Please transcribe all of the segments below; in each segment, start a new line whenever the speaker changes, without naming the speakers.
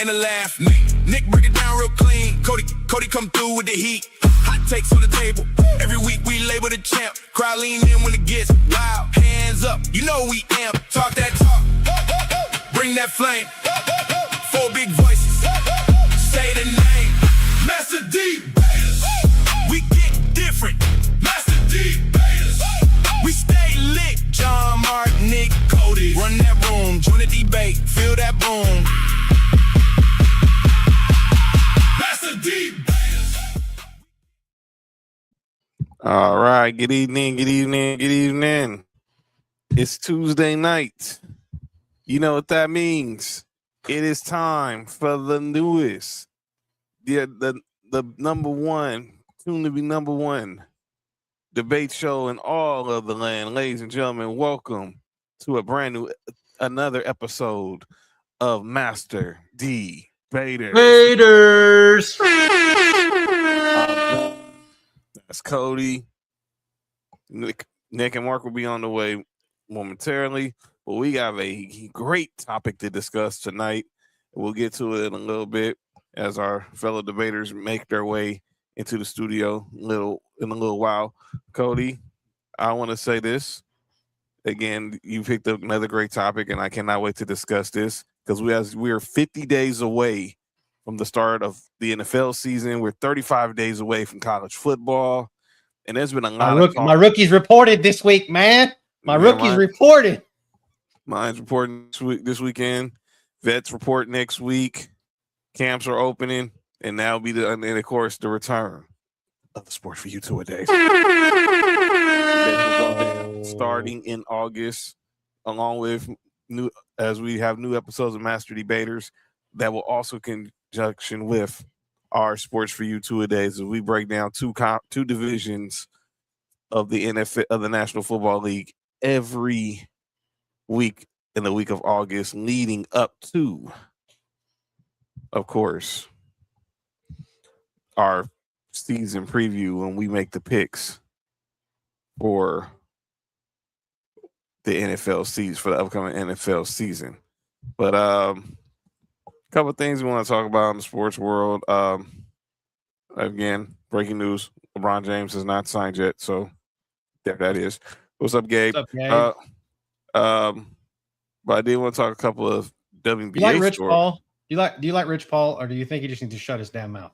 and a laugh. Nick break it down real clean. Cody come through with the heat. Hot takes on the table. Every week we label the champ. Crowd lean in when it gets wild. Hands up, you know we amp. Talk that talk. Bring that flame. Four big voices. Say the name. Master D-Baters. We get different. Master D-Baters. We stay lit. John, Mark, Nick, Cody. Run that room. Join the debate. Feel that boom. Master D-Baters.
All right. Good evening. It's Tuesday night. You know what that means. It is time for the newest, the number one, soon to be number one debate show in all of the land. Ladies and gentlemen, welcome to another episode of Master D-Baters. That's Cody. Nick and Mark will be on the way momentarily, but we have a great topic to discuss tonight. We'll get to it in a little bit as our fellow debaters make their way into the studio in a little while. Cody, I want to say this again. You picked up another great topic, and I cannot wait to discuss this because we are 50 days away from the start of the NFL season. We're 35 days away from college football, and there's been a lot of talk.
My rookies reported this week, man. Rookies reported.
Mine's reporting this weekend. Vets report next week. Camps are opening, and now will be of course the return of the Sport for You 2-a-days. Starting in August, along with as we have new episodes of Master Debaters that will also conjunction with our Sports for You 2-a-days as we break down two divisions of the NFL of the National Football League every week in the week of August, leading up to, of course, our season preview when we make the picks for the NFL season, for the upcoming NFL season. But a couple of things we want to talk about in the sports world. Again, breaking news: LeBron James has not signed yet, so there that is. What's up, Gabe?
What's up, Gabe?
But I did want to talk a couple of WNBA.
Do you like Rich Paul? Do you like Rich Paul, or do you think he just needs to shut his damn mouth?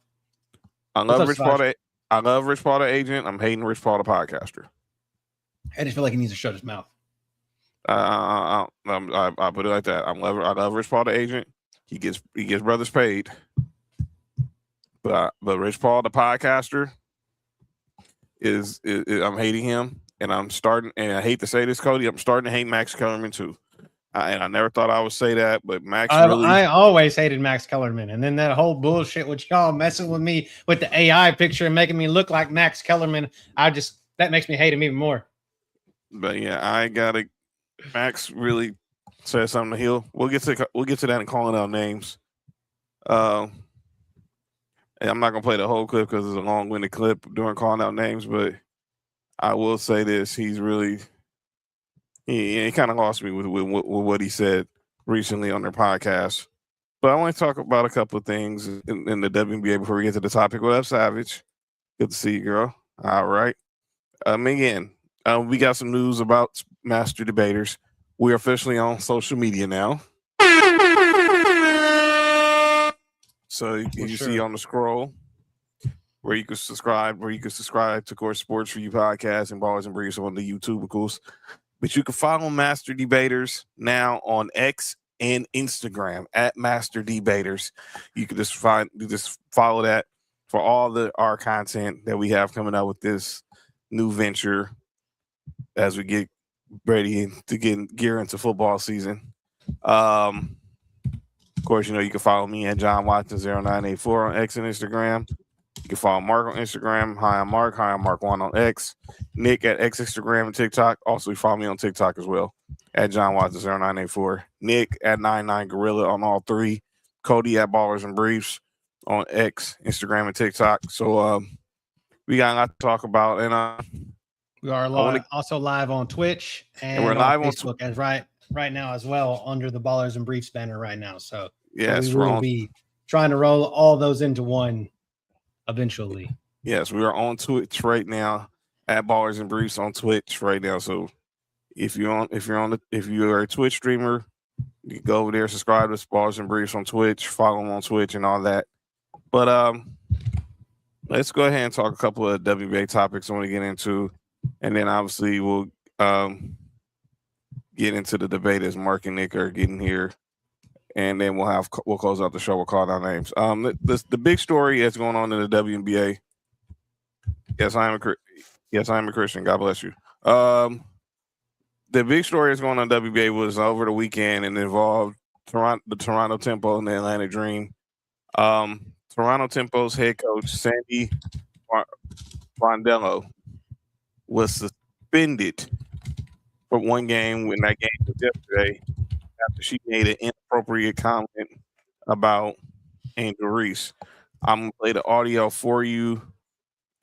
I love Rich Paul. I love Rich Paul, the agent. I'm hating Rich Paul, the podcaster.
I just feel like he needs to shut his mouth.
I put it like that. I love Rich Paul, the agent. He gets brothers paid. But Rich Paul, the podcaster, is I'm hating him, and I'm starting. And I hate to say this, Cody, I'm starting to hate Max Kellerman too. And I never thought I would say that, but Max
I always hated Max Kellerman. And then that whole bullshit with y'all messing with me with the AI picture and making me look like Max Kellerman, that makes me hate him even more.
But yeah, Max really said something to heal. We'll get to that and calling out names. And I'm not gonna play the whole clip because it's a long-winded clip during calling out names, but I will say this: he's really he kind of lost me with what he said recently on their podcast. But I want to talk about a couple of things in the WNBA before we get to the topic. What up, Savage? Good to see you, girl. All right. Again, we got some news about Master Debaters. We're officially on social media now. So you see on the scroll where you can subscribe, to, of course, Sports for You podcast and Ballers and Briefs on the YouTube, of course. But you can follow Master Debaters now on X and Instagram at Master Debaters. You can just follow that for all our content that we have coming out with this new venture as we get ready to gear into football season. Of course, you can follow me at John Watson 0984 on X and Instagram. You can follow Mark on Instagram. Hi, I'm Mark. Hi, I'm Mark1 on X. Nick at X, Instagram, and TikTok. Also, you follow me on TikTok as well at John Watson 0984. Nick at 99Gorilla on all three. Cody at Ballers and Briefs on X, Instagram, and TikTok. So we got a lot to talk about. And
we are also live on Twitch and
we're live on
Facebook as right now as well under the Ballers and Briefs banner right now. So
yes,
we will be trying to roll all those into one eventually.
Yes, we are on Twitch right now at Ballers and Briefs on Twitch right now. So if you're a Twitch streamer, you can go over there, subscribe to Ballers and Briefs on Twitch, follow them on Twitch and all that. But let's go ahead and talk a couple of WBA topics I want to get into, and then obviously we'll get into the debate as Mark and Nick are getting here, and then we'll close out the show. We'll call down names. The big story that's going on in the WNBA. Yes, I am a Christian. God bless you. The big story that's going on in WBA was over the weekend and involved the Toronto Tempo and the Atlanta Dream. Toronto Tempo's head coach Sandy Brondello was suspended for one game when that game was yesterday after she made an inappropriate comment about Angel Reese. I'm gonna play the audio for you,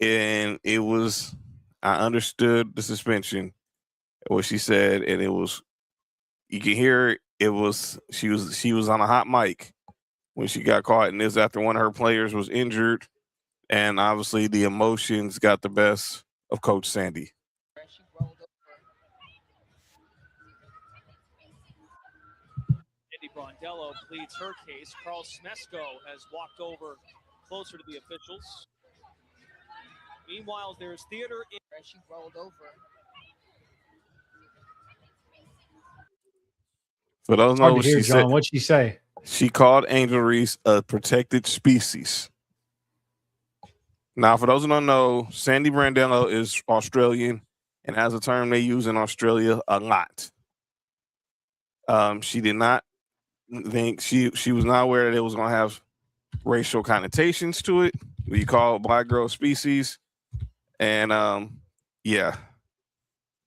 and I understood the suspension, what she said, and you can hear she was on a hot mic when she got caught, and this after one of her players was injured, and obviously the emotions got the best of Coach Sandy.
Brondello pleads her case. Carl Smesco has walked over closer to the officials. Meanwhile, there's theater in she rolled over.
For those know what she said,
what'd she say?
She called Angel Reese a protected species. Now, for those who don't know, Sandy Brondello is Australian and has a term they use in Australia a lot. She did not think she was not aware that it was going to have racial connotations to it. We call black girl species, and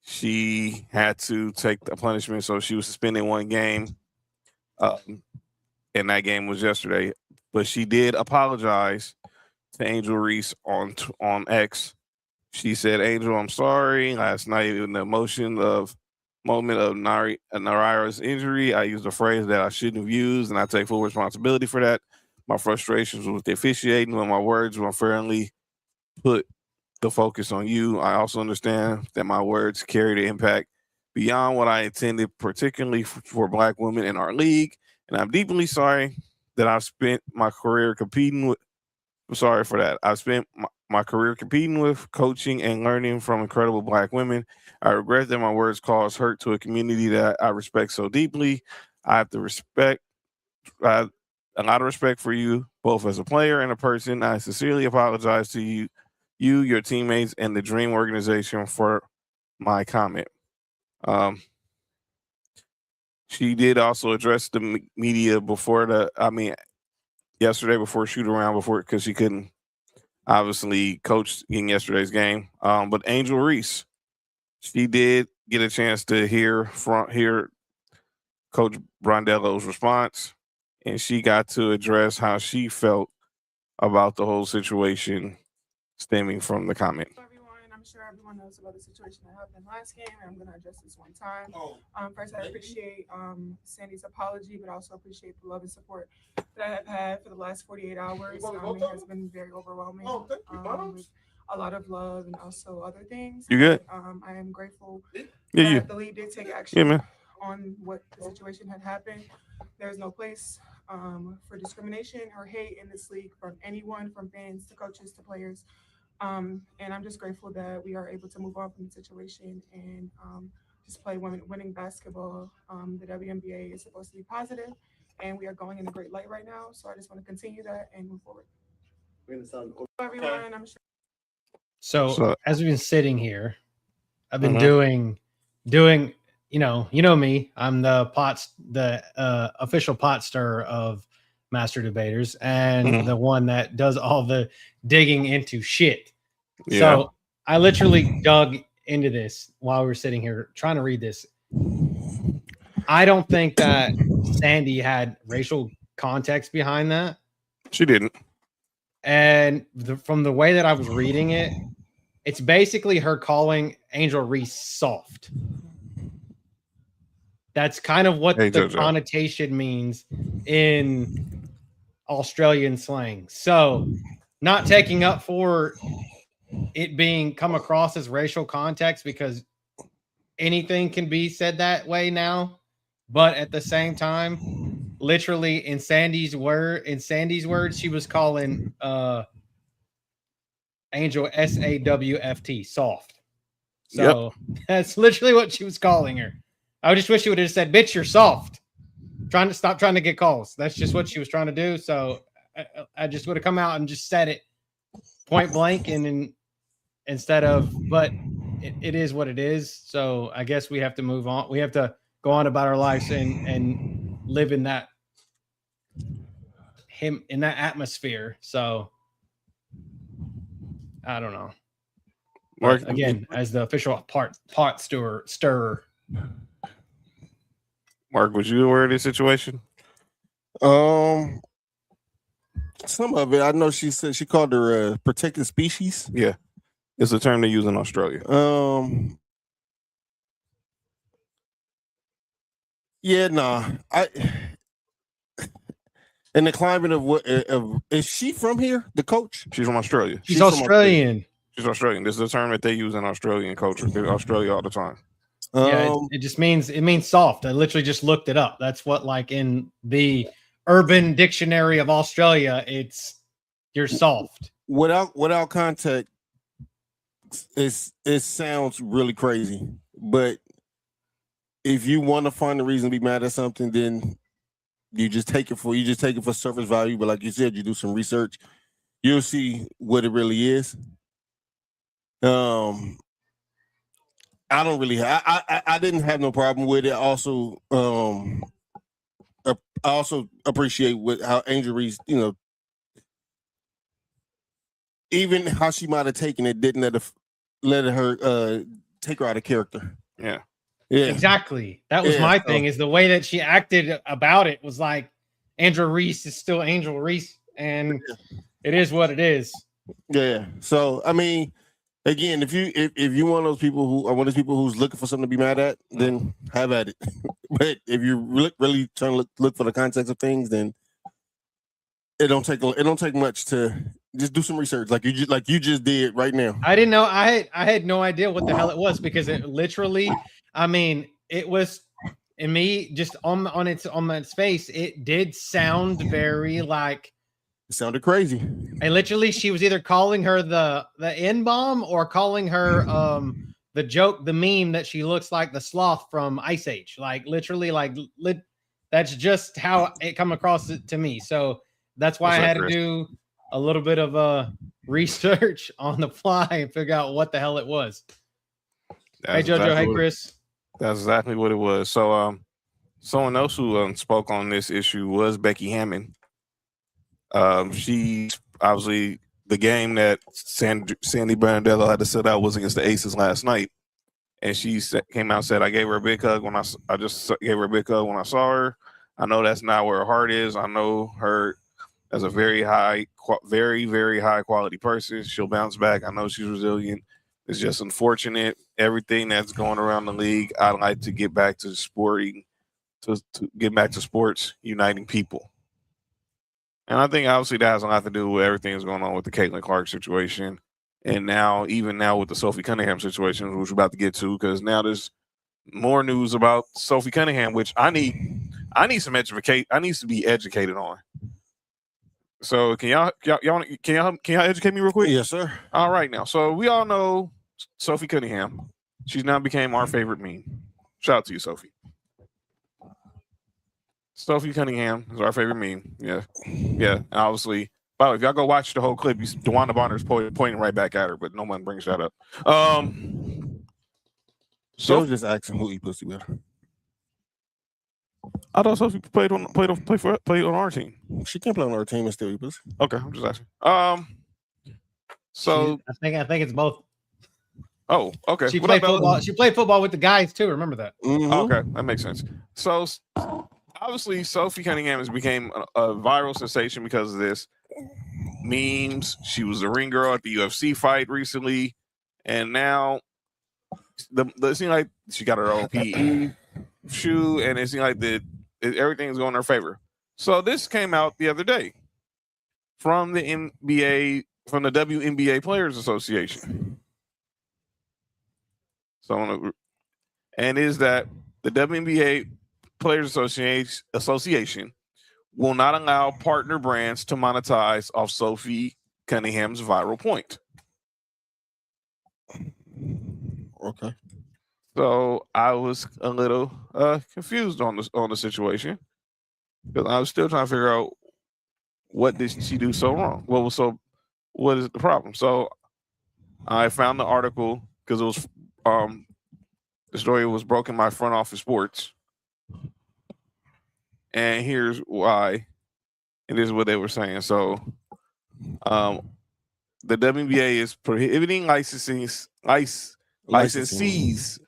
she had to take the punishment, so she was suspended one game, and that game was yesterday. But she did apologize to Angel Reese on X. She said, "Angel, I'm sorry. Last night, in the moment of Naraira's injury, I used a phrase that I shouldn't have used, and I take full responsibility for that. My frustrations with the officiating, when my words were unfairly put the focus on you. I also understand that my words carry the impact beyond what I intended, particularly for Black women in our league. And I'm deeply sorry that I've spent my career competing with. I'm sorry for that. I've spent my career competing with, coaching, and learning from incredible Black women. I regret that my words caused hurt to a community that I respect so deeply. I have a lot of respect for you, both as a player and a person. I sincerely apologize to you, your teammates, and the Dream organization for my comment." She did also address the media yesterday before shoot around because she couldn't obviously coach in yesterday's game. But Angel Reese, she did get a chance to hear Coach Brondello's response, and she got to address how she felt about the whole situation stemming from the comment.
I'm sure everyone knows about the situation that happened last game, and I'm going to address this one time. First, I appreciate Sandy's apology, but also appreciate the love and support that I have had for the last 48 hours. It has been very overwhelming with a lot of love and also other things.
You good?
I am grateful
Yeah,
that the league did take action on what the situation had happened. There's no place for discrimination or hate in this league from anyone, from fans to coaches to players. And I'm just grateful that we are able to move on from the situation and just play winning basketball. The WNBA is supposed to be positive, and we are going in a great light right now. So I just want to continue that and move forward. Everyone, I'm sure.
So as we've been sitting here, I've been doing, you know me. I'm the official pot stirrer of Master Debaters and the one that does all the digging into shit. Yeah. So I literally dug into this while we were sitting here trying to read this. I don't think that Sandy had racial context behind that.
She didn't.
And from the way that I was reading it, it's basically her calling Angel Reese soft. That's kind of what the connotation means in Australian slang. So not taking up for it being come across as racial context because anything can be said that way now. But at the same time, literally in Sandy's words, she was calling Angel SAWFT, soft. So that's literally what she was calling her. I just wish she would have said, "Bitch, you're soft." Stop trying to get calls. That's just what she was trying to do. So I just would have come out and just said it point blank, and instead of, but it is what it is. So I guess we have to move on. We have to go on about our lives and live in that atmosphere. So I don't know. But again, as the official pot stirrer.
Mark, was you aware of this situation?
Some of it. I know she said she called her a protected species.
Yeah. It's a term they use in Australia.
Yeah, nah. In the climate of is she from here? The coach?
She's from Australia.
She's Australian.
She's Australian. This is a term that they use in Australian culture. In Australia all the time.
Yeah, it just means soft. I literally just looked it up. That's what, like, in the Urban Dictionary of Australia, you're soft.
Without context, it sounds really crazy. But if you want to find a reason to be mad at something, then you just take it for surface value. But like you said, you do some research, you'll see what it really is. I don't really. I didn't have no problem with it. Also, I also appreciate how Angel Reese, even how she might have taken it, didn't let her take her out of character.
Yeah.
Exactly. That was my thing. Is the way that she acted about it was like Angel Reese is still Angel Reese, and it is what it is.
Yeah. So I mean, again, if you one of those people who are one of those people who's looking for something to be mad at, then have at it. But if you really trying to look for the context of things, then it don't take much to just do some research, like you just did right now.
I didn't know. I had no idea what the hell it was, because it literally, I mean, it was, in me, just on its face, it did sound very like.
It sounded crazy.
And literally, she was either calling her the N-bomb or calling her the meme that she looks like the sloth from Ice Age. Like, literally, that's just how it come across to me. So that's why I had to do a little bit of research on the fly and figure out what the hell it was. Hey, JoJo. Hey, Chris.
That's exactly what it was. So someone else who spoke on this issue was Becky Hammond. She obviously, the game that Sandy Brandello had to sit out was against the Aces last night, and she came out and said, "I gave her a big hug when I just gave her a big hug when I saw her. I know that's not where her heart is. I know her as a very, very high quality person. She'll bounce back. I know she's resilient. It's just unfortunate everything that's going around the league. I'd like to get back to sporting, to get back to sports, uniting people." And I think obviously that has a lot to do with everything that's going on with the Caitlin Clark situation. And even now with the Sophie Cunningham situation, which we're about to get to, because now there's more news about Sophie Cunningham, which I need some education. I need to be educated on. So can y'all educate me real quick?
Yes, sir.
All right, now. So we all know Sophie Cunningham. She's now became our favorite meme. Shout out to you, Sophie. Sophie Cunningham is our favorite meme. Yeah. And obviously, by the way, if y'all go watch the whole clip, DeWanda Bonner's pointing right back at her, but no one brings that up.
So I was just asking who eat pussy with her.
I thought Sophie played on our team.
She can't play on our team and still eat pussy.
Okay, I'm just asking. So
I think it's both.
Oh, okay.
She played football. She played football with the guys too. Remember that?
Mm-hmm.
Okay, that makes sense. So obviously, Sophie Cunningham has became a viral sensation because of this memes. She was the ring girl at the UFC fight recently, and now it seems like she got her own PE shoe, and it seems like everything is going in her favor. So this came out the other day. from the NBA, from the WNBA Players Association. So, and is that the WNBA Players Association will not allow partner brands to monetize off Sophie Cunningham's viral point.
Okay.
So I was a little confused on the situation because I was still trying to figure out what did she do so wrong. What is the problem? So I found the article because it was the story was broken by Front Office Sports, and here's why. It is what they were saying. So the WNBA is prohibiting licensees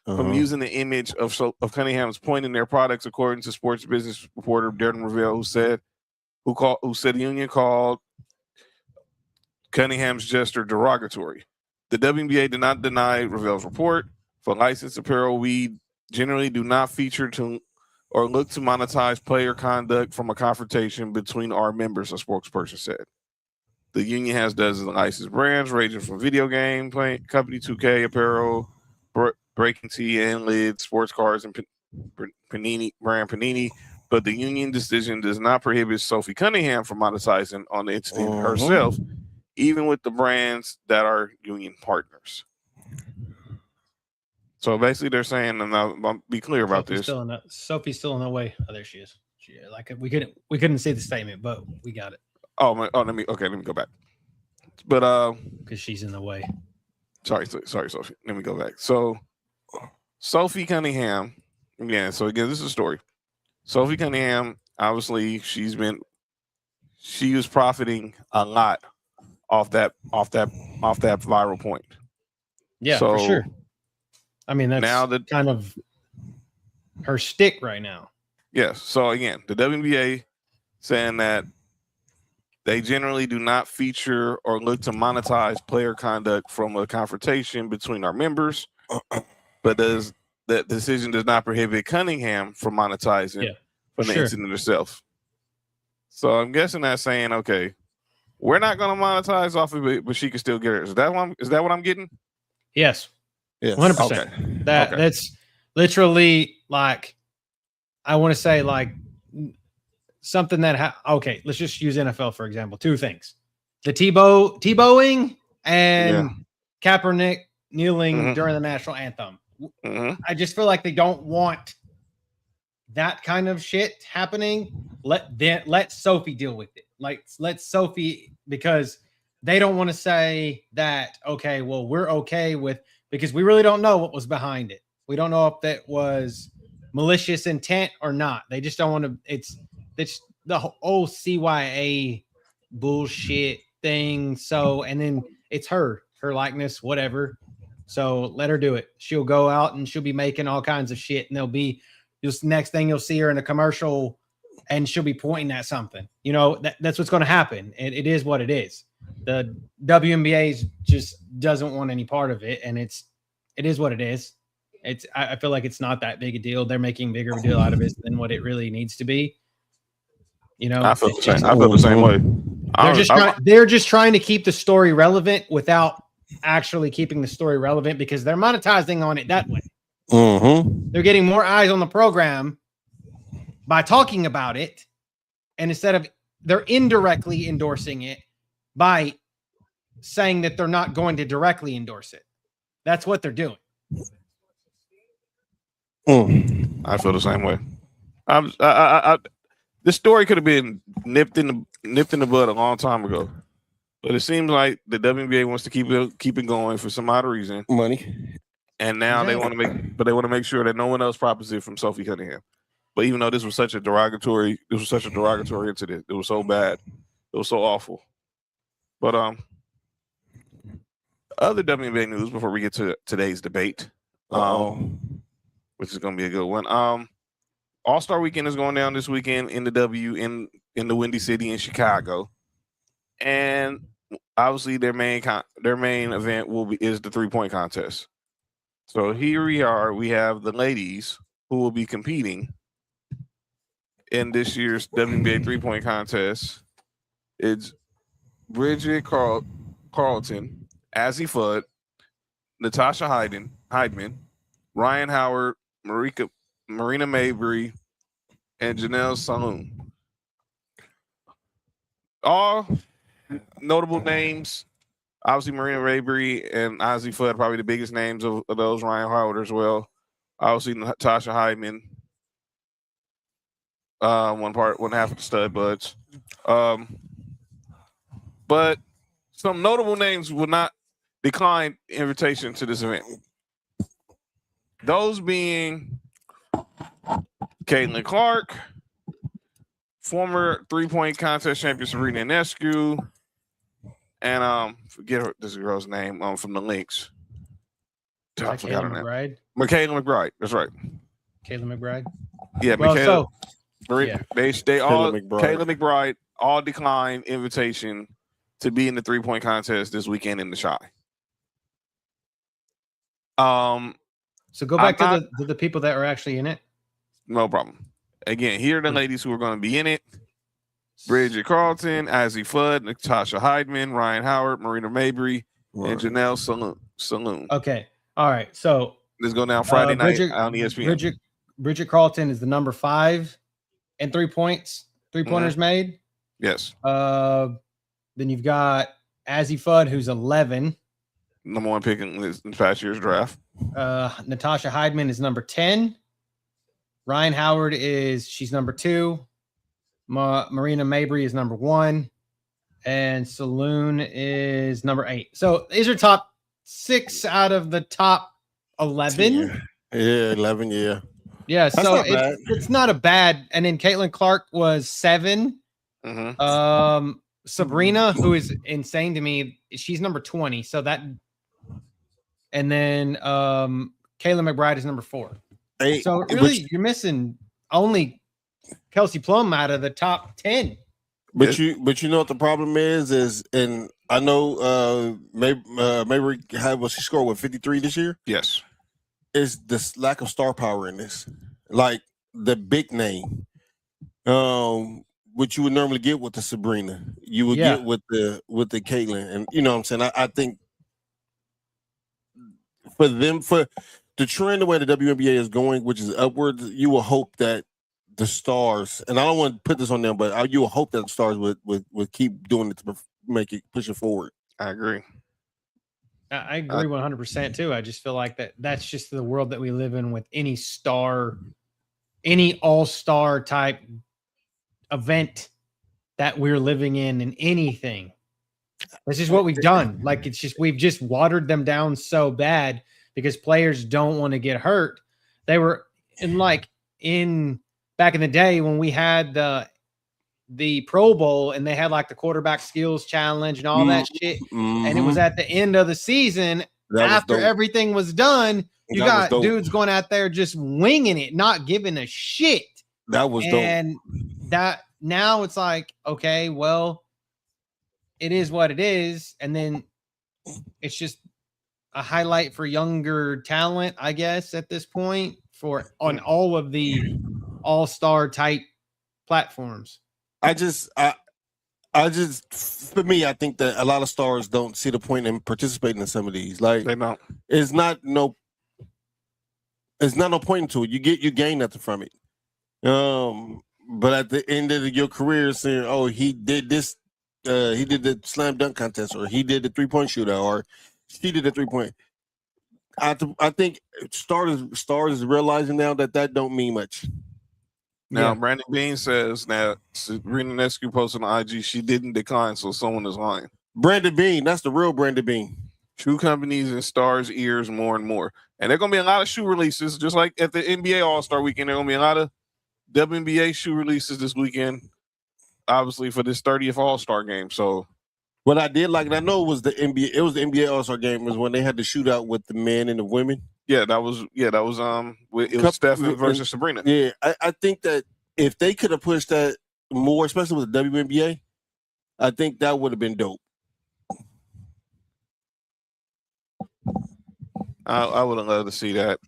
from using the image of Cunningham's point in their products, according to sports business reporter Darren Ravel, who said the union called Cunningham's gesture derogatory. The WNBA did not deny Ravel's report. For licensed apparel, we generally do not feature to or look to monetize player conduct from a confrontation between our members, a spokesperson said. The union has dozens of licensed brands ranging from video game company 2K apparel, Breaking Tea and Lid, sports cars, and Panini brand Panini. But the union decision does not prohibit Sophie Cunningham from monetizing on the entity herself, even with the brands that are union partners. So basically, they're saying, and I'll be clear about this.
Sophie's still in the way. Oh, there she is. We couldn't see the statement, but we got it.
Let me go back. But
because she's in the way.
Sorry, Sophie. Let me go back. So Sophie Cunningham, again. So again, this is a story. Sophie Cunningham, obviously, she was profiting a lot off that viral point.
Yeah, for sure. I mean, that's now kind of her stick right now.
Yes. So again, the WNBA saying that they generally do not feature or look to monetize player conduct from a confrontation between our members, but that decision does not prohibit Cunningham from monetizing from the incident itself. So I'm guessing that's saying, okay, we're not going to monetize off of it, but she can still get it. Is that what I'm getting?
Yes.
Yes.
100%.
Okay.
That's literally like, I want to say like something that, okay, let's just use NFL, for example. Two things. The Tebowing and Kaepernick kneeling during the national anthem. I just feel like they don't want that kind of shit happening. Let Sophie deal with it. Like, let Sophie, because they don't want to say that, okay, well, we're okay with, because we really don't know what was behind it. We don't know if that was malicious intent or not. They just don't want to. It's the whole CYA bullshit thing. So, and then it's her likeness, whatever. So let her do it. She'll go out and she'll be making all kinds of shit, and there'll be just next thing you'll see her in a commercial, and she'll be pointing at something. You know, that's what's going to happen. It is what it is. The WNBA just doesn't want any part of it, and it is what it is. I feel like it's not that big a deal. They're making bigger of a deal out of it than what it really needs to be. You know,
I feel the same way.
They're just trying to keep the story relevant without actually keeping the story relevant, because they're monetizing on it that way. They're getting more eyes on the program by talking about it, and instead of, they're indirectly endorsing it by saying that they're not going to directly endorse it. That's what they're doing.
I feel the same way. This story could have been nipped in the bud a long time ago, but it seems like the WNBA wants to keep it going for some odd reason,
money,
and now they want to make sure that no one else profits it from Sophie Cunningham. But even though this was such a derogatory incident, it was so bad, it was so awful. But other WNBA news before we get to today's debate, which is going to be a good one. All-Star Weekend is going down this weekend in the the Windy City in Chicago, and obviously their main event is the 3-point contest. So here we are. We have the ladies who will be competing in this year's WNBA 3-point contest. It's Bridget Carlton, Azzy Fudd, Natasha Heidman, Ryan Howard, Marina Mabry, and Janelle Saloon. All notable names. Obviously, Marina Mabry and Azzy Fudd, probably the biggest names of those. Ryan Howard as well. Obviously, Natasha Heidman. One half of the stud buds. But some notable names will not decline invitation to this event. Those being Caitlin Clark, former 3-point contest champion Serena Ionescu, and forget this girl's name from the Lynx. I forgot her name. Michaela McBride. That's right.
Kayla McBride.
Yeah,
well,
Michaela.
Yeah.
They all Kayla McBride all declined invitation to be in the 3-point contest this weekend in the Shy.
So go back to the people that were actually in it.
No problem. Again, here are the ladies who are going to be in it: Bridget Carlton, Azzy Fudd, Natasha Heidman, Ryan Howard, Marina Mabry, and Janelle Saloon.
Okay. All right. So
let's go down Friday night on ESPN.
Bridget Carlton is the number 5 and 3 points, 3-pointers made.
Yes.
Then you've got Azzy Fudd, who's 11.
Number 1 pick in this past year's draft.
Natasha Heidman is number 10. Ryan Howard she's number 2. Marina Mabry is number 1. And Saloon is number 8. So these are top 6 out of the top 11.
Yeah, 11, yeah.
Yeah, so it's not a bad. And then Caitlin Clark was 7. Sabrina, who is insane to me, she's number 20. So that, and then Kayla McBride is number 4. So really, you're missing only Kelsey Plum out of the top 10.
But you know what the problem is, and I know Mabry had what she scored with 53 this year.
Yes,
is this lack of star power in this, like the big name, which you would normally get with the Sabrina, you would get with the Caitlin, and you know what I'm saying. I think for the trend the way the WNBA is going, which is upwards, you will hope that the stars, and I don't want to put this on them, but you will hope that the stars would keep doing it to make it push it forward.
I agree.
I agree 100% too. I just feel like that's just the world that we live in with any all-star type event that we're living in anything. This is what we've done. Like, it's just, we've just watered them down so bad because players don't want to get hurt. They were back in the day when we had the Pro Bowl and they had like the quarterback skills challenge and all that shit. And it was at the end of the season after everything was done. You got dudes going out there just winging it, not giving a shit.
That was dope.
And that now it's like, okay, well, it is what it is. And then it's just a highlight for younger talent, I guess, at this point on all of the all-star type platforms.
I just for me, I think that a lot of stars don't see the point in participating in some of these. Like,
they don't.
It's not no point to it. You gain nothing from it. But at the end of your career, saying, "Oh, he did this, he did the slam dunk contest, or he did the 3-point shootout, or she did the 3-point." I think stars is realizing now that don't mean much.
Now, Brandon Bean says that Serena Ionescu posted on IG she didn't decline, so someone is lying.
Brandon Bean, that's the real Brandon Bean.
Shoe companies in stars' ears more and more. And there are going to be a lot of shoe releases, just like at the NBA All-Star Weekend. There are going to be a lot of WNBA shoe releases this weekend, obviously, for this 30th All-Star game. So,
what I did like, and I know it was the NBA All-Star game, was when they had the shootout with the men and the women.
It was Stephen versus Sabrina.
Yeah, I think that if they could have pushed that more, especially with the WNBA, I think that would have been dope.
I would have loved to see that.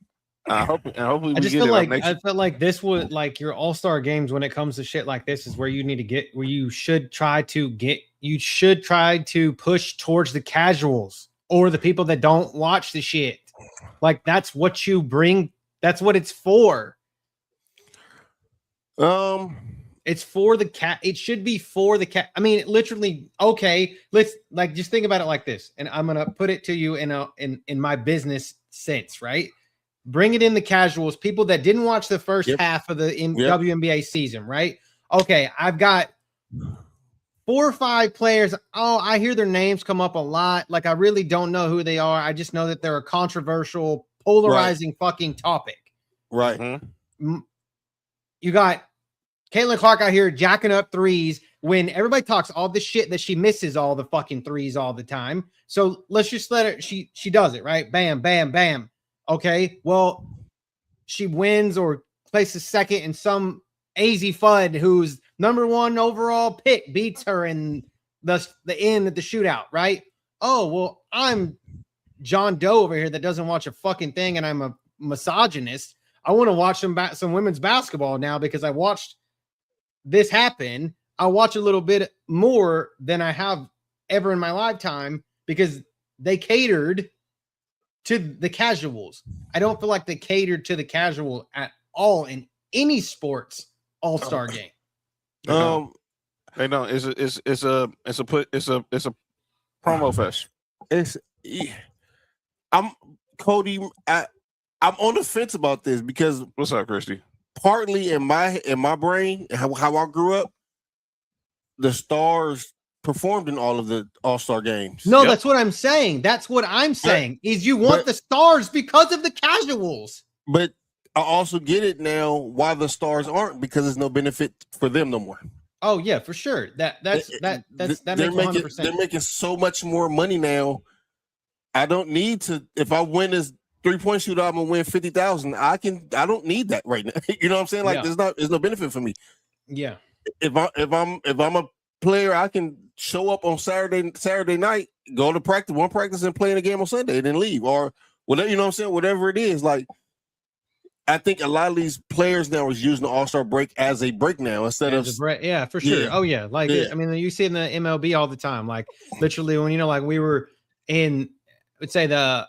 hopefully
I
we
just
get
feel
it
like
next
I feel like this would like your all-star games when it comes to shit like this is where you need to get where you should try to push towards the casuals or the people that don't watch the shit. Like that's what you bring. That's what it's for. It's for the cat. It should be for the cat. I mean, literally. Okay, let's like just think about it like this, and I'm gonna put it to you in my business sense, right? Bring it in the casuals, people that didn't watch the first half of the WNBA season, right? Okay, I've got 4 or 5 players. Oh, I hear their names come up a lot. Like I really don't know who they are. I just know that they're a controversial, polarizing fucking topic.
Right.
Mm-hmm. You got Caitlin Clark out here jacking up threes when everybody talks all this shit that she misses all the fucking threes all the time. So let's just let her. She does it right. Bam, bam, bam. Okay. Well, she wins or places second, and some AZ Fudd, who's #1 overall pick, beats her in the end of the shootout. Right. Oh well, I'm John Doe over here that doesn't watch a fucking thing, and I'm a misogynist. I want to watch some women's basketball now because I watched this happen. I'll watch a little bit more than I have ever in my lifetime because they catered to the casuals. I don't feel like they catered to the casual at all in any sports all-star game.
They don't. It's a promo fest.
I'm Cody. I'm on the fence about this because
what's up, Christy?
Partly in my brain, how I grew up, the Stars performed in all of the All-Star games.
No, that's what I'm saying. That's what I'm saying. Is you want the Stars because of the casuals.
But I also get it now why the Stars aren't, because there's no benefit for them no more.
Oh yeah, for sure. That makes 100%.
They're making so much more money now. I don't need to. If I win this 3-point shootout, I'm gonna win 50,000. I don't need that right now. You know what I'm saying? Like there's no benefit for me.
Yeah.
If I'm a player, I can show up on Saturday night, go to practice, and play in a game on Sunday, and then leave or whatever. You know what I'm saying? Whatever it is, like I think a lot of these players now is using the All-Star break as a break now instead of
yeah, for sure. Yeah. Oh yeah, like I mean, you see in the MLB all the time. Like literally, when like we were in, let's say the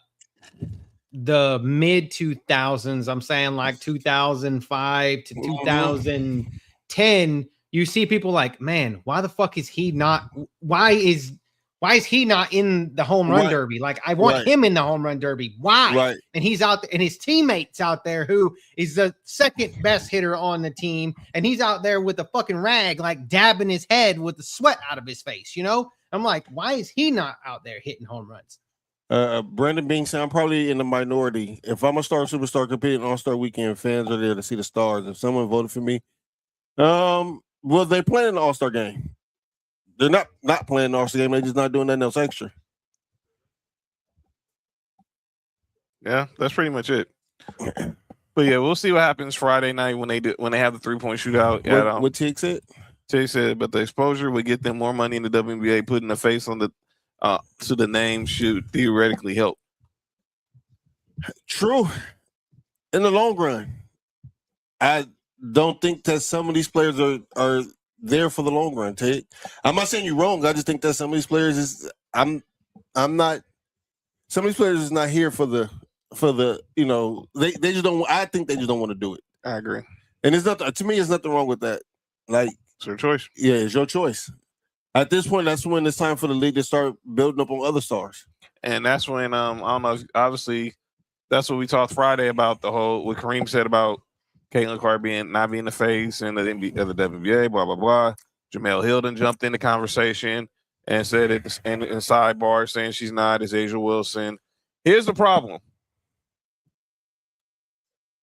mid 2000s, I'm saying like 2005 to 2010, you see people like, man, why the fuck is he not? Why is he not in the home run derby? Like I want him in the home run derby. Why?
Right.
And he's out there, and his teammates out there who is the second best hitter on the team, and he's out there with a fucking rag, like dabbing his head with the sweat out of his face. You know, I'm like, why is he not out there hitting home runs?
Brandon Bean said, I'm probably in the minority. If I'm a star superstar competing All-Star weekend, fans are there to see the stars. If someone voted for me, well, they're playing the All-Star game. They're not playing the All-Star game. They're just not doing nothing else extra.
Yeah, that's pretty much it. But yeah, we'll see what happens Friday night when they have the 3-point shootout.
What Tig said?
Tig said, but the exposure would get them more money in the WNBA. Putting a face on the to the name should theoretically help.
True. In the long run, I don't think that some of these players are there for the long run. Tig, I'm not saying you're wrong. I just think that some of these players is I'm not. Some of these players is not here for the they just don't. I think they just don't want to do it.
I agree.
And it's not to me. There's nothing wrong with that. Like
it's your choice.
Yeah, it's your choice. At this point, that's when it's time for the league to start building up on other stars.
And that's when I don't know. Obviously, that's what we talked Friday about what Kareem said about Caitlin Clark not being the face and the WNBA. Blah blah blah. Jamel Hilden jumped in the conversation and said it in sidebar saying she's not as Asia Wilson. Here's the problem.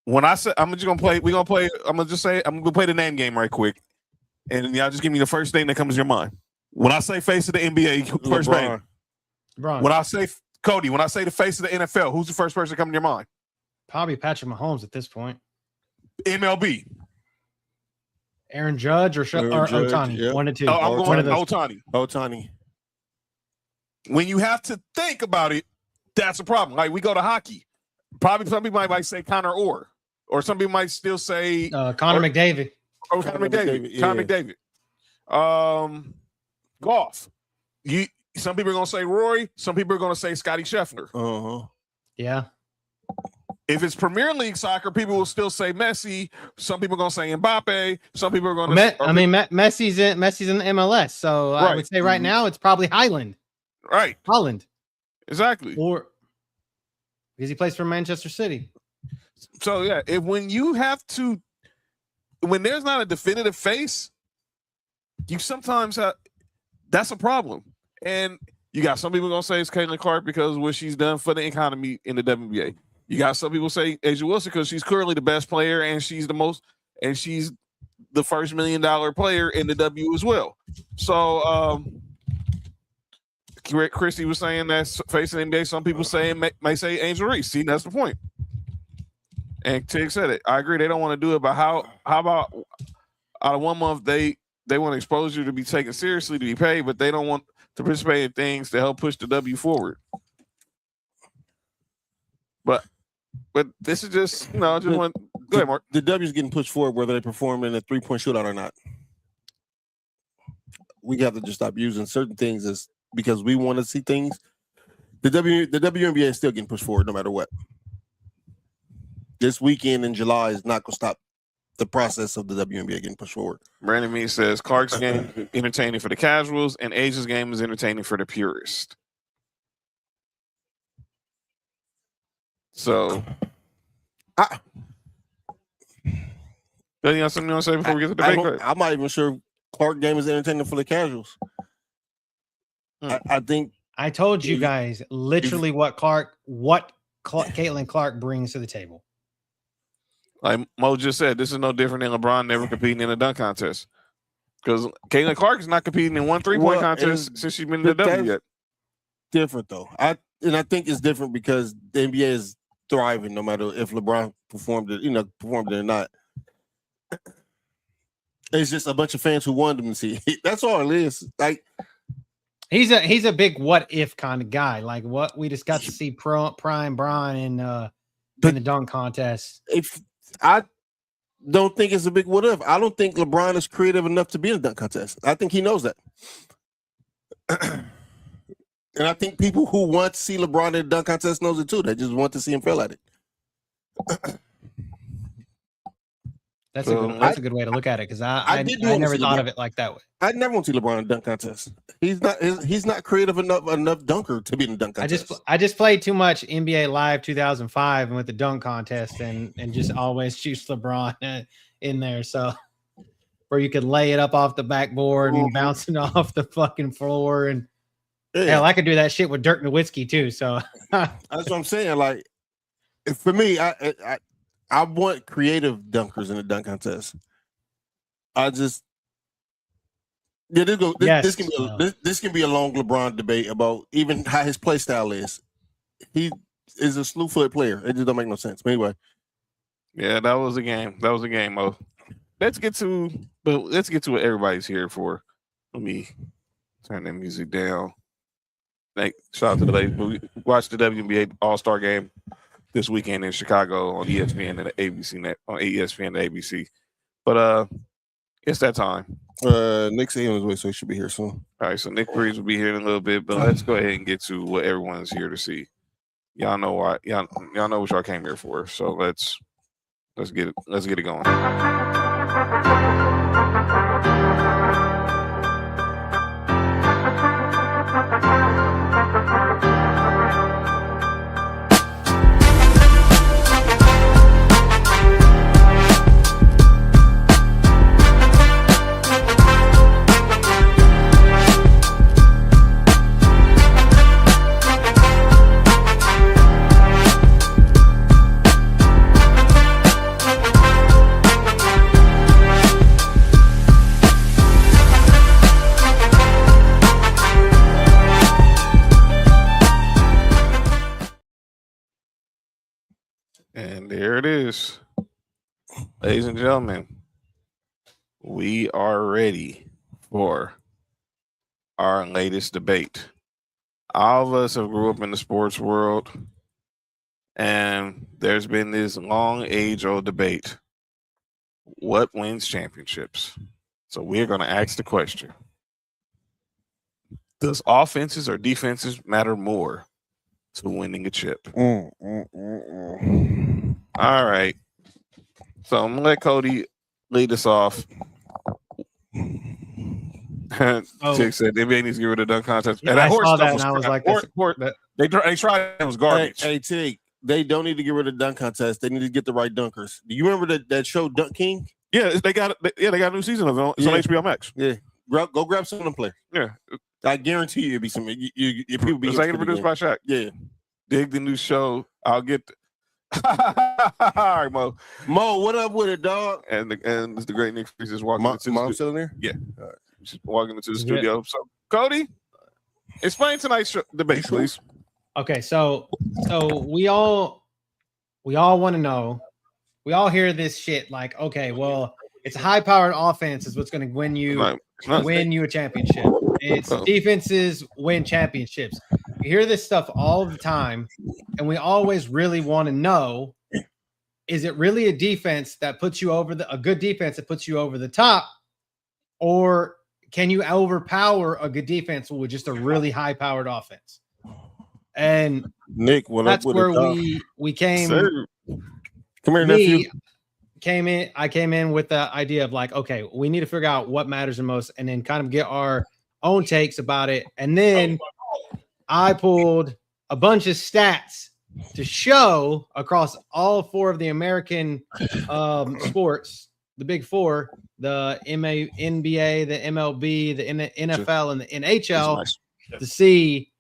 When I say I'm gonna play the name game right quick, and y'all just give me the first thing that comes to your mind. When I say face of the NBA, first name. When I say Cody, when I say the face of the NFL, who's the first person coming to your mind?
Probably Patrick Mahomes at this point.
MLB.
Aaron Judge or Ohtani.
Yeah.
1 or 2.
I'm going Ohtani.
Ohtani.
When you have to think about it, that's a problem. Like we go to hockey. Probably some people might say Connor or some people might still say
Connor McDavid.
Oh, Connor McDavid.
Yeah.
Connor McDavid. Golf. Some people are gonna say Rory. Some people are gonna say Scotty Scheffler.
Yeah.
If it's Premier League soccer, people will still say Messi. Some people are gonna say Mbappe. Some people are gonna.
Messi's in the MLS, so
Right.
I would say right now it's probably Highland.
Right.
Holland.
Exactly.
Or because he plays for Manchester City.
So yeah, when there's not a definitive face, you sometimes have that's a problem. And you got some people gonna say it's Caitlin Clark because of what she's done for the economy in the WNBA. You got some people say Asia Wilson because she's currently the best player and she's the first $1 million player in the W as well. So Christy was saying that's facing the NBA. Some people may say Angel Reese. See, that's the point. And Tig said it. I agree. They don't want to do it, but how about out of 1 month they want exposure to be taken seriously, to be paid, but they don't want to participate in things to help push the W forward. But this is just go ahead, Mark.
The W is getting pushed forward whether they perform in a 3-point shootout or not. We have to just stop using certain things as because we want to see things. The WNBA is still getting pushed forward no matter what. This weekend in July is not going to stop the process of the WNBA getting pushed forward.
Brandon Mee says Clark's game is entertaining for the casuals and Asia's game is entertaining for the purists. So, you got something you want to say before we get to the debate?
I'm not even sure Clark game is entertaining for the casuals. I think
I told you guys literally what Caitlin Clark brings to the table.
Like Mo just said, this is no different than LeBron never competing in a dunk contest. Because Caitlin Clark is not competing in one 3-point contest since she's been in the W yet.
Different though. I think it's different because the NBA is thriving no matter if LeBron performed it or not. It's just a bunch of fans who wanted him to see it. That's all it is. Like
he's a big what if kind of guy. Like what we just got to see Prime Bron in the dunk contest.
If I don't think it's a big what if. I don't think LeBron is creative enough to be in a dunk contest. I think he knows that. And I think people who want to see LeBron in the dunk contest knows it too. They just want to see him fail at it.
That's a good way to look at it because I never thought of it like that way.
I never want to see LeBron in a dunk contest. He's not creative enough dunker to be in a dunk contest.
I just played too much NBA Live 2005 and with the dunk contest and just always choose LeBron in there. So where you could lay it up off the backboard and bounce it off the fucking floor and hell, I could do that shit with Dirk Nowitzki too. So
that's what I'm saying. Like for me, I want creative dunkers in the dunk contest. This can be a long LeBron debate about even how his play style is. He is a slew-footed player. It just don't make no sense. But anyway,
yeah, that was a game. Mo. Let's get to what everybody's here for. Let me turn that music down. Shout out to the ladies. We watched the WNBA All-Star game this weekend in Chicago on ESPN and the ABC net on ESPN and ABC. But it's that time.
Nick's on his way, so he should be here soon.
All right, so Nick Breeze will be here in a little bit, but let's go ahead and get to what everyone's here to see. Y'all know why. Y'all know what y'all came here for. So let's get it going. And there it is. Ladies and gentlemen, we are ready for our latest debate. All of us have grew up in the sports world. And there's been this long age-old debate. What wins championships? So we're going to ask the question. Does offenses or defenses matter more to winning a chip? All right. So I'm going to let Cody lead us off. Chick said NBA needs to get rid of dunk contest.
Yeah,
and that
I
horse
saw
stuff
that
was
and I was
crap.
like,
They tried it was garbage.
Hey, Tig, they don't need to get rid of dunk contest. They need to get the right dunkers. Do you remember that show Dunk King?
Yeah, they got a new season of it. It's on HBO Max.
Yeah, go grab some of them play.
Yeah,
I guarantee you it'll be some. Your people be
executive produced by Shaq.
Yeah,
dig the new show. I'll get. All right, Mo.
Mo, what up with it, dog?
And it's the great Nick Freeze just walking into
Mom
the
still in there?
Yeah, just walking into the studio. So, Cody, explain tonight's debate, please.
Okay, so we all want to know. We all hear this shit like, okay, well, it's a high-powered offense is what's going to win you a championship. It's defenses win championships. You hear this stuff all the time, and we always really want to know: is it really a defense that puts you over a good defense that puts you over the top, or can you overpower a good defense with just a really high-powered offense? And
Nick,
that's where we came.
Sir. Come here, nephew.
I came in with the idea of like, okay, we need to figure out what matters the most, and then kind of get our own takes about it. And then I pulled a bunch of stats to show across all four of the American sports, the big four, the NBA, the MLB, the NFL, and the NHL, to see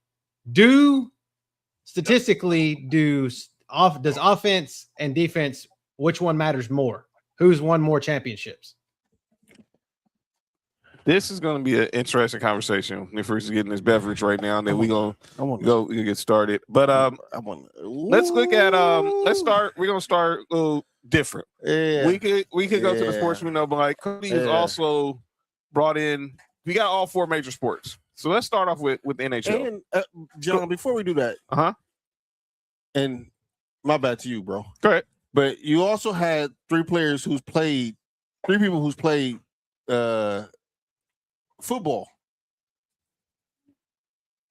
statistically does offense and defense, which one matters more? Who's won more championships?
This is going to be an interesting conversation. Nick Freeze is getting his beverage right now, and then we get started. But let's look at let's start. We're gonna start a little different.
Yeah.
We could go to the sports we know, but like Cody has also brought in. We got all four major sports. So let's start off with NHL.
And John, before we do that, and my bad to you, bro.
Correct.
But you also had three people who's played football.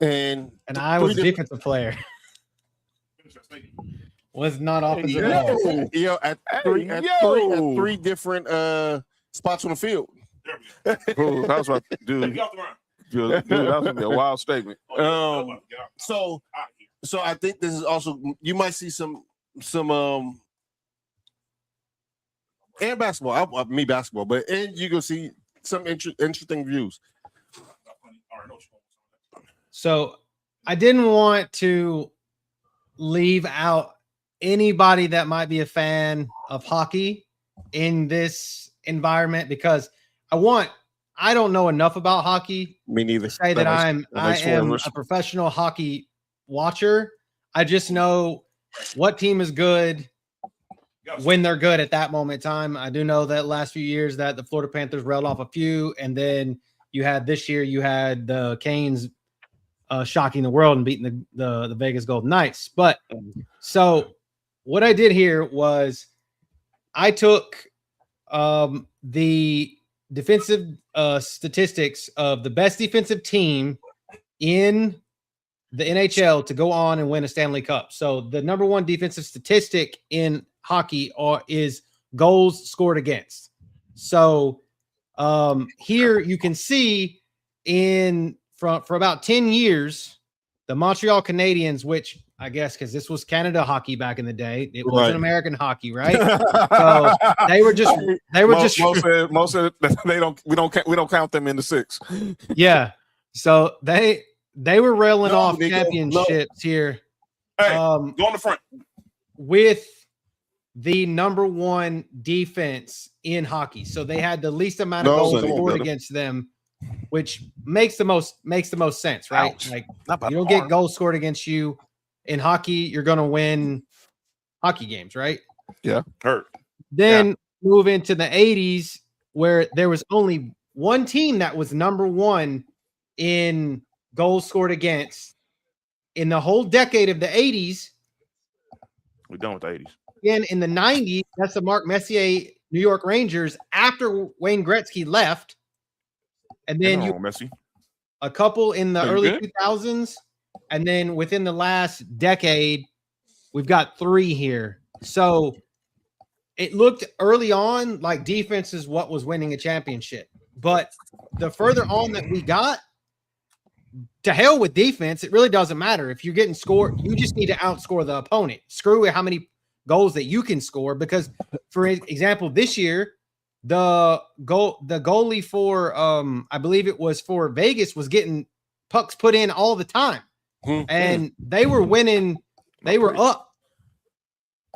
And
I was a defensive player. Was not offensive at all.
At three different spots on the field.
That was what, dude. Dude, that was gonna be a wild statement.
So I think this is also, you might see some and basketball. Me basketball, but you gonna see some interesting views.
So I didn't want to leave out anybody that might be a fan of hockey in this environment, because I don't know enough about hockey.
Me neither.
To say that I am a professional hockey watcher. I just know what team is good when they're good at that moment in time. I do know that last few years that the Florida Panthers railed off a few, and then this year you had the Canes shocking the world and beating the Vegas Golden Knights. But so what I did here was I took the defensive statistics of the best defensive team in the NHL to go on and win a Stanley Cup. So the number one defensive statistic in hockey is goals scored against. So here you can see for about 10 years, the Montreal Canadiens, which I guess because this was Canada hockey back in the day, it wasn't American hockey, right? So they were just
most of we don't count them in the six.
Yeah. So they were railing off championships here.
Hey, go on the front
with the number one defense in hockey. So they had the least amount of goals scored against them, which makes the most sense, right?
Ouch.
Like you don't get goals scored against you in hockey, you're going to win hockey games, right?
Yeah.
Then move into the 80s where there was only one team that was number one in goals scored against in the whole decade of the 80s.
We're done with the 80s.
Again, in the 90s, that's the Mark Messier New York Rangers after Wayne Gretzky left. And then
Messi.
A couple in the early
good?
2000s. And then within the last decade, we've got 3 here. So it looked early on like defense is what was winning a championship. But the further on that we got, to hell with defense. It really doesn't matter. If you're getting scored, you just need to outscore the opponent. Screw how many goals that you can score. Because, for example, this year, the goalie for I believe it was for Vegas was getting pucks put in all the time. And they were winning. They were up,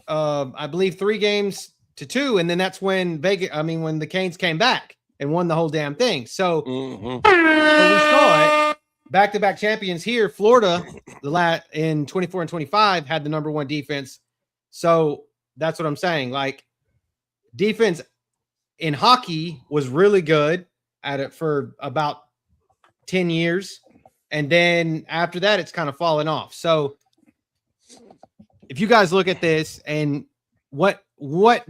I believe 3-2, and then that's when when the Canes came back and won the whole damn thing. So, so we saw it. Back-to-back champions here. Florida, in 24 and 25 had the number 1 defense. So that's what I'm saying. Like, defense in hockey was really good at it for about 10 years. And then after that, it's kind of fallen off. So if you guys look at this, and what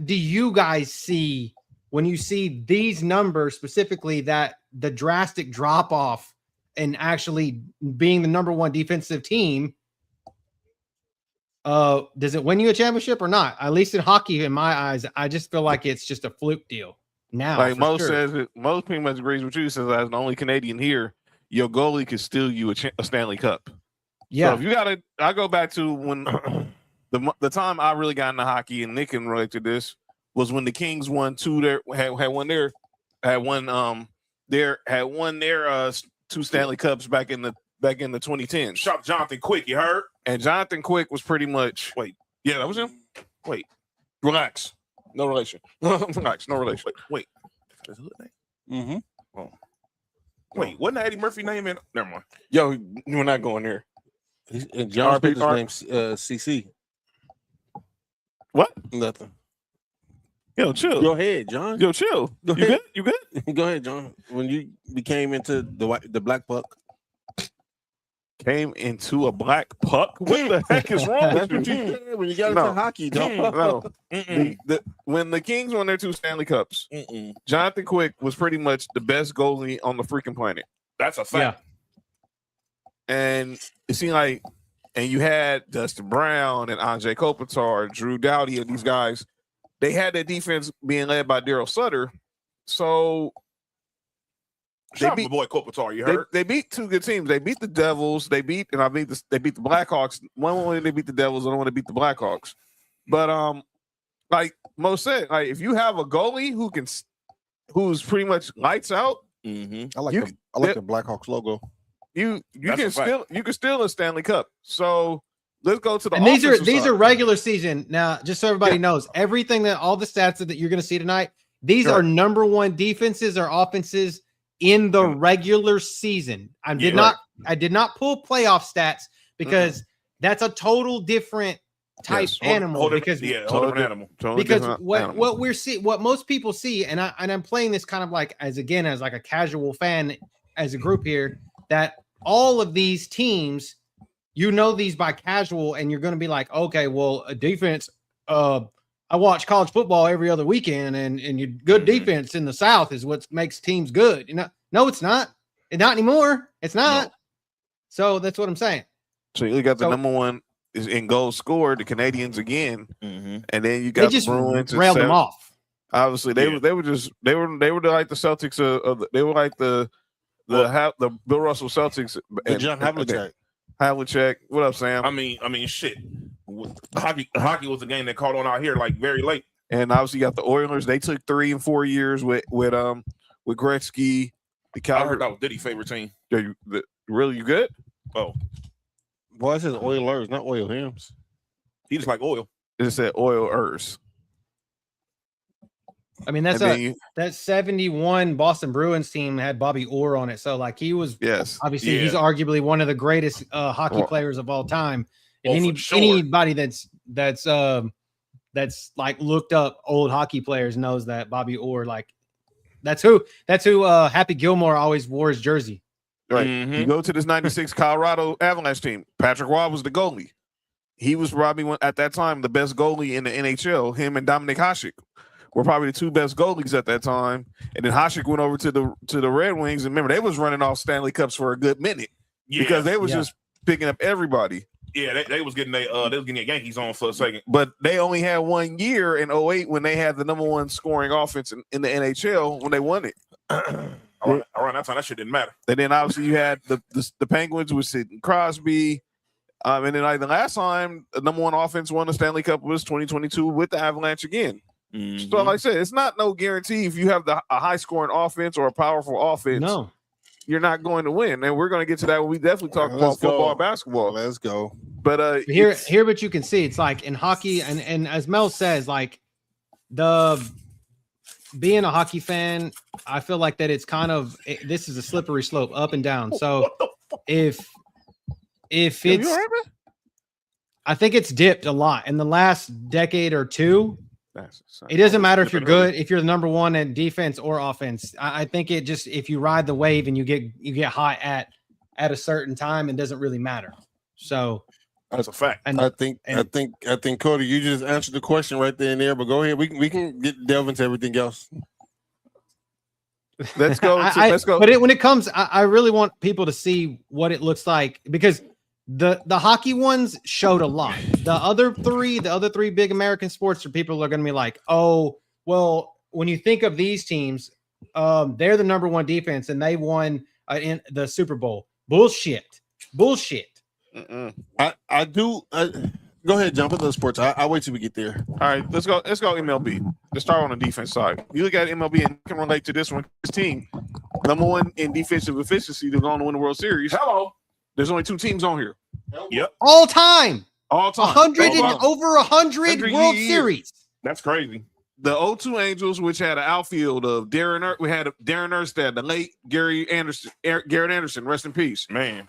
do you guys see when you see these numbers, specifically that the drastic drop off and actually being the number 1 defensive team? Does it win you a championship or not? At least in hockey, in my eyes, I just feel like it's just a fluke deal. Now,
like most says, most pretty much agrees with you. Says as the only Canadian here, your goalie could steal you a Stanley Cup.
Yeah.
So if I go back to when the time I really got into hockey, and Nick can relate to this, was when the Kings won 2 2 Stanley Cups back in the 2010s.
Shop Jonathan Quick, you heard?
And Jonathan Quick was pretty much
Yeah, that was him.
wait, relax, no relation, relax, no relation.
Wait.
That's his name.
Mm-hmm.
Oh.
Wait, wasn't that Eddie Murphy name in? Never mind.
Yo, we're not going there.
And John's
RP,
name's CC.
What?
Nothing.
Yo, chill.
Go ahead, John.
Yo, chill.
Go
You
ahead.
good? You good?
Go ahead, John. When you became into the black puck,
Came into a black puck. What the heck is wrong with you?
said when you got
No.
into hockey, dog.
No. When the Kings won their 2 Stanley Cups, Jonathan Quick was pretty much the best goalie on the freaking planet.
That's a fact.
And it seemed like, and you had Dustin Brown and Andrei Kopitar, Drew Doughty, and these guys. They had their defense being led by Daryl Sutter. So
Shout out my boy Kopitar, you heard?
they beat 2 good teams. They beat the Devils. They beat the Blackhawks. One way they beat the Devils, the other one they beat the Blackhawks. But like Mo said, like if you have a goalie who's pretty much lights out,
I like the Blackhawks logo.
you can steal a Stanley Cup. So let's go to the
and these are regular season. Now, just so everybody knows, everything that all the stats that you're going to see tonight, these are number 1 defenses or offenses in the regular season. I did not pull playoff stats because that's a total different type animal.
Different animal.
What most people see, and I'm playing this kind of like as like a casual fan as a group here, that all of these teams, these by casual, and you're going to be like, okay, well, a defense. I watch college football every other weekend, and your good defense in the South is what makes teams good. No, it's not. It's not anymore. It's not. No. So that's what I'm saying.
So you got the number 1 is in goals scored, the Canadians again, and then you got
the
Bruins
railed them off.
Obviously, they were like the Celtics. They were like the Bill Russell Celtics.
And John Havlicek.
Havlicek. What up, Sam?
I mean, shit. Hockey was a game that caught on out here like very late.
And obviously, you got the Oilers. They took 3 and 4 years with Gretzky. The Calgary.
I heard that was Diddy's favorite team.
Really, you good?
Oh,
boy, it says Oilers, not Oil Hymns.
He just like oil.
It said Oilers.
I mean, that 71 Boston Bruins team had Bobby Orr on it. So, like, he was obviously he's arguably one of the greatest hockey players of all time. And anybody that's like looked up old hockey players knows that Bobby Orr, like, that's who Happy Gilmore always wore his jersey.
Right. You go to this 96 Colorado Avalanche team. Patrick Roy was the goalie. he was probably at that time the best goalie in the NHL. Him and Dominic Hasek were probably the two best goalies at that time. And then Hasek went over to the Red Wings, and remember they was running off Stanley Cups for a good minute because they was just picking up everybody.
Yeah, they was getting their Yankees on for a second.
But they only had 1 year in 2008 when they had the number one scoring offense in the NHL when they won it.
Around that time, that shit didn't matter.
And then obviously you had the Penguins with Sidney Crosby. And then like the last time the number one offense won the Stanley Cup was 2022 with the Avalanche again.
Mm-hmm.
So like I said, it's not no guarantee if you have a high scoring offense or a powerful offense. No. You're not going to win, and we're going to get to that when we definitely talk about football and basketball.
Let's go.
But
here, what you can see, it's like in hockey, and as Mel says, like being a hockey fan, I feel like that it's kind of this is a slippery slope, up and down. So if it's, I think it's dipped a lot in the last decade or two. It doesn't matter if you're good, if you're the number one in defense or offense. I think it just, if you ride the wave and you get hot at a certain time, it doesn't really matter. So
that's a fact.
And
I think Cody, you just answered the question right there and there. But go ahead, we can delve into everything else.
Let's go. Let's go.
But when it comes, I really want people to see what it looks like, because the hockey ones showed a lot. The other three big American sports, or people are going to be like, oh, well, when you think of these teams, they're the number one defense and they won in the Super Bowl. Bullshit.
I do. Go ahead, jump into the sports. I wait till we get there.
All right, let's go MLB. Let's start on the defense side. You look at MLB and can relate to this one. This team, number one in defensive efficiency, they're going to win the World Series.
Hello.
There's only two teams on here.
Yep.
All time.
100
and over 100 World Series.
That's crazy.
The 0-2 Angels, which had an outfield of we had Darren Erstad, the late Garrett Anderson, rest in peace.
Man.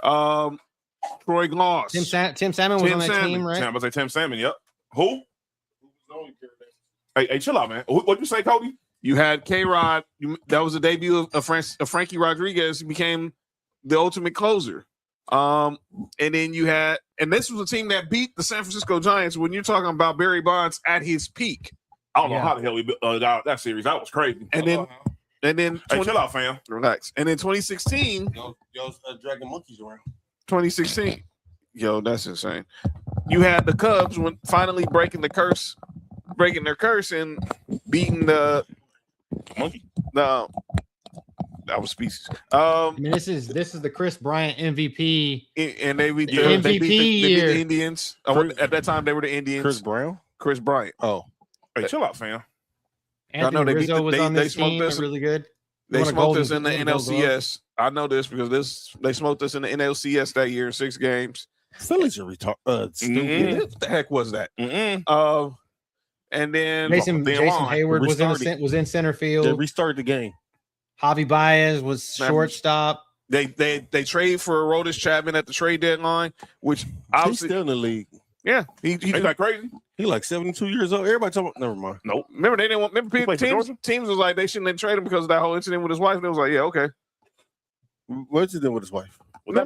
Troy Gloss.
Tim Salmon was on that team, right?
I was like Tim Salmon, yep. Who? Hey, chill out, man. What'd you say, Cody?
You had K-Rod. That was the debut of Frankie Rodriguez. He became the ultimate closer. And then you had, and this was a team that beat the San Francisco Giants when you're talking about Barry Bonds at his peak.
I don't know how the hell we got that series. That was crazy.
And then
hey, chill out, fam.
Relax. And then 2016,
y'all dragging monkeys around.
2016, that's insane. You had the Cubs finally breaking their curse and beating the
monkey.
That was species.
I mean, this is the Chris Bryant MVP,
and they beat the Indians. At that time, they were the Indians. Chris Bryant.
Oh,
hey, chill out, fam.
Anthony Rizzo was on this team. Really good.
They smoked us in the NLCS. I know this because they smoked us in the NLCS that year in 6 games.
Phillies are stupid.
What the heck was that? And then
Jason Hayward was in center field.
They restarted the game.
Javi Baez was shortstop.
They trade for Aroldis Chapman at the trade deadline, which
he's still in the league.
Yeah, he's
not crazy.
He's like 72 years old. Everybody talking about. Never mind.
Nope. Remember they didn't want. Remember teams was like they shouldn't have traded him because of that whole incident with his wife. And it was like, yeah, okay.
What's he doing with his wife?
Was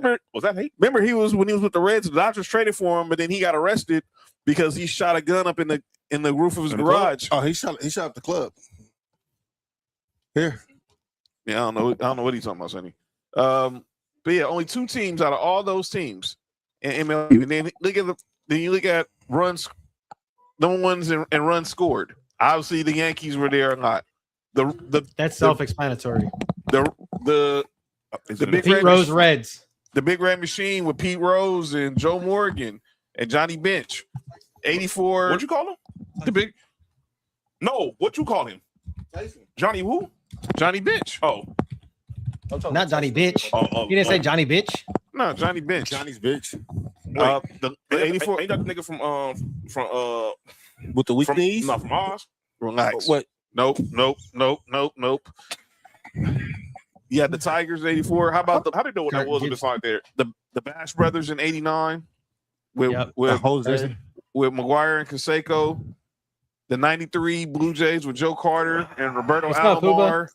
that hate?
Remember when he was with the Reds, the Dodgers traded for him, but then he got arrested because he shot a gun up in the roof of his garage.
Oh, he shot up the club. Here.
Yeah, I don't know what he's talking about, Sonny. But yeah, only 2 teams out of all those teams in MLB. And then you look at runs, number ones and runs scored. Obviously, the Yankees were there a lot.
That's self-explanatory.
The Big
Pete Rose Reds.
The Big Red Machine with Pete Rose and Joe Morgan and Johnny Bench. 84.
What'd you call him?
The big.
No, what you call him? Johnny who?
Johnny Bench.
Oh.
Not Johnny Bitch. You didn't say Johnny Bitch?
No, Johnny Bench.
Johnny's bitch.
The 84.
Ain't that the nigga from
with the weak knees?
Not from Oz.
Relax.
What?
Nope. You had the Tigers 84. How about
how do you know what that was beside there?
The Bash Brothers in 89 with McGuire and Canseco. The 93 Blue Jays with Joe Carter and Roberto Alomar.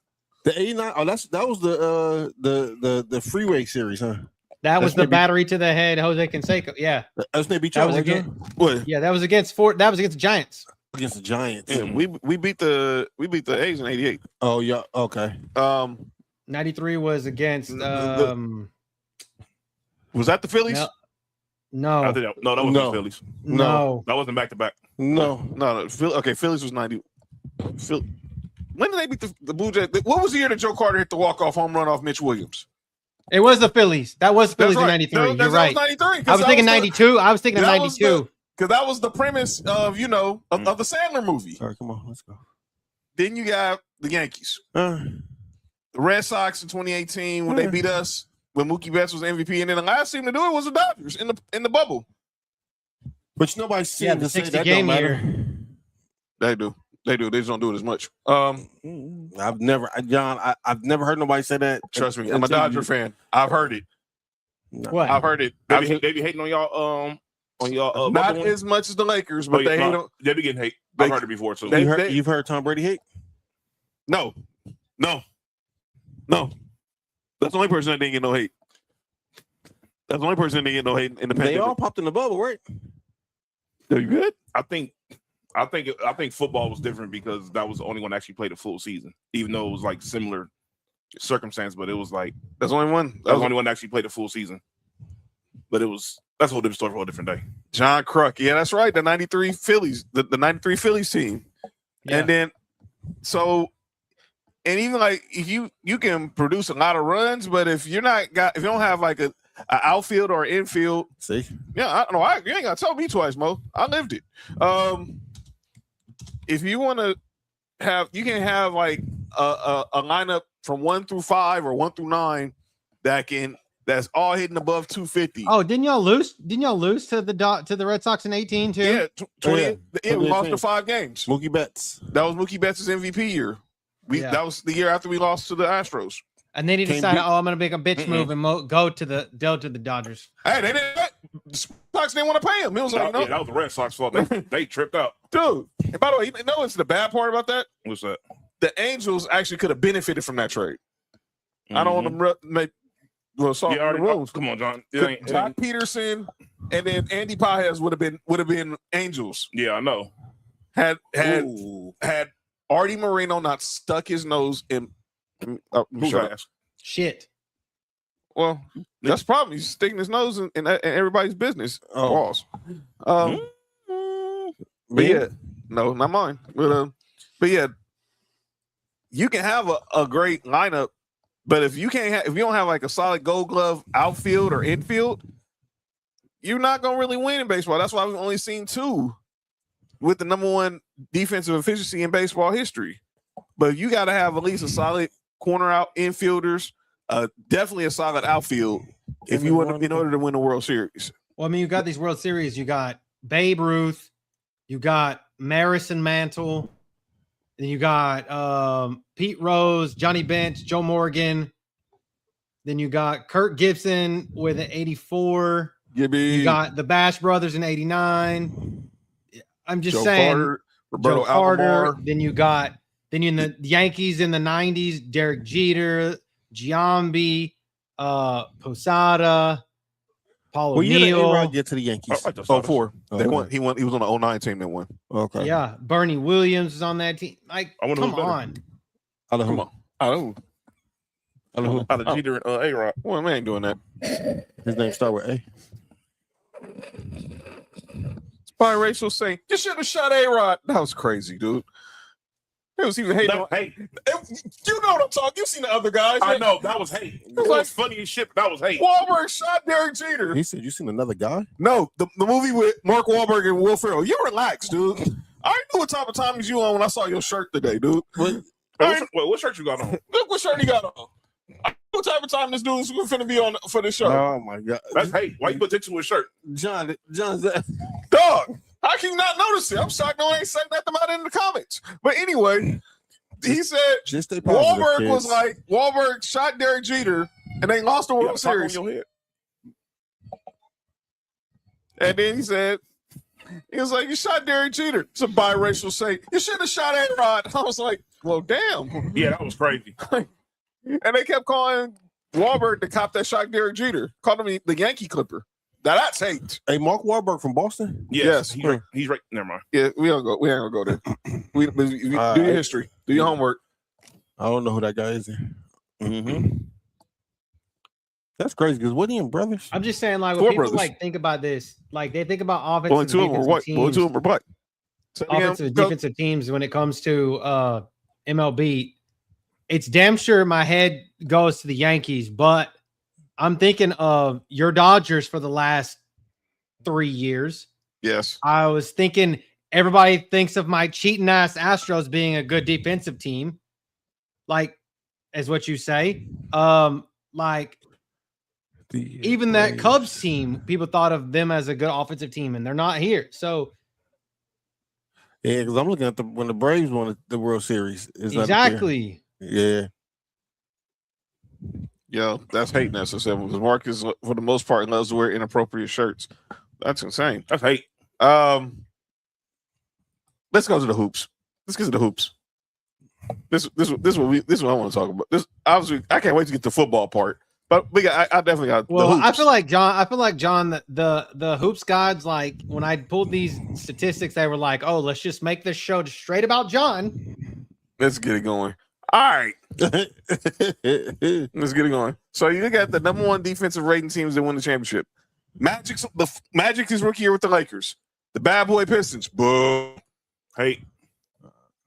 The 89. Oh, that was the freeway series, huh?
That was
That's
the
maybe-
battery to the head, Jose Canseco. Yeah,
That's maybe
that was
right
against.
What?
Yeah, that was against the Giants.
Against the Giants.
Yeah, we beat the A's in '88.
Oh yeah. Okay.
93 was against.
Was that the Phillies?
No,
I think that was
No.
the Phillies.
no.
That wasn't back to back.
No.
Okay, Phillies was 90. When did they beat the Blue Jays? What was the year that Joe Carter hit the walk-off home run off Mitch Williams?
It was the Phillies. That was the Phillies
That's
in
right.
'93.
That
You're right.
was 93.
I was thinking 92. I was thinking of
that was
92.
Because that was the premise of the Sandler movie.
All right, come on, let's go.
Then you got the Yankees. The Red Sox in 2018 when they beat us when Mookie Betts was MVP, and then the last team to do it was the Dodgers in the bubble.
But nobody's seen
Yeah,
to
the
say
60
that
game
don't matter.
year.
They do. They just don't do it as much.
I've never heard nobody say that.
Trust me, I'm a
until
Dodger fan. I've heard it.
What?
I've heard it.
They be hating on y'all.
Not
bubble
as much as the Lakers,
win?
but they hate on.
They be getting hate. I've heard it before too.
You've heard Tom Brady hate?
No. That's the only person that didn't get no hate. That's the only person that didn't get no hate in the
They
pandemic.
all popped in the bubble, right?
Are you good?
I think football was different because that was the only one that actually played a full season, even though it was like similar circumstance. But it was like
That's the only one.
that was the only one that actually played a full season. But that's a whole different story for a whole different day.
John Kruk. Yeah, that's right. The 93 Phillies, the 93 Phillies team.
Yeah.
And then and even like if you can produce a lot of runs, but if you don't have like an outfield or infield,
See?
yeah, I don't know. You ain't gotta tell me twice, Mo. I lived it. If you want to have, you can have like a lineup from 1 through 5 or 1 through 9 that's all hitting above 250.
Oh, didn't y'all lose? Didn't y'all lose to the Red Sox in 18 too?
Yeah, 20. Yeah, we lost
2018.
to 5 games.
Mookie Betts.
That was Mookie Betts' MVP year.
Yeah.
That was the year after we lost to the Astros.
And then he
Can't
decided,
beat-
I'm gonna make a bitch move and go to the Dodgers.
Hey, they didn't. The Sox didn't want to pay him. It was like, no,
Yeah, that was the Red Sox fault. They tripped out.
dude. And by the way, you know what's the bad part about that?
What's that?
The Angels actually could have benefited from that trade. I don't want to make
Yeah,
the rules.
come on, John. It ain't-
Jock Peterson and then Andy Paez would have been Angels.
Yeah, I know.
Had
Ooh.
Artie Moreno not stuck his nose in.
Who's
shut up.
ass?
Shit.
Well, that's the problem. He's sticking his nose in everybody's business.
Oh.
Balls. But
Me?
yeah, no, not mine. But yeah, you can have a great lineup, but if you don't have like a solid Gold Glove outfield or infield, you're not gonna really win in baseball. That's why we've only seen 2 with the number 1 defensive efficiency in baseball history. But you got to have at least a solid corner out infielders, definitely a solid outfield if you want in order to win the World Series.
Well, I mean, you got these World Series. You got Babe Ruth, you got Maris and Mantle, and you got Pete Rose, Johnny Bench, Joe Morgan. Then you got Kirk Gibson with an 84. You got the Bash Brothers in 89. I'm just
Joe
saying.
Carter, Roberto
Joe Carter.
Alomar.
Then you in the Yankees in the 90s, Derek Jeter, Giambi, Posada, Paul
Well, you did
O'Neill.
A-Rod get to the Yankees.
I just
Oh,
saw
4. They
Okay.
won. He won. He was on the 09 team that won.
Okay.
Yeah, Bernie Williams was on that team. Like,
I wonder
come
who's better.
on.
Out of
Come
who?
on. I don't.
Out of who?
Out of Jeter and A-Rod.
Well, man, ain't doing that.
His name start with A.
It's biracial saying you should have shot A-Rod. That was crazy, dude. It was even hating.
Hey,
You know what I'm talking. You've seen the other guys.
I know that was hate. It was funny as shit, but that was hate.
Wahlberg shot Derek Jeter.
He said, "You seen another guy?"
No, the movie with Mark Wahlberg and Will Ferrell. You relax, dude. I already knew what type of time you on when I saw your shirt today, dude.
What shirt you got on?
Look what shirt he got on. I knew what type of time this dude's finna be on for this shirt.
Oh my god,
That's hate. Why you put that to his shirt?
John's
Dog, how can you not notice it? I'm shocked no one ain't saying nothing about it in the comments. But anyway, he said
just stay positive.
Wahlberg was
kids.
like, Wahlberg shot Derek Jeter and they lost the
You
World
got a top on
Series.
your head.
And then he said, he was like, you shot Derek Jeter. It's a biracial say. You should have shot A-Rod. I was like, well, damn.
Yeah, that was crazy.
And they kept calling Wahlberg to cop that shot Derek Jeter. Called him the Yankee Clipper. That's hate.
Hey, Mark Wahlberg from Boston?
Yes.
He's right. Never mind.
Yeah, we ain't gonna go there. Do your history. Do your homework.
I don't know who that guy is. That's crazy because what are you brothers?
I'm just saying, like, when
Four
people
brothers.
like think about this, like they think about offensive
Only two of them were white. Only two of them were black.
offensive and defensive teams when it comes to MLB. It's damn sure my head goes to the Yankees, but I'm thinking of your Dodgers for the last 3 years.
Yes.
I was thinking everybody thinks of my cheating ass Astros being a good defensive team, like as what you say. Like even that Cubs team, people thought of them as a good offensive team, and they're not here. So
yeah, because I'm looking at when the Braves won the World Series.
exactly.
Yeah.
Yo, that's hate necessary because Marcus, for the most part, loves to wear inappropriate shirts. That's insane.
That's hate.
Let's go to the hoops. Let's get to the hoops. This is what I want to talk about. This obviously, I can't wait to get to the football part. But I definitely got.
Well,
the hoops.
I feel like John, the hoops gods, like when I pulled these statistics, they were like, "Oh, let's just make this show straight about John."
Let's get it going. All right, let's get it going. So you got the number one defensive rating teams that won the championship. Magic's his rookie year with the Lakers. The bad boy Pistons. Boo.
Hate.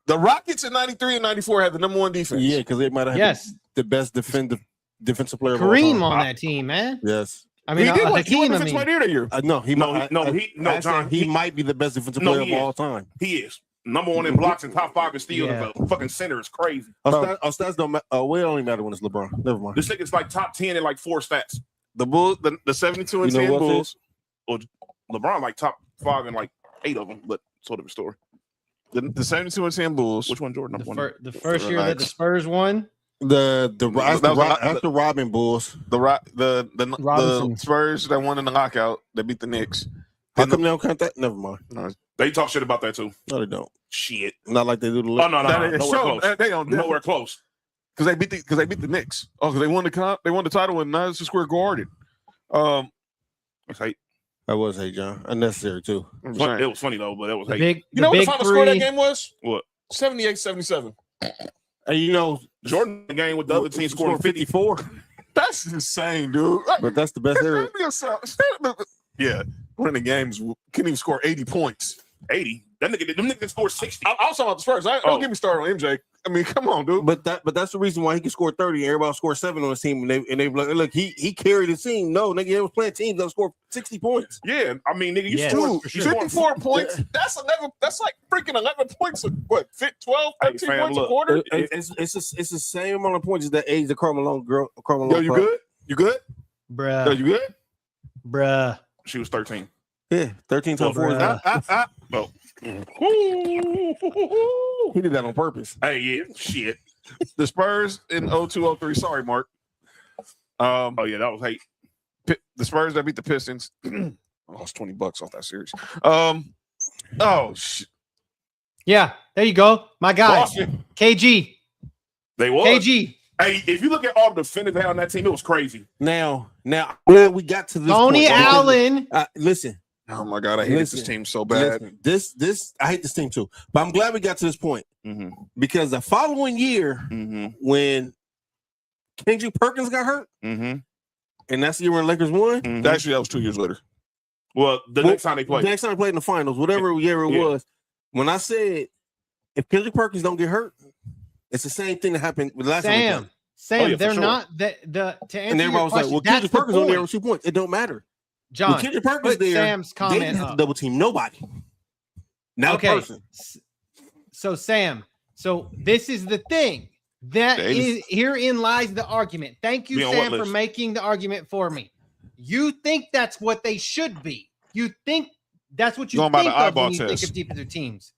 The Rockets in '93 and '94 had the number one defense.
Yeah, because they might have had the best defensive player.
Kareem on that team, man.
Yes.
I mean,
he did
Hakeem,
win defensive player that year.
John, he might be the best defensive player of all time.
He is number one in blocks and top 5 in steals.
Yeah.
The fucking center is crazy.
Our stats don't matter. Well, it only matter when it's LeBron. Never mind.
This nigga's like top 10 in like 4 stats.
The Bulls, the 72 and 10 Bulls.
Well, LeBron like top 5 in like 8 of them, but sort of a story.
The 72 and 10 Bulls.
Which one, Jordan?
The first year that the Spurs won.
After Robin Bulls.
The Spurs that won in the lockout, they beat the Knicks.
How come they don't count that? Never mind.
No,
they talk shit about that too.
No, they don't.
Shit.
Not like they do the.
Oh no, nowhere close.
They don't.
Nowhere close.
Because they beat the Knicks. Oh, because they won the title in Madison Square Garden.
That's hate.
That was hate, John. Unnecessary too.
It was funny though, but it was hate.
You know what the final score of that game was?
What?
78-77.
And you know,
Jordan game with the other team scoring 54.
That's insane, dude.
But that's the best era.
Yeah, winning games couldn't even score 80 points.
80. Them niggas scored 60.
I was talking about the Spurs. Don't get me started on MJ. I mean, come on, dude.
But that's the reason why he can score 30. Everybody scored 7 on his team, and they look. He carried his team. No, nigga, they was playing teams that scored 60 points.
Yeah, I mean, nigga, you
scored 54 points. That's like freaking 11 points. What? 12, 13 points a quarter.
It's the same amount of points as that age the Carmelo girl.
Yo, you good? You good?
Bruh.
Yo, you good?
Bruh.
She was 13.
Yeah, 13 times 4 is that.
No.
He did that on purpose.
Hey, yeah, shit.
The Spurs in 02-03. Sorry, Mark.
Oh yeah, that was hate.
The Spurs that beat the Pistons. I lost $20 off that series. Oh shit.
Yeah, there you go. My guy.
Boston.
KG.
They was.
KG.
Hey, if you look at all the defenders they had on that team, it was crazy.
Now, we got to this
Tony
point.
Allen.
Listen.
Oh my God, I hate this team so bad.
This I hate this team too. But I'm glad we got to this point because the following year, when Kendrick Perkins got hurt, and that's the year when the Lakers won.
Actually, that was 2 years later.
Well, next time they played.
The next time they played in the finals, whatever year it was, when I said if Kendrick Perkins don't get hurt, it's the same thing that happened with the last time.
Sam, they're not to answer
and everybody was like, well, Kendrick Perkins only there with 2 points. It don't matter.
John,
when Kendrick Perkins there,
Sam's comment
they didn't have to double team nobody. Not a person.
So Sam, this is the thing. Herein lies the argument. Thank you, Sam, for making the argument for me. You think that's what they should be. You think that's what you think of when you think of defensive teams.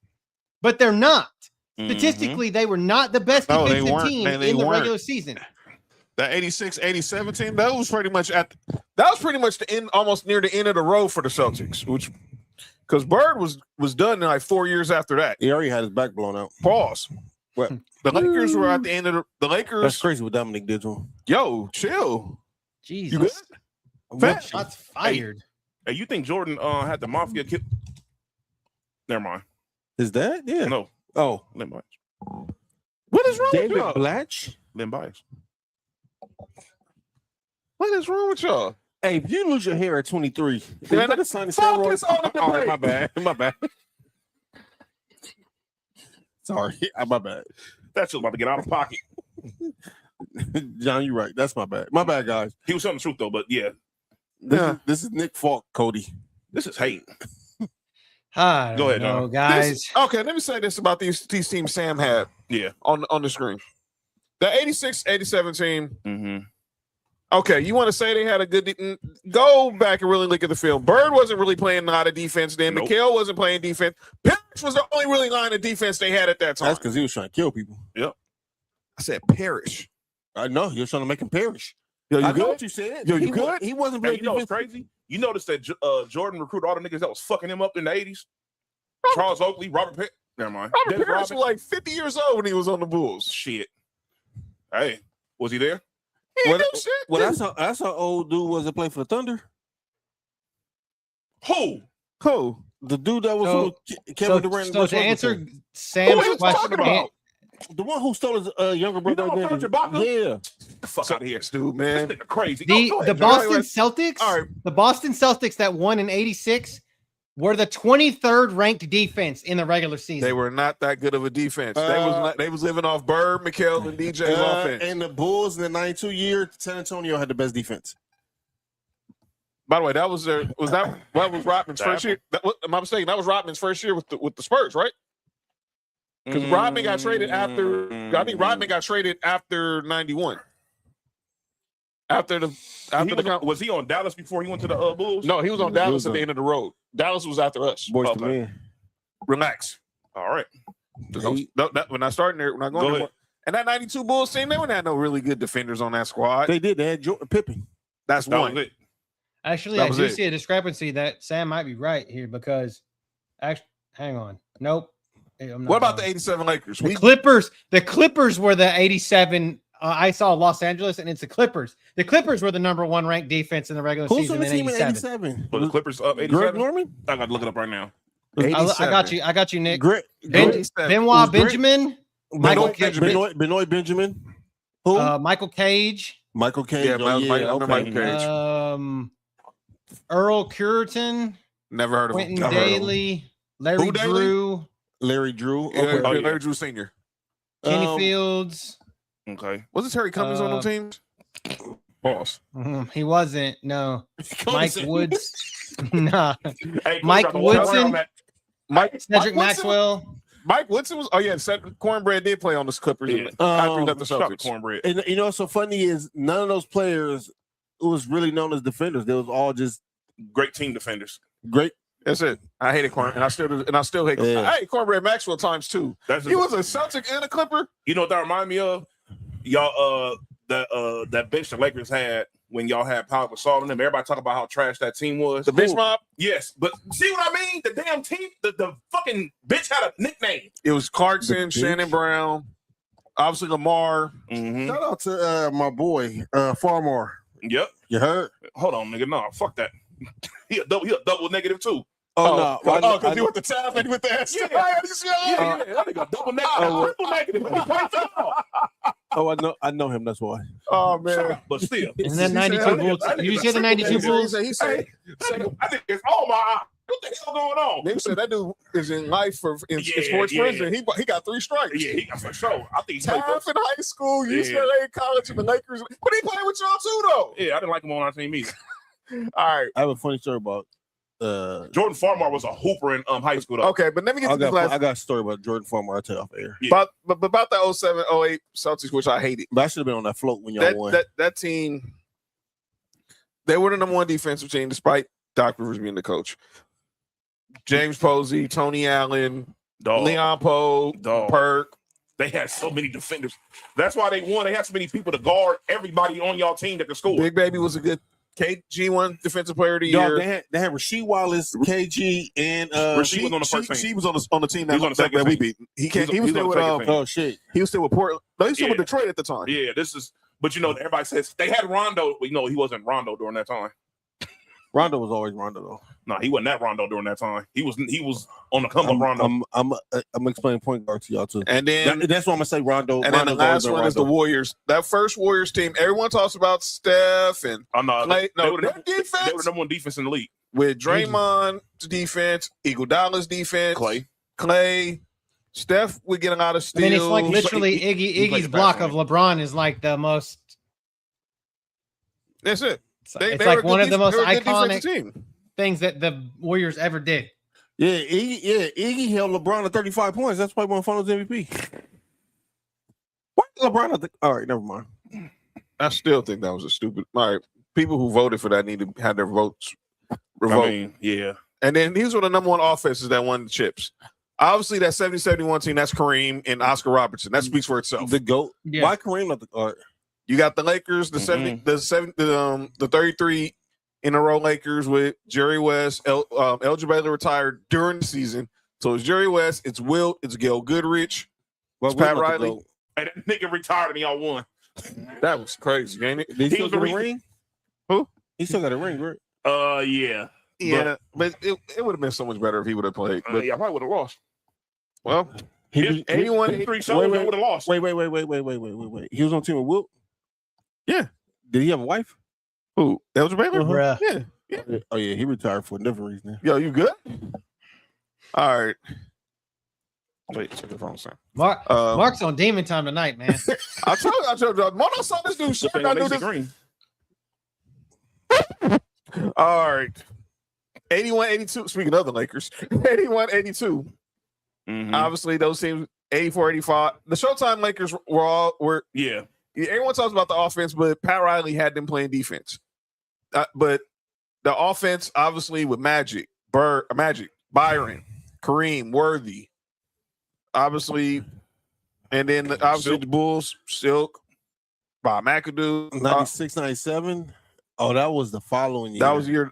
But they're not. Statistically, they were not the best defensive team in the regular season.
That 86-87 team, that was pretty much the end, almost near the end of the road for the Celtics, which because Bird was done in like 4 years after that.
He already had his back blown out.
Pause.
What?
The Lakers were at the end of the Lakers.
That's crazy what Dominic did to him.
Yo, chill.
Jesus.
You good? Fat.
Shots fired.
Hey, you think Jordan had the mafia kill? Never mind.
Is that? Yeah.
No.
Oh,
Len Bias.
What is wrong with
David
y'all?
Blatch.
Len Bias.
What is wrong with y'all?
Hey, if you lose your hair at 23, you
Man,
better sign the
focus
steroids.
on the
All right,
debate.
my bad. My bad. Sorry, my bad.
That shit's about to get out of pocket.
John, you're right. That's my bad. My bad, guys.
He was telling the truth though, but yeah,
This is Nick Falk, Cody.
this is hate.
Hi.
Go ahead,
no,
John.
guys.
Okay, let me say this about these teams Sam had
Yeah.
on the screen. The 86-87 team.
Mm-hmm.
Okay, you want to say they had a good go back and really look at the film. Bird wasn't really playing a lot of defense then.
Nope.
McHale wasn't playing defense. Parrish was the only really line of defense they had at that time.
That's because he was trying to kill people.
I said Parrish.
I know. He was trying to make him perish.
Yo, you
I know
good?
what you said.
Yo, you
He
good?
He wasn't
Hey,
playing
you know what's
defense.
crazy? You noticed that Jordan recruited all the niggas that was fucking him up in the 80s? Charles Oakley, Robert Pitt. Never mind.
Robert
Dennis
Parrish was
Rodman.
like 50 years old when he was on the Bulls.
Shit. Hey, was he there?
He
Well,
didn't do shit.
Well, that's how old dude was that played for the Thunder.
Who?
Who?
The dude that was
So-
Kevin Durant.
So to answer
Who
Sam's
are you
question,
talking about?
the one who stole his younger brother.
know Serge Ibaka?
Yeah.
Get the fuck out of here.
Dude,
This
man.
nigga crazy.
the
Go
the
ahead, John.
Boston Celtics,
All right.
the Boston Celtics that won in '86 were the 23rd ranked defense in the regular season.
They were not that good of a defense. They was living off Bird, McHale, and DJ's offense.
And the Bulls in the 92 year, San Antonio had the best defense.
By the way, that was Rodman's first year. Am I mistaken? That was Rodman's first year with the Spurs, right? Because Rodman got traded after. I think Rodman got traded after '91.
Was he on Dallas before he went to the Bulls?
No, he was on Dallas at the end of the road. Dallas was after us.
Boys
Okay.
to men.
Relax.
All right.
When I started there, when I
Go
go there,
ahead.
and that '92 Bulls team, they wouldn't have no really good defenders on that squad.
They did. They had Pippen.
That's
That
one.
was it.
Actually,
That
I
was
do
it.
see a discrepancy that Sam might be right here because, actually, hang on, nope. I'm not
What about
wrong.
the '87 Lakers?
The Clippers? The Clippers were the '87. I saw Los Angeles, and it's the Clippers. The Clippers were the #1 ranked defense in the regular
Who's
season
on the
in
team in
'87.
'87?
Was the Clippers up
Greg
87?
Norman?
I got to look it up right now.
I got you. I got you, Nick.
Greg.
Benoit
Greg-
Benjamin, Michael
Benoit Benjamin. Who?
Michael Cage,
Michael Cage.
Yeah,
Oh,
Michael
okay.
Cage.
Earl Cureton,
Never heard of him.
Quentin
Never heard of him.
Daly, Larry
Who, Daly?
Drew,
Larry Drew.
Yeah,
Okay.
Oh, yeah.
Larry Drew Sr.
Kenny Fields.
Okay.
Wasn't Terry Cummings on those teams? Boss.
He wasn't. No, Mike
Cummings.
Woods. Nah,
Hey,
Mike
Coach, got the water
Woodson.
on that.
Cedric Maxwell.
Mike Woodson was. Oh yeah, Cornbread did play on the Clippers
Yeah.
after he left the
Shut up,
Celtics.
cornbread.
And you know what's so funny is none of those players was really known as defenders. They was all just
Great team defenders.
great.
That's it. I hated Corn, and I still hate.
Yeah.
I hate Cornbread Maxwell times two.
That's
He was a Celtic and a Clipper.
You know what that remind me of? Y'all, that bench the Lakers had when y'all had Pau Gasol in them. Everybody talk about how trash that team was.
The bench mob.
Yes, but see what I mean? The damn team, the fucking bitch had a nickname.
It was Clarkson,
The bench.
Shannon Brown, obviously Lamar.
Mm-hmm.
Shout out to my boy Farmar.
Yep.
You heard?
Hold on, nigga. No, fuck that. He a double negative too.
Oh, no!
because you went the top and you went the S.
Yeah. Yeah. That nigga double negative, triple negative. He played foul.
I know him. That's why.
Oh man.
But still,
And then
He
92
said-
Bulls.
that
Did you
nigga
see the
got
92
triple
Bulls?
He said,
I think it's all my eye. What the hell going on?
they said that dude is in life in
Yeah,
sports
yeah.
prison. He got 3 strikes.
Yeah, he got for sure. I think he played
Half
for.
in high school,
Yeah.
UCLA college, and the Lakers. But he played with y'all too, though.
Yeah, I didn't like him on our team either.
All right.
I have a funny story about.
Jordan Farmar was a hooper in high school though.
Okay, but let me get
I
to this last.
got a story about Jordan Farmer. I'll tell you off air.
Yeah.
About the 07-08 Celtics, which I hated.
But I should have been on that float when y'all won.
That team, they were the #1 defensive team, despite Doc Rivers being the coach. James Posey, Tony Allen,
Dog.
Leon Poe,
Dog.
Perk.
They had so many defenders. That's why they won. They had so many people to guard everybody on y'all team that could score.
Big Baby was a good KG won Defensive Player of the
Dog,
Year.
they had Rasheed Wallace, KG, and
Rasheed was on the first team.
She was on the team
He was on the second
that we
team.
beat. He was still with
oh shit.
He was still with Portland. No, he was still with
Yeah.
Detroit at the time.
Yeah, this is. But everybody says they had Rondo. But he wasn't Rondo during that time.
Rondo was always Rondo though.
No, he wasn't that Rondo during that time. He was on the come up Rondo.
I'm explaining point guard to y'all too.
And then
That's why I'm gonna say Rondo.
And then the last one is the
Rondo.
Warriors. That first Warriors team, everyone talks about Steph and
No,
Clay.
they
No,
were
their
the
defense
number one defense in the league.
with Draymond's defense, Iguodala's defense, Clay, Steph would get a lot of
I
steals.
mean, it's like literally
he played
Iggy's
the
block
best
of LeBron is like the most.
That's it.
It's
They
like
were
one
good
of the most
they were a good
iconic
defensive team.
things that the Warriors ever did.
Yeah, Iggy held LeBron to 35 points. That's why he won Finals MVP. What LeBron? All right, never mind.
I still think that was a stupid. All right, people who voted for that need to have their votes revoked.
I mean, yeah.
And then these were the number one offenses that won the chips. Obviously, that 70-71 team, that's Kareem and Oscar Robertson. That speaks for itself.
The GOAT.
Yeah.
Why Kareem not the guard?
You got the Lakers, the 33 in a row Lakers with Jerry West. Elgin Baylor retired during the season. So it's Jerry West, it's Wilt, it's Gail Goodrich, it's Pat Riley.
Hey, that nigga retired and y'all won.
That was crazy, ain't it?
Did he
He was
still
the
got a ring?
Who?
He still got a ring, right?
Yeah.
Yeah, but it would have been so much better if he would have played. But
Yeah, I probably would have lost.
well,
If
anyone
3 shows,
wait,
I would have lost.
Wait. He was on team with Wilt?
Yeah.
Did he have a wife?
who? Elgin Baylor?
Bruh.
Yeah.
Oh yeah, he retired for a different reason.
Yo, you good? All right. Wait, check the phone, son.
Mark's on demon time tonight, man.
I told you, Mono saw this dude shit. I knew this.
Green.
All right. 81-82. Speaking of the Lakers, 81-82. Obviously, those teams 84-85. The Showtime Lakers were
Yeah.
everyone talks about the offense, but Pat Riley had them playing defense. But the offense, obviously, with Magic, Byron, Kareem, Worthy, obviously, and then obviously the Bulls, Silk, Bob McAdoo,
96, 97. Oh, that was the following year.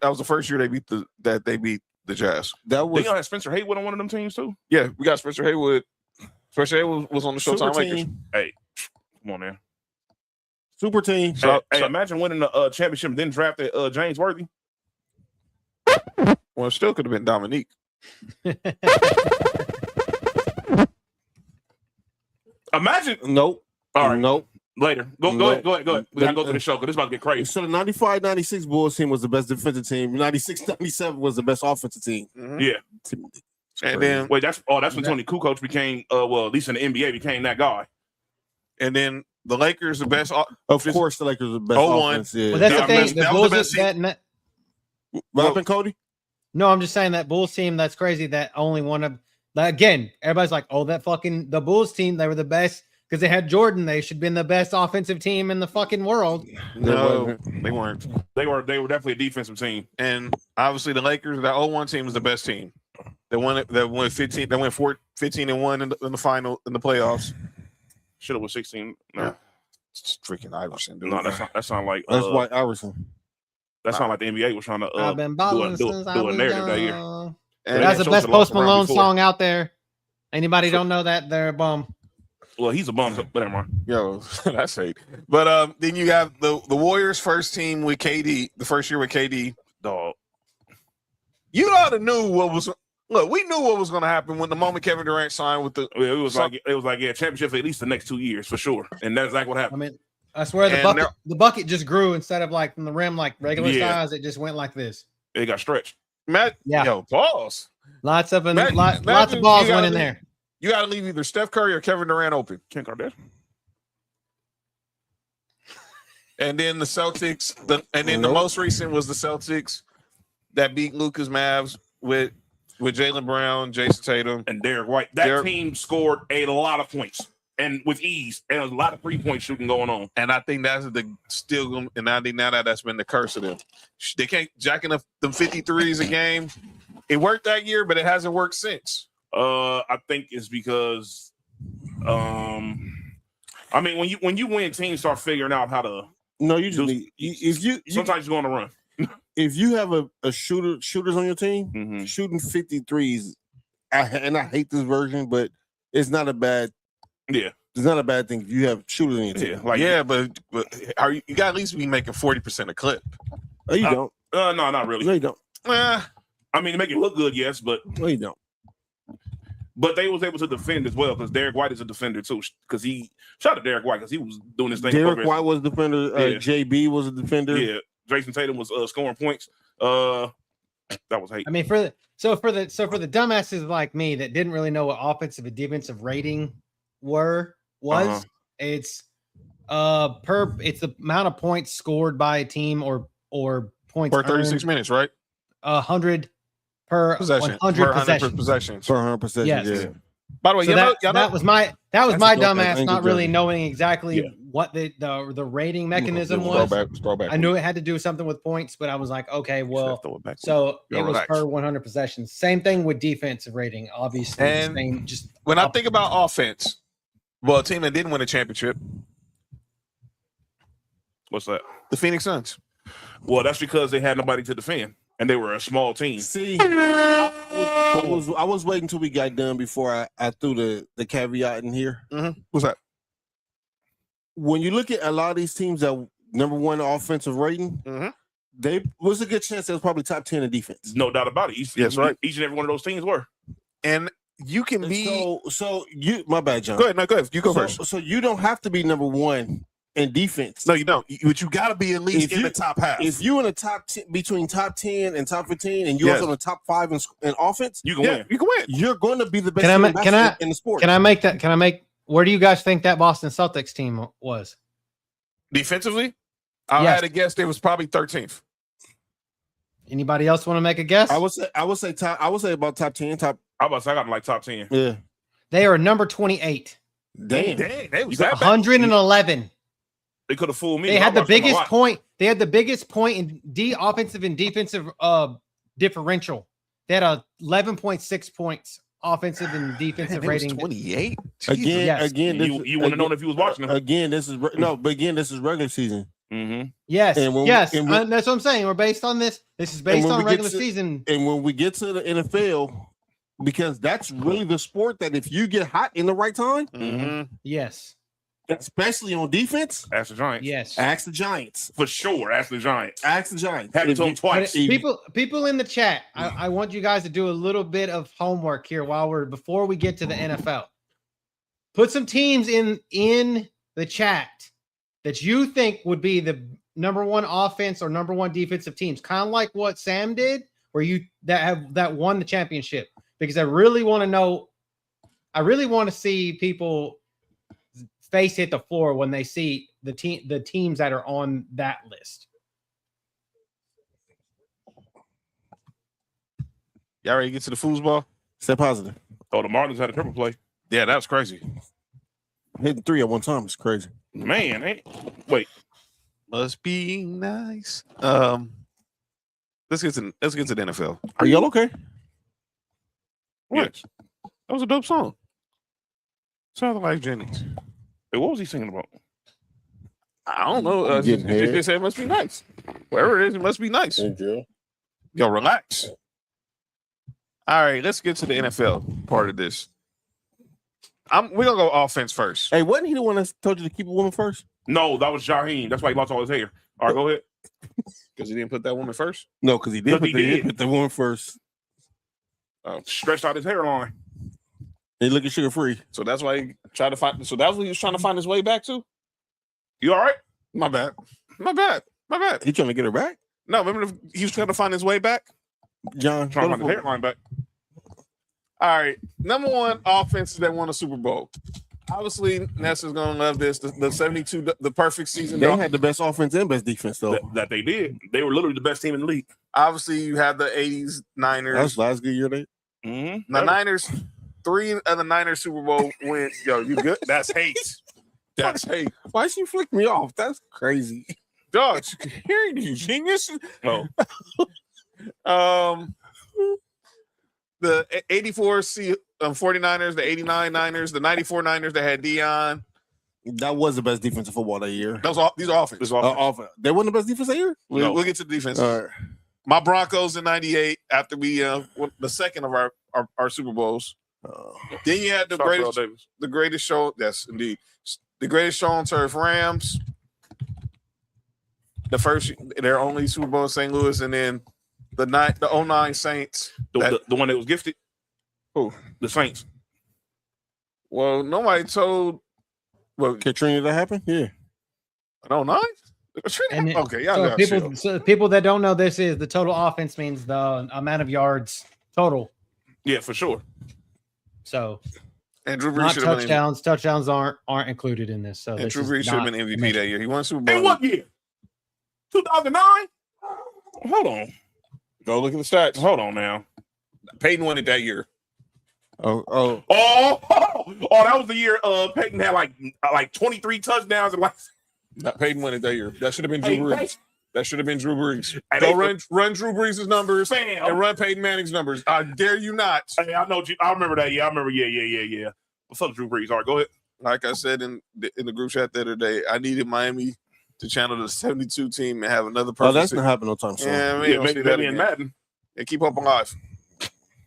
That was the first year they beat the Jazz.
That was
They got Spencer Haywood on one of them teams too.
Yeah, we got Spencer Haywood. Spencer Haywood was on the Showtime
Super
Lakers.
team.
Hey, come on, man.
Super team.
Hey, imagine winning the championship and then drafted James Worthy.
Well, it still could have been Dominique.
Imagine.
Nope.
All right.
Nope.
Later. Go ahead. We gotta go to the show because this about to get crazy.
So the 95, 96 Bulls team was the best defensive team. 96, 97 was the best offensive team.
Yeah.
And then
Wait, that's when Tony Kukoc became at least in the NBA became that guy.
And then the Lakers, the best.
Of course, the Lakers are the best
01.
offense. Yeah.
Well, that's the thing.
that
The
was the
Bulls
best
What happened, Cody?
No, I'm just saying that Bulls team. That's crazy. That only one of again. Everybody's like, "Oh, the Bulls team. They were the best because they had Jordan. They should have been the best offensive team in the fucking world."
No, they weren't.
They were definitely a defensive team.
And obviously, the Lakers, that 01 team was the best team. They won 15. They went 15-1 in the final in the playoffs.
Should have was 16. No,
It's freaking Iverson, dude.
no, that sound like
That's White Iverson.
that sound like the NBA was trying to
I've been balling since I
do a
was
narrative that year.
young.
And
That's the
Shows
best
a lot
Post
around
Malone
before.
song out there. Anybody don't know that? They're a bum.
Well, he's a bum, but never mind.
Yo, that's hate. But then you got the Warriors' first team with KD, the first year with KD.
Dog.
You ought to knew what was. Look, we knew what was going to happen when the moment Kevin Durant signed with the.
It was like championship for at least the next 2 years for sure, and that's exactly what
I
happened.
mean, I swear the bucket just grew instead of like from the rim like regular size. It just went like this.
It got stretched.
Yeah.
Yo, balls.
Lots of
Imagine-
lots of
imagine
balls
you
went
gotta
in
leave-
there.
You got to leave either Steph Curry or Kevin Durant open.
Kim Kardashian.
And then the Celtics, the most recent was the Celtics that beat Lucas Mavs with Jaylen Brown, Jason Tatum,
And Derek White. That team scored a lot of points and with ease, and a lot of 3-point shooting going on.
and I think that's and I think now that's been the curse of them. They can't jacking up them 53s a game. It worked that year, but it hasn't worked since.
I think it's because, I mean, when you win, teams start figuring out how to.
No, you just need if you
Sometimes you go on a run.
if you have a shooters on your team,
Mhm.
shooting 53s, and I hate this version, but it's not a bad.
Yeah.
It's not a bad thing if you have shooters on your team.
Yeah. Like
yeah, but are you got to at least be making 40% a clip.
Oh, you don't.
no, not really.
No, you don't.
I mean, to make it look good, yes, but
No, you don't.
But they was able to defend as well because Derek White is a defender too. Because he shout out to Derek White because he was doing his thing.
Derek White was a defender.
Yeah.
JB was a defender.
Yeah, Jason Tatum was scoring points. That was hate.
I mean, for the dumbasses like me that didn't really know what offensive and defensive rating was, it's it's the amount of points scored by a team or points
For 36 minutes, right?
100 per
Possession.
100
per
possessions.
For 100 possessions.
Yes.
Yeah.
By the way,
So that was my
That's a
dumbass
good
not really
judgment.
knowing exactly what the rating mechanism was. I knew it had to do something with points, but I was like, okay, well, so it was per 100 possessions. Same thing with defensive rating, obviously.
And when I think about offense, well, a team that didn't win a championship,
What's that?
the Phoenix Suns.
Well, that's because they had nobody to defend, and they were a small team.
See, I was waiting until we got done before I threw the caveat in here.
What's that?
When you look at a lot of these teams that number one offensive rating, they was a good chance they was probably top 10 in defense.
No doubt about it.
Yes, right.
Each and every one of those teams were.
And you can be
so you. My bad, John.
Go ahead. No, go ahead. You go first.
So you don't have to be number one in defense.
No, you don't. But you got to be at least in the top half.
If you're in the top 10, between top 10 and top 15, and you're also in the top 5 in offense,
you can win.
You can win.
You're going to be the best in the sport.
Can I make? Where do you guys think that Boston Celtics team was?
Defensively, I had to guess they was probably 13th.
Anybody else want to make a guess?
I would say about top 10.
I got like top 10.
Yeah.
They are number 28.
Damn.
They was that
111.
They could have fooled me.
They had the biggest point. They had the biggest point in offensive and defensive differential. They had a 11.6 points offensive and defensive rating.
28.
Again,
you want to know if you was watching them.
Again, this is regular season.
Yes,
And
that's what I'm saying. We're based on this. This is based on regular season.
And when we get to the NFL, because that's really the sport that if you get hot in the right time,
yes,
especially on defense,
ask the Giants.
Yes,
ask the Giants
for sure. Ask the Giants.
Ask the Giants.
Had to tell them twice.
People in the chat, I want you guys to do a little bit of homework here before we get to the NFL. Put some teams in the chat that you think would be the number one offense or number one defensive teams, kind of like what Sam did, where that won the championship. Because I really want to know, I really want to see people face hit the floor when they see the teams that are on that list.
Y'all ready to get to the foosball?
Stay positive.
Oh, the Marlins had a triple play.
Yeah, that was crazy.
Hitting 3 at one time is crazy.
Man, wait.
Must be nice. Let's get to the NFL.
Are y'all okay?
What? Yes. That was a dope song. Sounded like Jennings.
Hey, what was he singing about?
I don't know. They said it must be nice. Wherever it is, it must be nice. Yo, relax. All right, let's get to the NFL part of this. We're gonna go offense first.
Hey, wasn't he the one that told you to keep a woman first?
No, that was Jaheim. That's why he lost all his hair. All right, go ahead.
Because he didn't put that woman first?
No, because he did put the woman first.
Stretched out his hairline.
He looking sugar free.
So that's why he tried to find. So that's what he was trying to find his way back to.
You all right?
My bad.
He trying to get her back?
No, remember he was trying to find his way back.
John,
trying to find his hairline back.
All right, number one offenses that won a Super Bowl. Obviously, Nessa's gonna love this. The 72, the perfect season.
They had the best offense and best defense, though.
That they did. They were literally the best team in the league.
Obviously, you had the 80s Niners.
That was last good year, they.
The Niners, 3 of the Niners Super Bowl wins. Yo, you good? That's hate. That's hate.
Why she flick me off? That's crazy.
Dog, hearing you, genius.
Oh.
The 84 49ers, the 89 Niners, the 94 Niners that had Dion.
That was the best defensive football that year.
These are offense.
They weren't the best defense that year?
We'll get to the defense.
All right.
My Broncos in '98 after we the second of our Super Bowls. Then you had the greatest show. Yes, indeed, the greatest show on turf. Rams. Their only Super Bowl in St. Louis, and then the 09 Saints.
The one that was gifted.
Who?
The Saints.
Well, nobody told. Well,
Katrina that happened? Yeah.
09? Okay, y'all
so people that don't know this is the total offense means the amount of yards total.
Yeah, for sure.
So
and Drew Brees
not
should have been
touchdowns. Touchdowns aren't included in this. So
and Drew Brees should have been MVP that year. He won Super Bowl.
In what year? 2009? Hold on.
Go look at the stats.
Hold on now.
Peyton won it that year.
Oh, that was the year Peyton had like 23 touchdowns and
Peyton won it that year. That should have been Drew Brees. That should have been Drew Brees.
Go
run Drew Brees' numbers and run Peyton Manning's numbers. I dare you not.
Hey, I know. I remember that. Yeah, I remember. Yeah. What's up, Drew Brees? All right, go ahead.
Like I said in the group chat the other day, I needed Miami to channel the 72 team and have another person.
Oh, that's not happening no time soon.
Yeah,
maybe in Madden.
And keep up alive.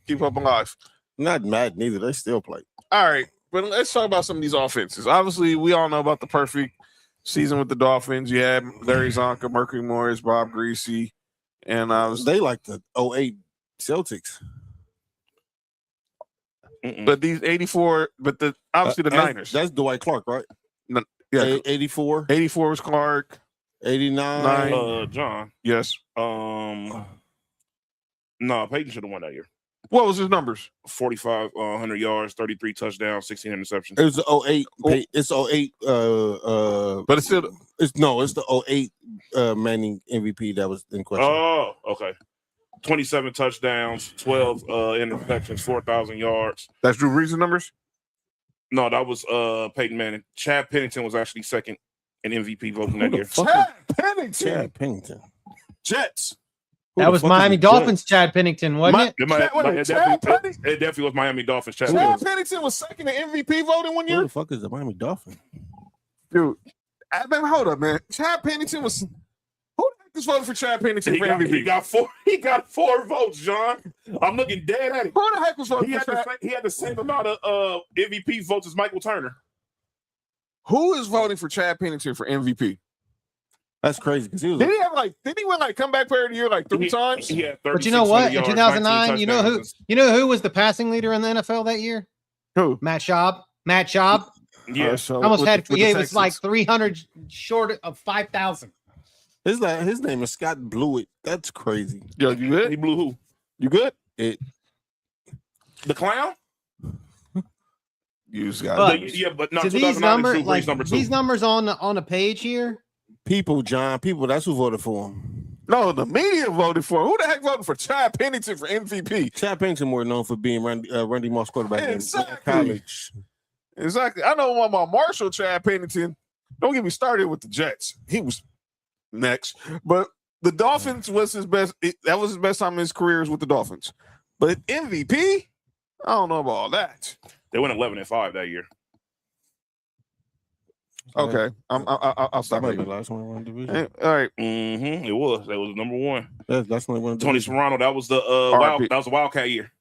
Keep up alive.
Not Madden either. They still play.
All right, but let's talk about some of these offenses. Obviously, we all know about the perfect season with the Dolphins. You had Larry Zonka, Mercury Morris, Bob Greasy, and
they like the 08 Celtics.
But these 84, but obviously the Niners.
That's Dwight Clark, right?
No, yeah,
84.
84 was Clark.
89.
John.
Yes.
No, Peyton should have won that year.
What was his numbers?
4,500 yards, 33 touchdowns, 16 interceptions.
It was the 08. It's 08.
But it's still
it's the 08 Manning MVP that was in question.
Oh, okay. 27 touchdowns, 12 interceptions, 4,000 yards.
That's Drew Brees' numbers?
No, that was Peyton Manning. Chad Pennington was actually second in MVP voting that year.
Chad Pennington.
Jets.
That was Miami Dolphins, Chad Pennington, wasn't it?
It definitely was Miami Dolphins. Chad
Pennington was second in MVP voting one year?
Who the fuck is the Miami Dolphins?
Dude, hold up, man. Chad Pennington was... Who the heck is voting for Chad Pennington for MVP?
He got four votes, John. I'm looking dead at it.
Who the heck was voting for Chad?
He had the same amount of MVP votes as Michael Turner.
Who is voting for Chad Pennington for MVP?
That's crazy. Because he was.
Did he win comeback player of the year 3 times?
Yeah,
but you know what? In 2009, you know who was the passing leader in the NFL that year?
Who?
Matt Schaub.
Yeah,
he was like 300 short of 5,000.
His name is Scott Blewett. That's crazy.
Yo, you good?
He blew who?
You good?
The clown?
You just got it.
But not
to these numbers, these numbers on the page here.
People, that's who voted for him.
No, the media voted for him. Who the heck voted for Chad Pennington for MVP?
Chad Pennington more known for being Randy Moss quarterback in college.
Exactly. I know one about Marshall Chad Pennington. Don't get me started with the Jets. He was next. But the Dolphins was his best. That was his best time in his career with the Dolphins. But MVP, I don't know about all that.
They went 11-5 that year.
Okay, I'll stop.
That might be the last one in one division.
All right.
It was. That was number one.
That's only one.
Tony Serrano. That was the Wildcat year.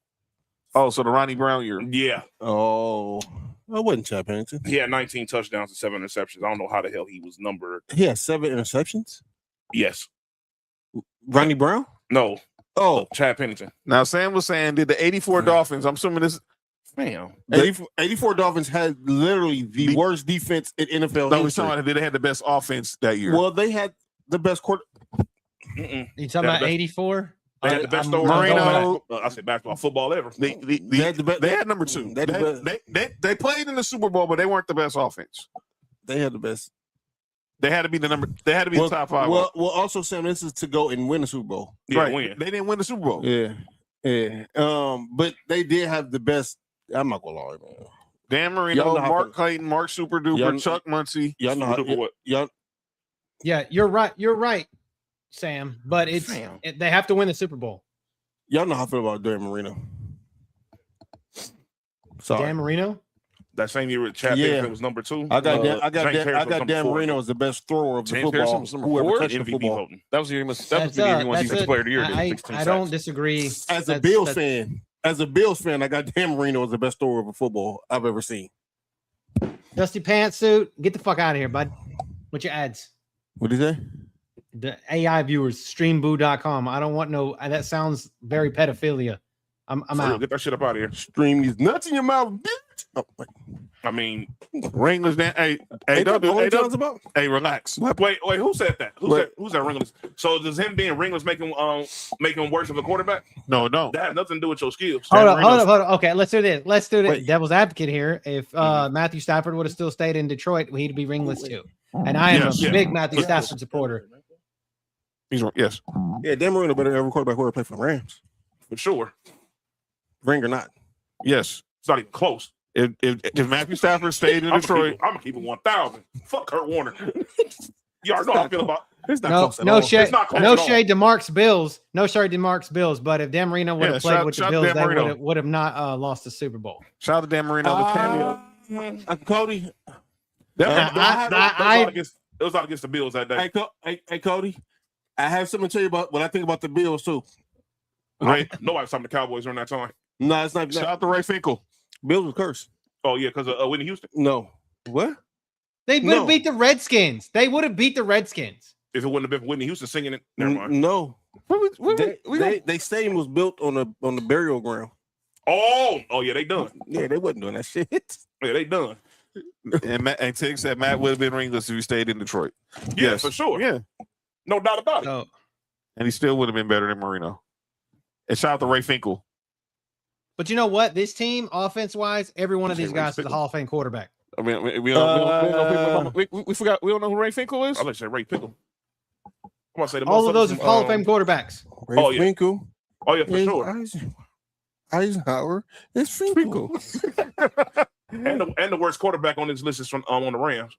Oh, so the Ronnie Brown year.
Yeah.
Oh, it wasn't Chad Pennington.
He had 19 touchdowns and 7 interceptions. I don't know how the hell he was numbered.
He had 7 interceptions.
Yes.
Ronnie Brown?
No.
Oh,
Chad Pennington.
Now Sam was saying, did the 84 Dolphins? I'm assuming this.
Damn.
84 Dolphins had literally the worst defense in NFL
history.
history.
No, they had the best offense that year.
Well, they had the best quarter.
You talking about 84?
They had the best I said basketball, football ever.
They had number 2. They played in the Super Bowl, but they weren't the best offense.
They had the best.
They had to be the top 5.
Well, also, Sam, this is to go and win the Super Bowl.
Yeah,
right.
Win.
They didn't win the Super Bowl.
Yeah. But they did have the best. I'm not gonna lie, man.
Dan Marino, Mark Clayton, Mark Super Duper, Chuck Muncie.
Y'all know
Yeah, you're right, Sam. But they have to win the Super Bowl.
Y'all know how I feel about Dan Marino. Sorry.
Dan Marino?
That same year with Chad Pennington was number 2.
I got Dan Marino as the best thrower of the football. Whoever touched the football.
Voting.
That was the year he won Defensive Player of the Year.
I don't disagree.
As a Bills fan, I got Dan Marino as the best thrower of a football I've ever seen.
Dusty Pantsuit, get the fuck out of here, bud. What's your ads?
What did he say?
The AI viewers, streamboo.com. I don't want no. That sounds very pedophilia. I'm out.
Get that shit up out of here.
Stream these nuts in your mouth, bitch. Oh,
I mean,
ringless. Hey, relax.
Wait, who said that? Who's that ringless? So does him being ringless make him worse of a quarterback?
No.
That has nothing to do with your skills.
Hold up. Okay, let's do this. Devil's advocate here. If Matthew Stafford would have still stayed in Detroit, he'd be ringless too. And I am a big Matthew Stafford supporter.
Yes.
Yeah, Dan Marino better than every quarterback who ever played for the Rams.
For sure.
Ring or not.
Yes.
It's not even close.
If Matthew Stafford stayed in Detroit,
I'm gonna keep it 1,000. Fuck Kurt Warner. You already know how I feel about.
It's not close at
no
all.
shade. No shade
to
to Mark's Bills. No shade to Mark's Bills. But if Dan Marino would have played with the Bills, they would have not lost the Super Bowl.
Shout out to Dan Marino. The cameo.
Cody.
It was out against the Bills that day.
Hey, Cody. I have something to tell you about what I think about the Bills too.
Right? Nobody's talking to Cowboys during that time.
No, it's not.
Shout out to Ray Finkel.
Bills was cursed.
Oh yeah, because of Whitney Houston.
No. What?
They would have beat the Redskins. They would have beat the Redskins.
If it wouldn't have been Whitney Houston singing it, never mind.
No. They stadium was built on the burial ground.
Oh yeah, they done.
Yeah, they wasn't doing that shit.
Yeah, they done.
And Tig said Matt would have been ringless if he stayed in Detroit.
Yeah,
yes,
for sure.
Yeah,
no doubt about it.
Oh.
And he still would have been better than Marino. And shout out to Ray Finkel.
But you know what? This team, offense-wise, every one of these guys is a Hall of Fame quarterback.
I mean, we don't know who Ray Finkel is.
I'll let you say Ray Finkel. I'm gonna say
all of those are Hall of Fame quarterbacks.
Ray Finkel.
Oh yeah, for sure.
Eisenhower is Finkel.
and the worst quarterback on this list is from on the Rams.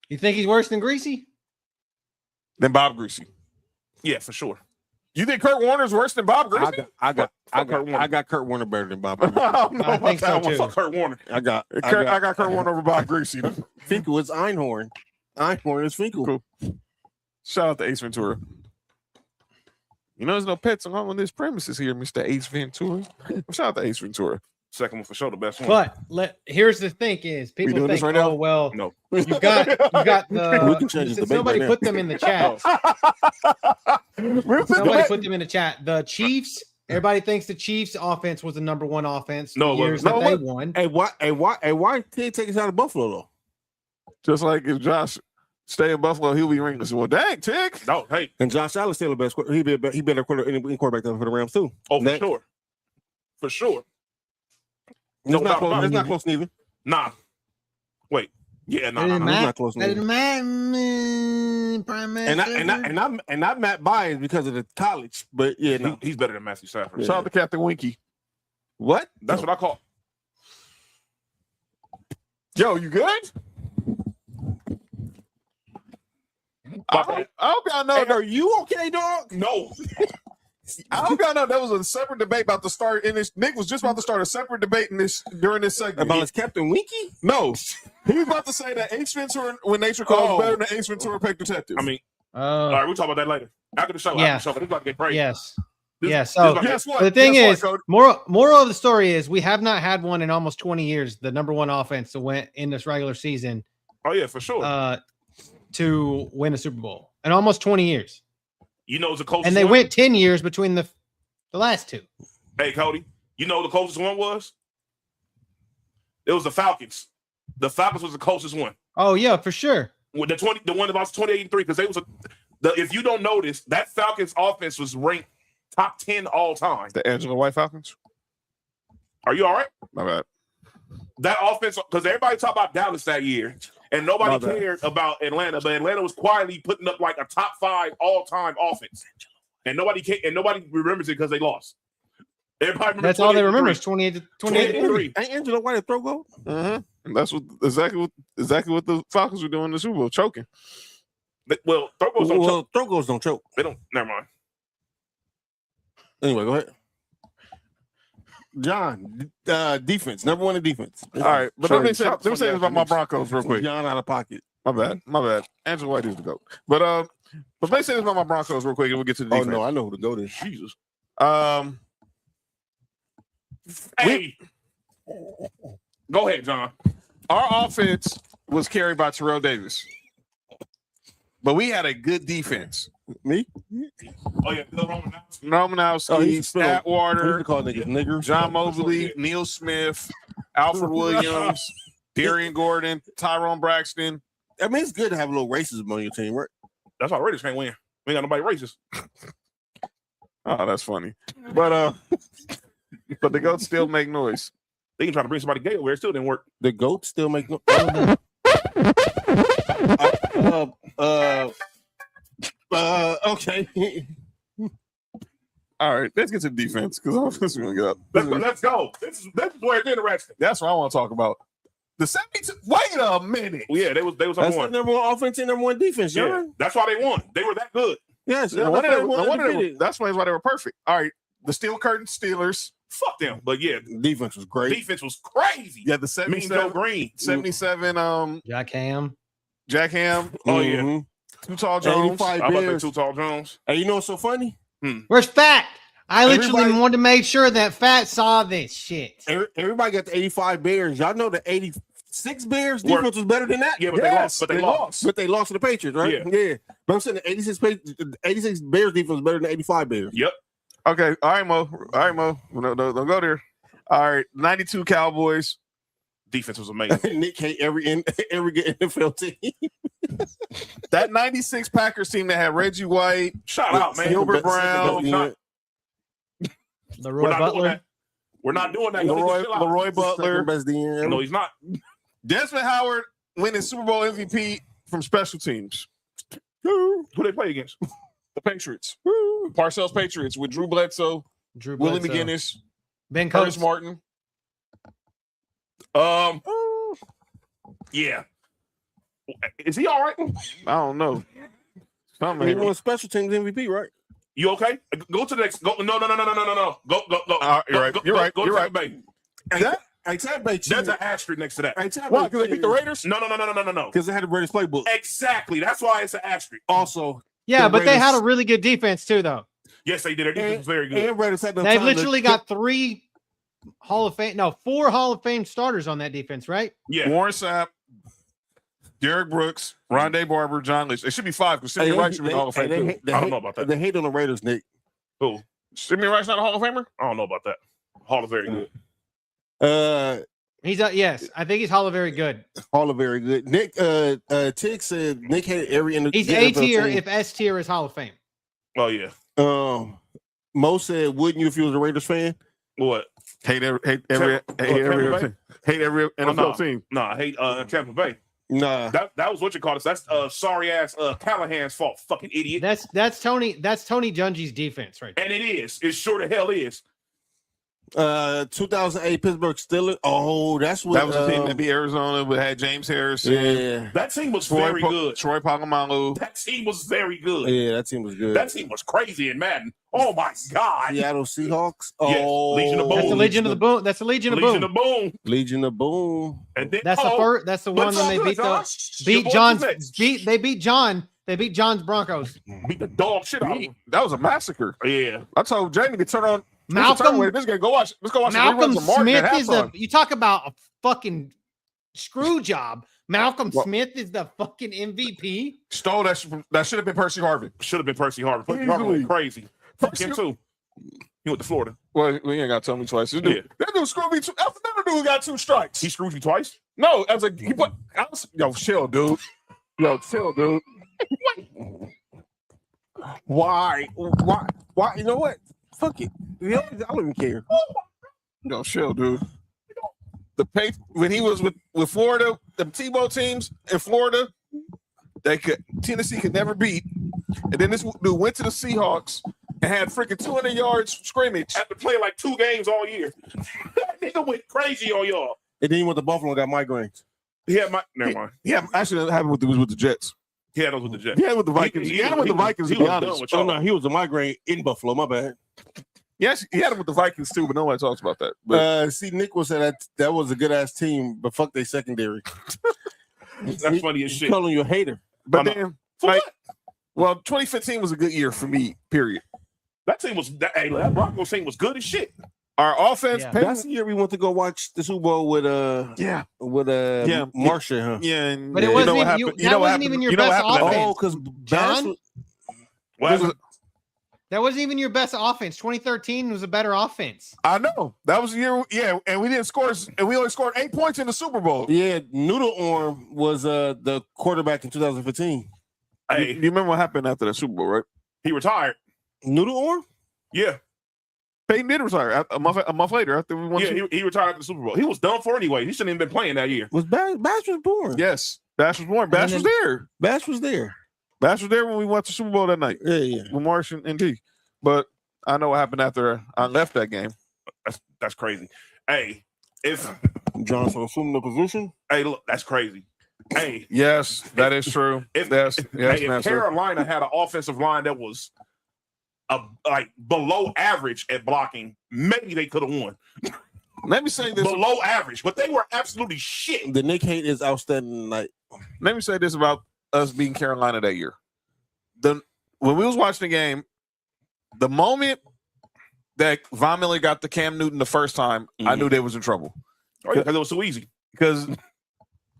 You think he's worse than Greasy?
Than Bob Greasy.
Yeah, for sure.
You think Kurt Warner's worse than Bob Greasy?
I got Kurt Warner better than Bob Greasy.
I think so too.
Fuck Kurt Warner.
I got
Kurt Warner over Bob Greasy.
Finkel is Einhorn. Einhorn is Finkel.
Cool. Shout out to Ace Ventura. You know, there's no pets on this premises here, Mr. Ace Ventura. Shout out to Ace Ventura.
Second one for sure, the best one.
But here's the thing: is people think,
this right now?
oh well,
no,
you got the.
Since
somebody
right
put them in the chat. Somebody put them in the chat. The Chiefs. Everybody thinks the Chiefs' offense was the number one offense.
No,
years that they won.
Hey, why did he take us out of Buffalo though?
Just like if Josh stay in Buffalo, he'll be ringless. Well, dang, Tick.
No, hey,
and Josh Allen's still the best. He better quarterback for the Rams too.
Oh, for sure, for sure.
It's not close neither.
Nah. Wait. Yeah, nah.
It's not close neither. And I'm Matt Byers because of the college, but yeah, no.
He's better than Matthew Stafford.
Shout out to Captain Winky.
What?
That's what I call.
Yo, you good? I hope y'all know.
Hey, are you okay, dog?
No.
I hope y'all know that was a separate debate about to start in this. Nick was just about to start a separate debate in this during this segment.
About his Captain Winky?
No. He was about to say that Ace Ventura, when nature calls, better than Ace Ventura Pet Detective.
I mean, all right, we'll talk about that later. After the show.
Yeah.
After the show. This is about to get crazy.
Yes.
So
guess what?
The thing is, moral of the story is we have not had one in almost 20 years, the number one offense to win in this regular season.
Oh, yeah, for sure.
To win a Super Bowl in almost 20 years.
You know, it's the closest.
And they went 10 years between the last two.
Hey, Cody, you know the closest one was? It was the Falcons. The Falcons was the closest one.
Oh yeah, for sure.
With the one about 2083, because they was if you don't notice, that Falcons offense was ranked top 10 all time.
The Angela White Falcons.
Are you all right?
My bad.
That offense, because everybody talked about Dallas that year, and nobody cared about Atlanta, but Atlanta was quietly putting up like a top 5 all-time offense, and nobody remembers it because they lost. Everybody remembers.
That's all they remember is 28-3.
Ain't Angela White a throw goal?
Mm-hmm. That's exactly what the Falcons were doing in the Super Bowl, choking.
Well, throw goals don't choke.
Throw goals don't choke.
They don't. Never mind.
Anyway, go ahead. John, defense. Number one in defense.
All right, but let me say this about my Broncos real quick.
John out of pocket.
My bad. Angela White is the GOAT. But let me say this about my Broncos real quick, and we'll get to the defense.
Oh no, I know who the GOAT is.
Jesus.
Hey,
go ahead, John.
Our offense was carried by Terrell Davis, but we had a good defense.
Me?
Oh yeah, Bill
Romanowski, Atwater,
call niggas niggers.
John Mosley, Neil Smith, Alfred Williams, Darian Gordon, Tyrone Braxton.
I mean, it's good to have a little racism on your team, right?
That's why Raiders can't win. We ain't got nobody racist.
Oh, that's funny. But the goats still make noise.
They can try to bring somebody gay over here, it still didn't work.
The goats still make noise. Okay.
All right, let's get to defense because offense is gonna get up.
Let's go. This is where it's interesting.
That's what I want to talk about. The 72. Wait a minute.
Well, yeah, they was
That's
number
the
one.
number one offense and number one defense,
Yeah,
John.
that's why they won. They were that good.
Yes,
That's why they were perfect. All right, the Steel Curtain Steelers.
Fuck them. But yeah,
defense was great.
defense was crazy.
Yeah, the
Mean Joe
77.
Green.
77.
Jack Ham.
Jack Ham.
Oh yeah.
Mhm.
Too Tall Jones.
85
I'm about to
Bears.
say Too Tall Jones.
Hey, you know what's so funny?
Where's Fat? I literally
Everybody-
wanted to make sure that Fat saw this shit.
Everybody got the 85 Bears. Y'all know the 86 Bears
Were-
defense was better than that?
Yeah, but they lost. But they lost.
But they lost to the Patriots, right?
Yeah.
But I'm saying the 86 Bears defense was better than the 85 Bears.
Yep.
Okay. All right, Mo. No, don't go there. All right. 92 Cowboys.
Defense was amazing.
Nick hate every good NFL team.
That 96 Packers team that had Reggie White,
Shout out, man.
Gilbert
We're
Brown,
not
Leroy
doing
Butler.
that. We're not doing that. Y'all need to chill out.
Leroy Butler,
Best DM.
No, he's not.
Desmond Howard winning Super Bowl MVP from special teams.
Who they play against?
The Patriots. Parcells Patriots with Drew Bledsoe,
Drew
Willie
Bledsoe.
McGinnis,
Ben
Curtis
Coates.
Martin.
Yeah. Is he all right?
I don't know.
He won special teams MVP, right?
You okay? Go to the next. Go. No. Go.
You're right.
Go
You're
to
right.
Bay.
That's
an asterisk next to that.
Why? Because they beat the Raiders?
No.
Because they had the Raiders playbook.
Exactly. That's why it's an asterisk.
Also,
Yeah,
the
but they had a
Raiders-
really good defense too, though.
Yes, they did. Their defense was very good.
and Raiders had no
They've
time
literally
to-
got 4 Hall of Fame starters on that defense, right?
Yeah.
Warren Sapp, Derek Brooks, Rondé Barber, John Lynch. It should be 5 because Simeon Wright should be in the Hall of Fame too.
I don't know about that.
They hate on the Raiders, Nick.
Who?
Simeon Wright's not a Hall of Famer?
I don't know about that. Hall is very good.
He's yes, I think he's Hall of Very good.
All are very good. Nick, Tig said Nick had every
He's
NFL
A tier
team.
if S tier is Hall of Fame.
Oh yeah.
Mo said, "Wouldn't you if you was a Raiders fan?"
What?
Hate every
Tampa
NFL team.
No, I hate Tampa Bay.
Nah,
That was what you call it. That's sorry ass Callahan's fault. Fucking idiot.
That's Tony Dungy's defense right there.
And it is. It sure the hell is.
2008 Pittsburgh Steelers. Oh, that's what
That was the team that beat Arizona, but had James Harrison.
Yeah,
That team was very good.
Troy Polamalu.
That team was very good.
yeah, that team was good.
That team was crazy in Madden. Oh my God.
Seattle Seahawks.
Yes,
Oh,
Legion of Boom.
That's the Legion of the Boom. That's the Legion of Boom.
Legion of Boom.
Legion of Boom.
And then,
That's the first. That's the
but
one when they
good,
beat
Josh.
beat
Your boys
John's
is next.
They beat John's Broncos.
Beat the dog shit out of them.
That was a massacre.
Yeah.
I told Jamie to turn on
Malcolm
This game. Let's go watch
Malcolm
the reruns of Martin
Smith
at
is the.
halftime.
You talk about a fucking screw job. Malcolm
What?
Smith is the fucking MVP.
Stole that. That should have been Percy Harvin.
Should have been Percy Harvin. Percy Harvin went crazy. Fuck him too. He went to Florida.
Well, you ain't got to tell me twice. That dude screwed me. That's another dude who got 2 strikes.
He screwed you twice?
No, as a he put. Yo, chill, dude. Yo, chill, dude.
Why? You know what? Fuck it. I don't even care.
Yo, chill, dude. When he was with Florida, the Tebow teams in Florida, Tennessee could never beat. And then this dude went to the Seahawks and had freaking 200 yards scrimmage.
After playing like 2 games all year. That nigga went crazy on y'all.
And then he went to Buffalo and got migraines.
Never mind.
Yeah, actually, that happened with the Jets.
He had those with the Jets.
He had with the Vikings. He had with the Vikings. To be honest,
Oh no, he was a migraine in Buffalo. My bad.
Yes, he had him with the Vikings too, but nobody talks about that. But
see, Nick was saying that was a good ass team, but fuck they secondary.
That's funny as shit.
Calling you a hater.
but then, like,
what?
well, 2015 was a good year for me. Period.
That team was that Broncos team was good as shit.
Our offense,
Yeah.
That's the year we went to go watch the Super Bowl with
yeah,
Marsha, huh?
yeah, and
But it
you
wasn't
know what
even-
happened.
you-
You know
that
what
wasn't
happened.
even your
You know what
best
happened.
offense.
Oh, because
John?
Well,
That wasn't even your best offense. 2013 was a better offense.
I know that was the year. Yeah, and we didn't score, and we only scored 8 points in the Super Bowl.
yeah, Noodle Arm was the quarterback in 2015.
hey,
You remember what happened after the Super Bowl, right?
he retired.
Noodle Arm?
Yeah,
Peyton did retire a month later after we won.
yeah, he retired after the Super Bowl. He was done for anyway. He shouldn't even been playing that year.
Was Bash was born?
Yes, Bash was born. Bash was there.
Bash was there.
Bash was there when we went to Super Bowl that night
Yeah.
with Marsh and T. But I know what happened after I left that game.
That's crazy. Hey, if
Johnson assuming the position.
hey, look, that's crazy. Hey,
Yes, that is true.
if
Yes,
if
Master.
Carolina had an offensive line that was like below average at blocking, maybe they could have won.
Let me say this.
Below average, but they were absolutely shit.
The Nick hate is outstanding. Like
Let me say this about us beating Carolina that year. When we was watching the game, the moment that Von Miller got the Cam Newton the first time, I knew they was in trouble
Oh, yeah, because it was so easy.
because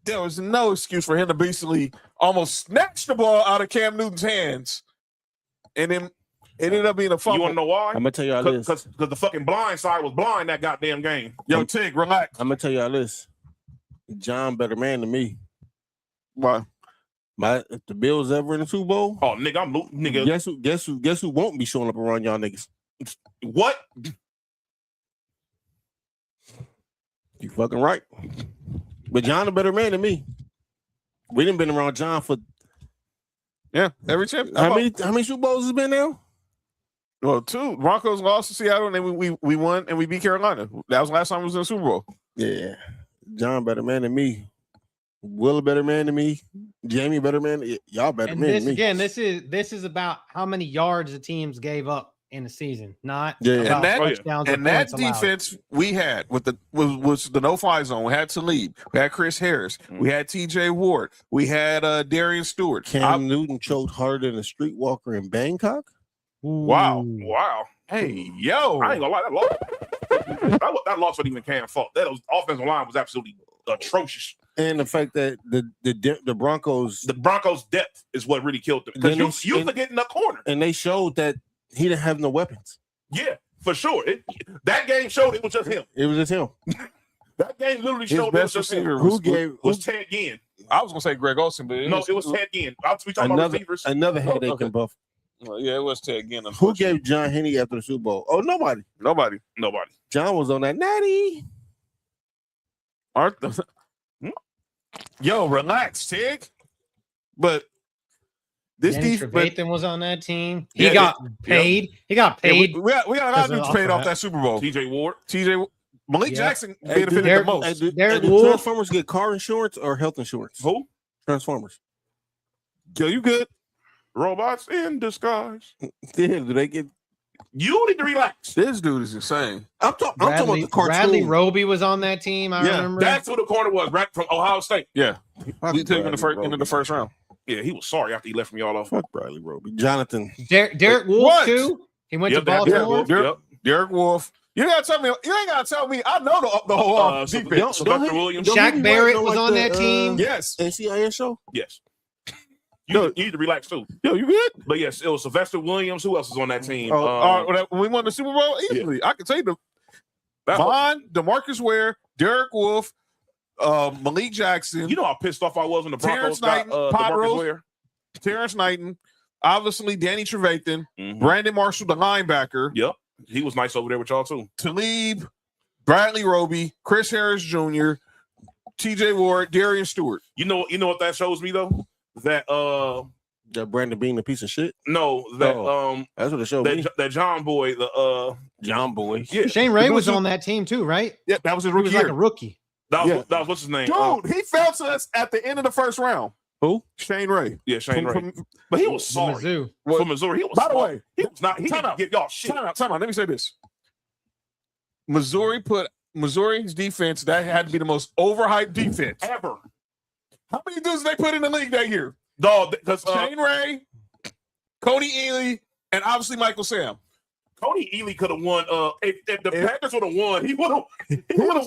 there was no excuse for him to basically almost snatch the ball out of Cam Newton's hands, and then it ended up being a fumble.
You want to know why?
I'm gonna tell y'all this.
Because the fucking blind side was blind that goddamn game.
Yo, Tig, relax.
I'm gonna tell y'all this. John better man than me.
Why?
If the Bills ever in the Super Bowl,
Oh, nigga.
Guess who won't be showing up around y'all niggas?
What?
You fucking right. But John a better man than me. We didn't been around John for
Yeah, every champ.
how many Super Bowls has it been now?
Well, 2. Broncos lost to Seattle, and then we won, and we beat Carolina. That was the last time we was in the Super Bowl.
Yeah. John better man than me. Will a better man than me. Jamie better man. Y'all better
And
man
this
than me.
again, this is about how many yards the teams gave up in the season, not
Yeah.
about
And that-
touchdowns or
And that
points allowed.
defense we had with was the no-fly zone. We had Talib, we had Chris Harris, we had TJ Ward, we had Darian Stewart.
Cam Newton choked harder than a streetwalker in Bangkok.
Wow.
Ooh.
Wow.
Hey, yo.
I ain't gonna lie, that loss wasn't even Cam's fault. That offensive line was absolutely atrocious.
And the fact that the Broncos
The Broncos' depth is what really killed them.
Then
Because you forget in the corner.
and they showed that he didn't have no weapons.
Yeah, for sure. That game showed it was just him.
It was just him.
That game literally
His
showed it was
best
just him.
receiver
Was Ted Ginn.
I was gonna say Greg Olsen, but
No, it was Ted Ginn. We talking about receivers.
Another headache
Okay.
in Buff.
Yeah, it was Ted Ginn.
Who gave John Henney after the Super Bowl? Oh, nobody.
Nobody.
John was on that natty.
Arthur. Yo, relax, Tig. But this
Danny
defense.
Trevathan was on that team. He
Yeah,
got paid. He got
Yeah,
paid.
we got a lot of
Because
dudes
of
paid off
that.
that Super Bowl.
TJ Ward.
Malik
Yeah.
Jackson
Hey,
benefited the
Derek-
most.
Derek
do
Wolfe.
Transformers get car insurance or health insurance?
Who?
Transformers.
Yo, you good?
Robots in disguise.
Yeah, do they get?
You need to relax.
This dude is insane.
I'm talking about the cartoon.
Bradley Roby was on that team. I
Yeah,
remember.
That's who the corner was, right from Ohio State.
Yeah,
Fuck
we took him in the
Bradley
first into the first round.
Yeah, he was sorry after he left from y'all off.
Fuck Bradley Roby. Jonathan.
Derek Wolfe
What?
too. He went to
Yep, Derek
Baltimore.
Wolfe.
Derek-
Yep.
Derek Wolfe. You ain't gotta tell me. I know the whole defense.
Sylvester Williams.
don't
Shaq
he
Barrett
work
was
like
on
the,
that team.
Yes.
NCIS show?
Yes. You need to relax too.
Yo, you good?
But yes, it was Sylvester Williams. Who else was on that team?
When we won the Super Bowl, easily. I can tell you Vaughn, DeMarcus Ware, Derek Wolfe, Malik Jackson,
You know how pissed off I was when the Broncos
Terrence
got
Knighton,
DeMarcus
Podros.
Ware?
Terrence Knighton, obviously Danny Trevathan,
Mhm.
Brandon Marshall, the linebacker,
Yep. He was nice over there with y'all too.
Talib, Bradley Roby, Chris Harris Jr., TJ Ward, Darian Stewart.
You know what that shows me though? That
That Brandon Bean a piece of shit.
no, that
That's what it showed me.
that John Boy,
John Boy.
yeah,
Shane Ray was on that team too, right?
Yeah, that was his
He
rookie
was like
year.
a rookie.
that was
Yeah.
what's his name?
Dude, he fell to us at the end of the first round.
Who?
Shane Ray.
Yeah, Shane Ray.
From-
But he was sorry
Mizzou.
for Missouri. He was
By the
sorry.
way,
he was not. He
time
didn't
out.
give y'all shit.
Time out. Let me say this. Missouri's defense, that had to be the most overhyped defense
ever.
How many dudes they put in the league that year?
Dog, because
Shane Ray, Cody Ely, and obviously Michael Sam.
Cody Ely could have won. If the Packers would have won, he would have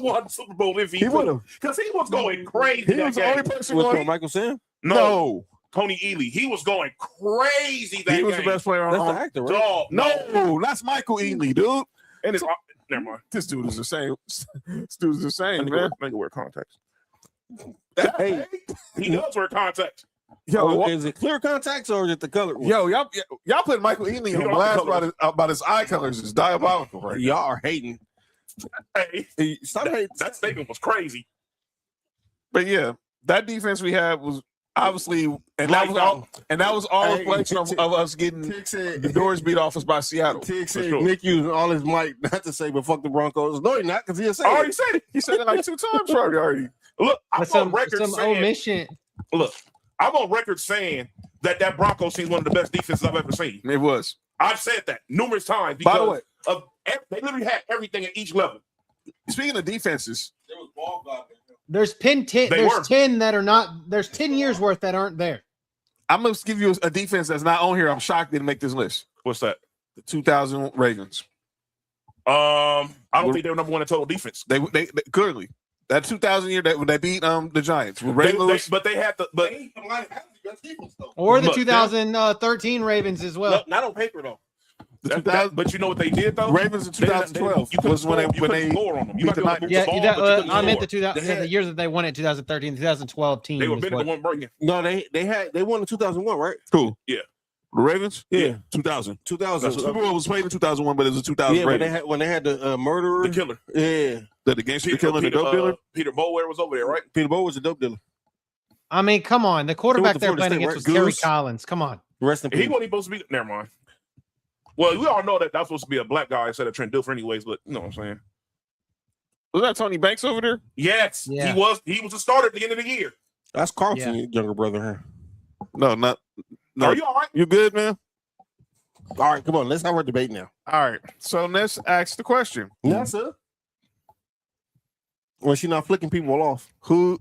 won the Super Bowl if he would have. Because he was going crazy.
He was the only person
going. Michael Sam?
No. Tony Ely. He was going crazy that game.
He was the best player on
the actor, right?
Dog,
no, that's Michael Ely, dude.
And it's never mind.
This dude is the same. This dude's the same, man.
I can wear contacts.
Hey,
he does wear contacts.
Yo, is it clear contacts or is it the color?
Yo, y'all put Michael Ely on blast about his eye colors. It's diabolical, right?
Y'all are hating.
Hey,
stop hating.
That statement was crazy.
But yeah, that defense we had was obviously, and that was all reflection of us getting the doors beat off us by Seattle.
Tig said Nick using all his mic not to say, but fuck the Broncos. No, he not, because he said
already said it. He said it like 2 times already.
Look, I'm on record saying.
Omission.
Look, I'm on record saying that Broncos team is one of the best defenses I've ever seen.
It was.
I've said that numerous times
By the way,
they literally had everything at each level.
Speaking of defenses,
there was ball God.
There's 10 that are not. There's 10 years worth that aren't there.
I'm gonna give you a defense that's not on here. I'm shocked they didn't make this list.
What's that?
The 2000 Ravens.
I don't think they were number one in total defense.
They clearly that 2000 year that when they beat the Giants.
But they had the
or the 2013 Ravens as well.
Not on paper though.
But you know what they did though?
Ravens in 2012 was when they
score on them.
I meant the years that they won it. 2013, 2012 team.
They were better than one breaking.
No, they won in 2001, right?
Cool.
Yeah.
The Ravens?
Yeah.
2000.
2000.
Super Bowl was played in 2001, but it was a 2000
Yeah, when they had the murderer.
The killer.
Yeah.
The gangster killer and the dope dealer?
Peter Boulware was over there, right?
Peter Boulware was a dope dealer.
I mean, come on. The quarterback they're playing against was Kerry Collins. Come on.
Rest in peace.
He wasn't supposed to be. Never mind. Well, we all know that that's supposed to be a black guy instead of Trent Dilfer anyways, but you know what I'm saying.
Was that Tony Banks over there?
Yes.
Yeah.
He was a starter at the end of the year.
That's Carlson's younger brother.
No.
Are you all right?
You good, man?
All right, come on. Let's have our debate now.
All right. So let's ask the question.
Yes, sir. Well, she's not flicking people off.
Who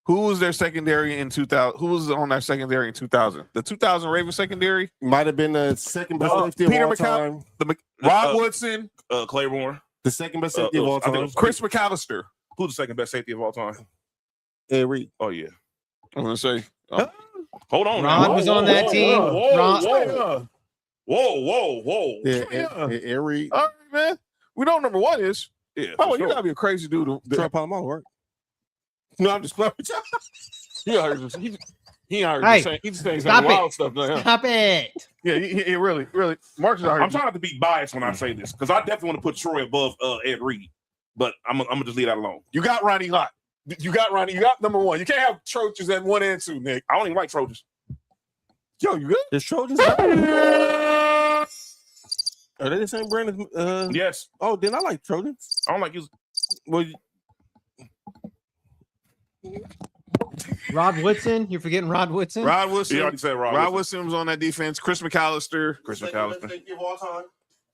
was their secondary in 2000? Who was on their secondary in 2000? The 2000 Ravens secondary
might have been the second best safety of all time.
Rod Woodson,
Claiborne,
the second best safety of all time.
Chris McAllister.
Who's the second best safety of all time?
Ed Reed.
Oh yeah.
I'm gonna say.
Hold on.
Rod was on that team.
Whoa.
Yeah, Ed Reed.
All right, man. We know what number one is.
Yeah.
Oh, you gotta be a crazy dude.
Troy Polamalu, right? No, I'm just playing with y'all.
He's saying some wild stuff now.
Stop it.
Yeah, he really. Marcus out here.
I'm trying not to be biased when I say this because I definitely want to put Troy above Ed Reed, but I'm gonna just leave that alone.
You got Ronnie Lott. You got number one. You can't have Trojans at 1 and 2, Nick.
I don't even like Trojans.
Yo, you good?
There's Trojans. Are they the same brand as?
Yes.
Oh, then I like Trojans.
I don't like you.
Well,
Rod Woodson. You're forgetting Rod Woodson?
Rod Woodson.
You already said
Rod Woodson was on that defense. Chris McAllister.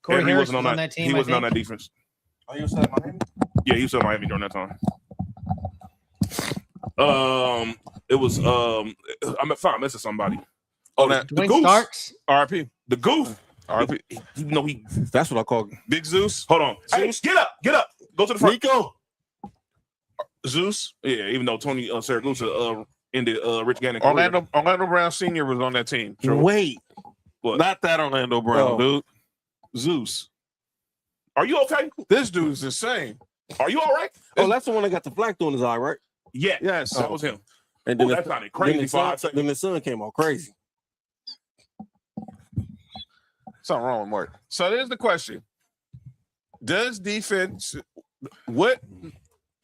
Corey
he
Harris
wasn't
was on that team.
He wasn't on that defense.
Oh, you said Miami?
Yeah, he was on Miami during that time. It was I'm missing somebody.
Oh, that
Dwayne Starks.
RP.
The Goof. RP.
That's what I call
Big Zeus.
Hold on. Zeus, get up. Go to the front.
Rico.
Zeus.
Yeah, even though Tony Saragusa ended Rich Gannon.
Orlando Brown Sr. was on that team.
Sure. Wait.
What?
Not that Orlando Brown, dude. Zeus.
Are you okay?
This dude is insane.
Are you all right?
Oh, that's the one that got the flack through his eye, right?
Yeah.
Yes.
That was him.
And then
that sounded crazy.
Then the sun came out crazy.
Something wrong with Mark. So there's the question. What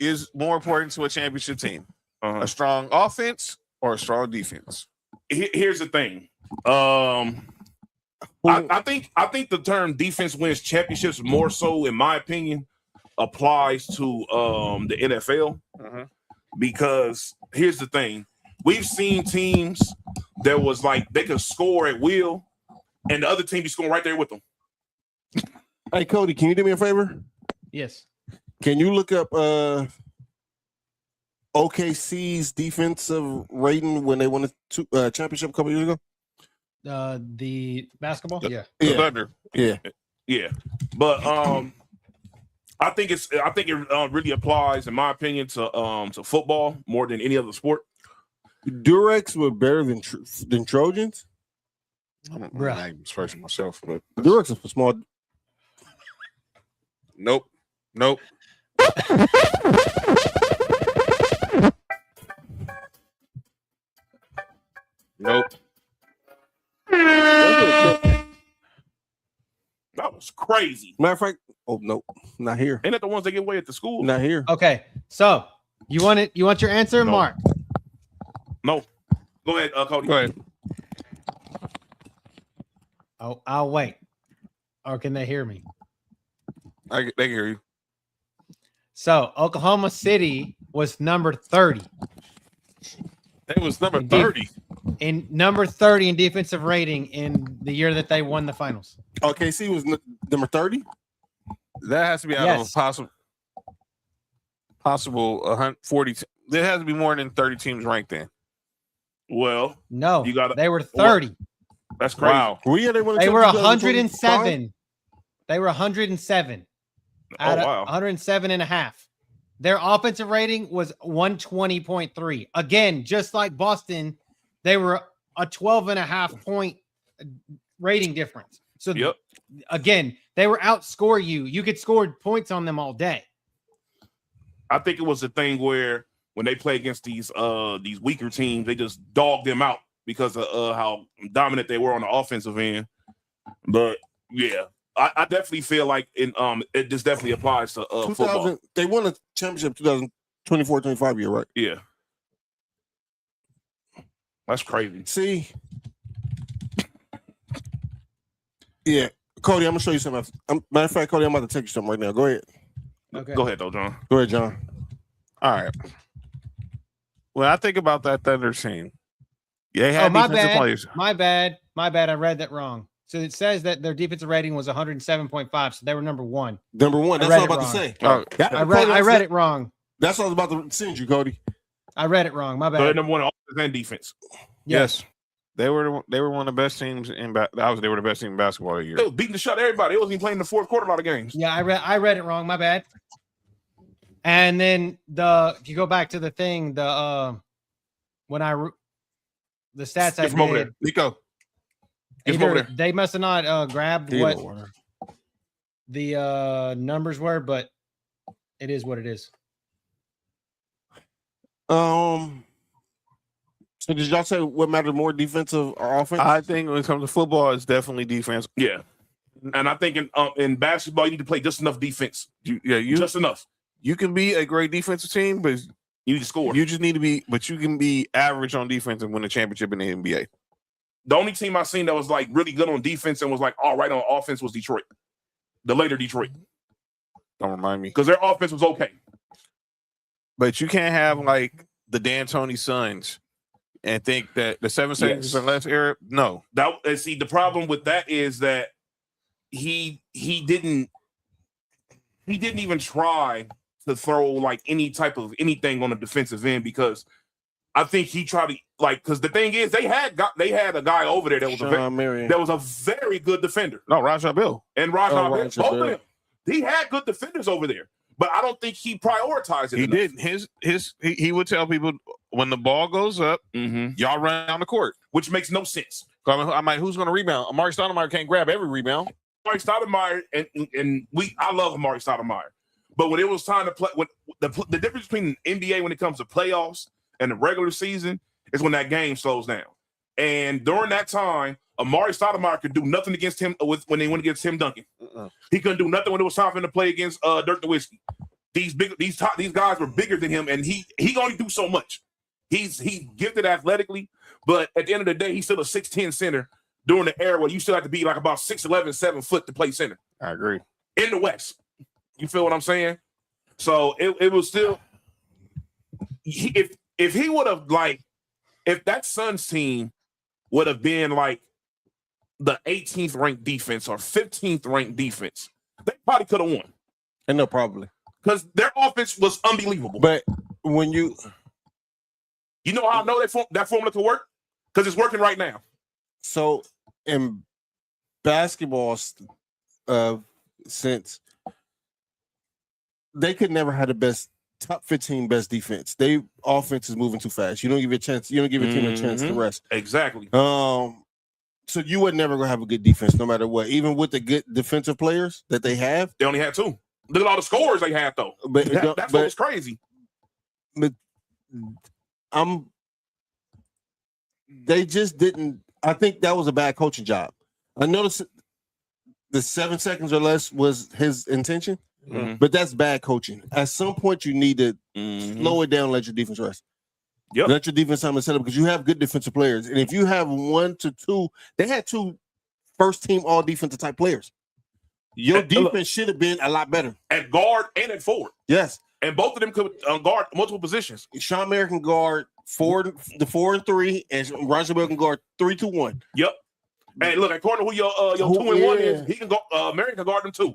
is more important to a championship team? A strong offense or a strong defense?
Here's the thing. I think the term defense wins championships more so, in my opinion, applies to the NFL. Because here's the thing. We've seen teams that was like they could score at will, and the other team be scoring right there with them.
Hey, Cody, can you do me a favor?
Yes.
Can you look up OKC's defensive rating when they won a championship a couple years ago?
The basketball?
The
Yeah.
Thunder.
Yeah. But I think it really applies, in my opinion, to football more than any other sport.
Durex were better than Trojans.
I don't know
Bruh.
the names first myself, but
Durex is for small.
nope. Nope.
That was crazy.
Matter of fact, oh no, not here.
Ain't that the ones that give away at the school?
Not here.
Okay, so you want it? You want your answer,
No.
Mark?
No. Go ahead, Cody.
Go ahead.
I'll wait. Or can they hear me?
They can hear you.
So Oklahoma City was number 30
It was number
Indeed.
30.
in number 30 in defensive rating in the year that they won the finals.
OKC was number 30.
That has to be out
Yes.
of a possible 140. There has to be more than 30 teams ranked in.
Well,
No,
You gotta-
they were 30.
that's crazy.
Wow.
They won.
They were 107. They were 107 out of
wow.
107 and a half. Their offensive rating was 120.3. Again, just like Boston, they were a 12 and a half point rating difference. So
Yep.
again, they were outscore you. You could score points on them all day.
I think it was the thing where when they play against these weaker teams, they just dogged them out because of how dominant they were on the offensive end. But yeah, I definitely feel like it just definitely applies to football.
They won a championship 2024-25 year, right?
Yeah, that's crazy.
See, yeah, Cody, I'm gonna show you something. Matter of fact, Cody, I'm about to text you something right now. Go ahead.
Okay.
Go ahead though, John.
Go ahead, John.
All right. When I think about that Thunder team, they had
my
defensive
bad.
players.
My bad. I read that wrong. So it says that their defensive rating was 107.5. So they were number 1.
Number 1. That's
read
what I'm
it
about to say.
Oh,
I read it wrong.
That's what I was about to send you, Cody.
I read it wrong. My
So they're
bad.
number one in offense and defense.
yes. They were one of the best teams in they were the best team in basketball that year.
They was beating the shot out of everybody. They wasn't even playing in the fourth quarter a lot of games.
Yeah, I read it wrong. My bad. And then if you go back to the thing, the stats I
Get from over
did,
there, Nico. Get from over
either
there.
they must have not grabbed what
Water.
the numbers were, but it is what it is.
So did y'all say what mattered more, defensive or offense?
I think when it comes to football, it's definitely defense.
Yeah, and I think in basketball you need to play just enough defense.
You
Just enough.
you can be a great defensive team, but
You need to score.
you just need to be. But you can be average on defense and win a championship in the NBA.
The only team I seen that was like really good on defense and was like all right on offense was Detroit. The later Detroit,
Don't remind me.
because their offense was okay.
But you can't have like the D'Antoni Suns and think that the 7 seconds or less era. No,
See, the problem with that is that he didn't even try to throw like any type of anything on the defensive end, because I think he tried to because the thing is they had a guy over there that was a very good defender.
no, Rajah Bill.
And Rajah Bill,
Rajah
both
Bill.
of them. He had good defenders over there, but I don't think he prioritized it.
He
enough.
did. He would tell people when the ball goes up, y'all run down the court.
Which makes no sense.
I'm like, who's going to rebound? Amari Stoudemire can't grab every rebound.
Amari Stoudemire I love Amari Stoudemire, but when it was time to play, when the difference between the NBA when it comes to playoffs and the regular season is when that game slows down. And during that time, Amari Stoudemire could do nothing against him when they went against Tim Duncan. He couldn't do nothing when it was time for him to play against Dirk Nowitzki. These guys were bigger than him, and he can only do so much. He's gifted athletically, but at the end of the day, he's still a 6'10" center during the era where you still have to be like about 6'11", 7 foot to play center.
I agree.
In the West. You feel what I'm saying? So it was still if he would have if that Suns team would have been like the 18th ranked defense or 15th ranked defense, they probably could have won.
And no, probably.
because their offense was unbelievable.
But when you
know how I know that formula could work? Because it's working right now.
So in basketball, since they could never have the best top 15 best defense. They offense is moving too fast. You don't give a chance. You don't give a team a chance to rest.
Exactly.
So you would never gonna have a good defense no matter what. Even with the good defensive players that they have,
they only had 2. Look at all the scores they had though.
But
that's what was crazy.
But they just didn't. I think that was a bad coaching job. I noticed the 7 seconds or less was his intention, but that's bad coaching. At some point, you need to slow it down, let your defense rest.
Yep.
Let your defense time to set up because you have good defensive players. And if you have 1 to 2, they had 2 first team all defensive type players. Your defense should have been a lot better.
At guard and at forward.
Yes.
And both of them could guard multiple positions.
Sean Merrick can guard 4 and 3, and Roger Bell can guard 3, 2, 1.
Yep. And look, according to who your 2 and 1 is, he can go. Merrick can guard them too.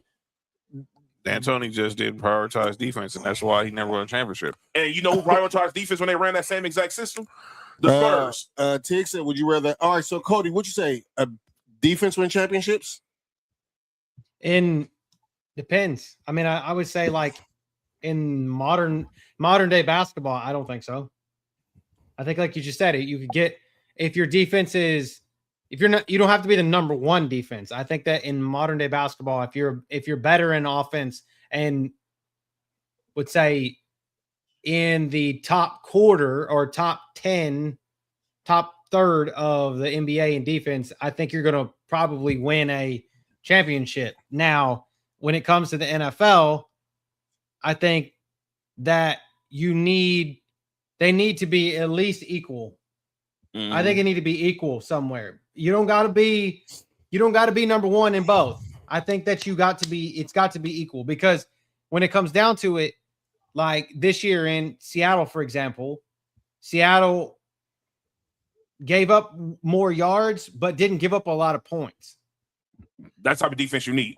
D'Antoni just didn't prioritize defense, and that's why he never won a championship.
And you know who prioritized defense when they ran that same exact system? The Spurs.
Tig said, "Would you rather?" All right, so Cody, what'd you say? A defense win championships?
Depends. I mean, I would say like in modern day basketball, I don't think so. I think like you just said it, you could get if your defense is you don't have to be the number 1 defense. I think that in modern day basketball, if you're better in offense and would say in the top quarter or top 10, top third of the NBA in defense, I think you're going to probably win a championship. Now, when it comes to the NFL, I think that they need to be at least equal. I think it need to be equal somewhere. You don't got to be number 1 in both. I think that it's got to be equal because when it comes down to it, like this year in Seattle, for example, Seattle gave up more yards, but didn't give up a lot of points.
That's the type of defense you need.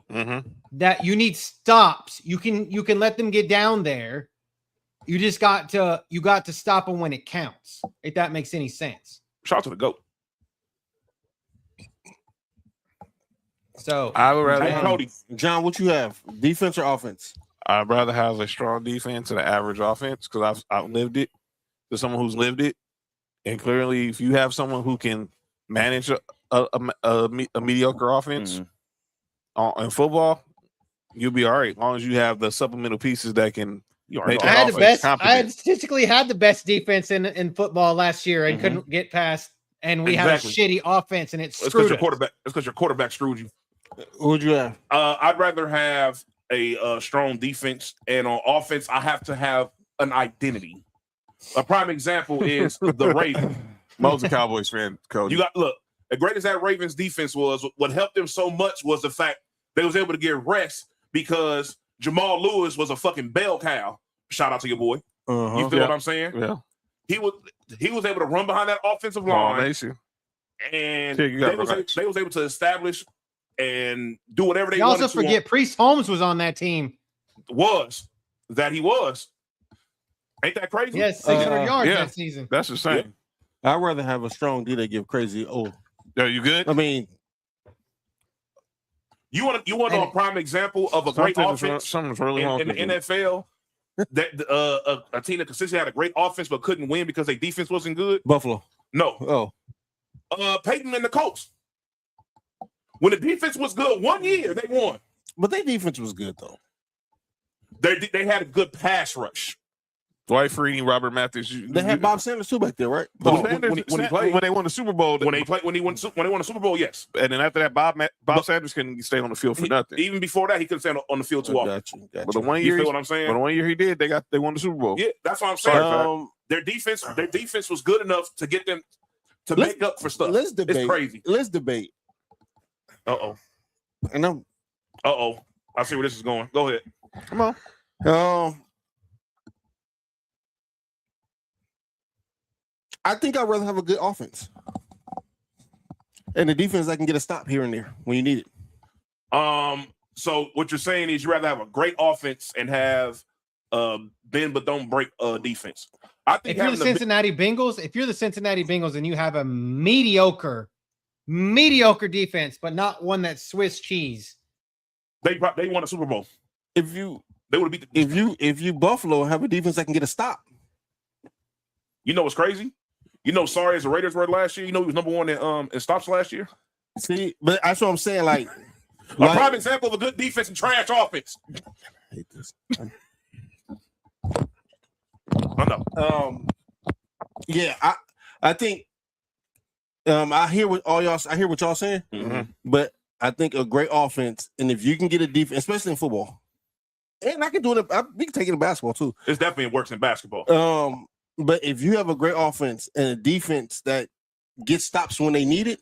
That you need stops. You can let them get down there. You just got to stop them when it counts. If that makes any sense.
Shout out to the GOAT.
So
I would rather
Cody.
John, what you have? Defense or offense?
I'd rather have a strong defense than an average offense because I've lived it. To someone who's lived it, and clearly, if you have someone who can manage a mediocre offense in football, you'll be all right as long as you have the supplemental pieces that can.
I had statistically had the best defense in football last year and couldn't get past, and we had a shitty offense, and it screwed us.
It's because your quarterback screwed you.
Who'd you have?
I'd rather have a strong defense, and on offense, I have to have an identity. A prime example is the Ravens.
Mo's a Cowboys fan, Cody.
Look, as great as that Ravens defense was, what helped them so much was the fact they was able to get rest because Jamal Lewis was a fucking bell cow. Shout out to your boy. You feel what I'm saying?
Yeah.
He was able to run behind that offensive line. And they was able to establish and do whatever they
wanted to. You also forget Priest Holmes was on that team.
He was. Ain't that crazy?
Yes, 600 yards that season.
That's the same.
Yeah. I'd rather have a strong D that give crazy. Oh,
are you good?
I mean,
you want a prime example of a great offense
something's really
in the NFL? That a team that consistently had a great offense but couldn't win because their defense wasn't good.
Buffalo.
No. Peyton and the Colts. When the defense was good, 1 year they won.
But their defense was good though.
They had a good pass rush.
Dwight Freeney, Robert Mathis.
They had Bob Sanders too back there, right?
When they won the Super Bowl,
when they won the Super Bowl, yes.
And then after that, Bob Sanders couldn't stay on the field for nothing.
Even before that, he couldn't stay on the field too often.
Gotcha.
But the 1 year,
you feel what I'm saying?
But the 1 year he did, they won the Super Bowl.
Yeah, that's what I'm saying. Their defense was good enough to get them to make up for stuff.
Let's debate.
It's crazy.
Let's debate.
And I see where this is going. Go ahead.
Come on.
I think I'd rather have a good offense and the defense that can get a stop here and there when you need it.
So what you're saying is you rather have a great offense and have bend but don't break defense. I think
if you're the Cincinnati Bengals and you have a mediocre defense, but not one that's Swiss cheese,
they won a Super Bowl.
They would have beat
if
you Buffalo have a defense that can get a stop.
You know what's crazy? You know, sorry as the Raiders were last year. You know, he was number one in stops last year.
See, but that's what I'm saying. Like
a prime example of a good defense and trash offense.
I hate this.
I know.
Yeah, I think I hear what y'all saying, but I think a great offense, and if you can get a defense, especially in football, and I can do it. We can take it in basketball too.
It's definitely works in basketball.
But if you have a great offense and a defense that gets stops when they need it,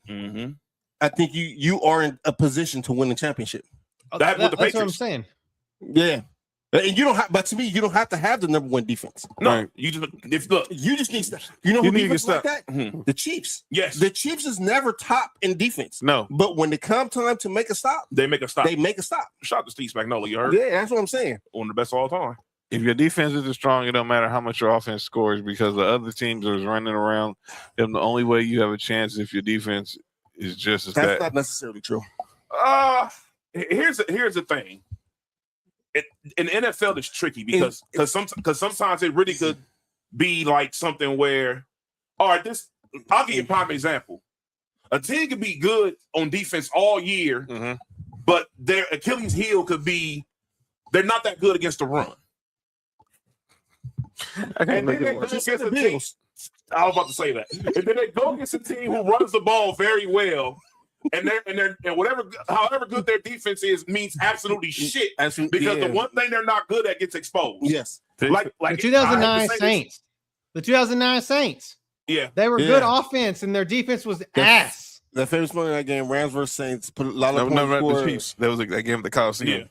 I think you are in a position to win the championship.
That's what
what I'm saying.
Yeah. And you don't have, but to me, you don't have to have the number one defense.
No,
Right.
you just
need stuff. You know who
need to
defense
get
like that? The Chiefs.
Yes,
The Chiefs is never top in defense.
No.
But when it comes time to make a stop,
they make a stop.
they make a stop.
Shout out to Steve Spagnuolo. You heard?
Yeah, that's what I'm saying.
One of the best of all time.
If your defense isn't strong, it don't matter how much your offense scores because the other teams are running around. And the only way you have a chance is if your defense is just as
That's
that.
not necessarily true.
Here's the thing. In the NFL, it's tricky because sometimes it really could be like something where, all right, I'll give you a prime example. A team could be good on defense all year, but their Achilles heel could be they're not that good against the run. And then they go against a team. I was about to say that. And then they go against a team who runs the ball very well. And however good their defense is means absolutely shit because the one thing they're not good at gets exposed.
Yes,
like the 2009 Saints. The 2009 Saints.
Yeah,
they were good offense and their defense was ass.
That famous Monday night game, Rams versus Saints, put a lot of points.
The Chiefs. That was that game at the Coliseum.
Yeah,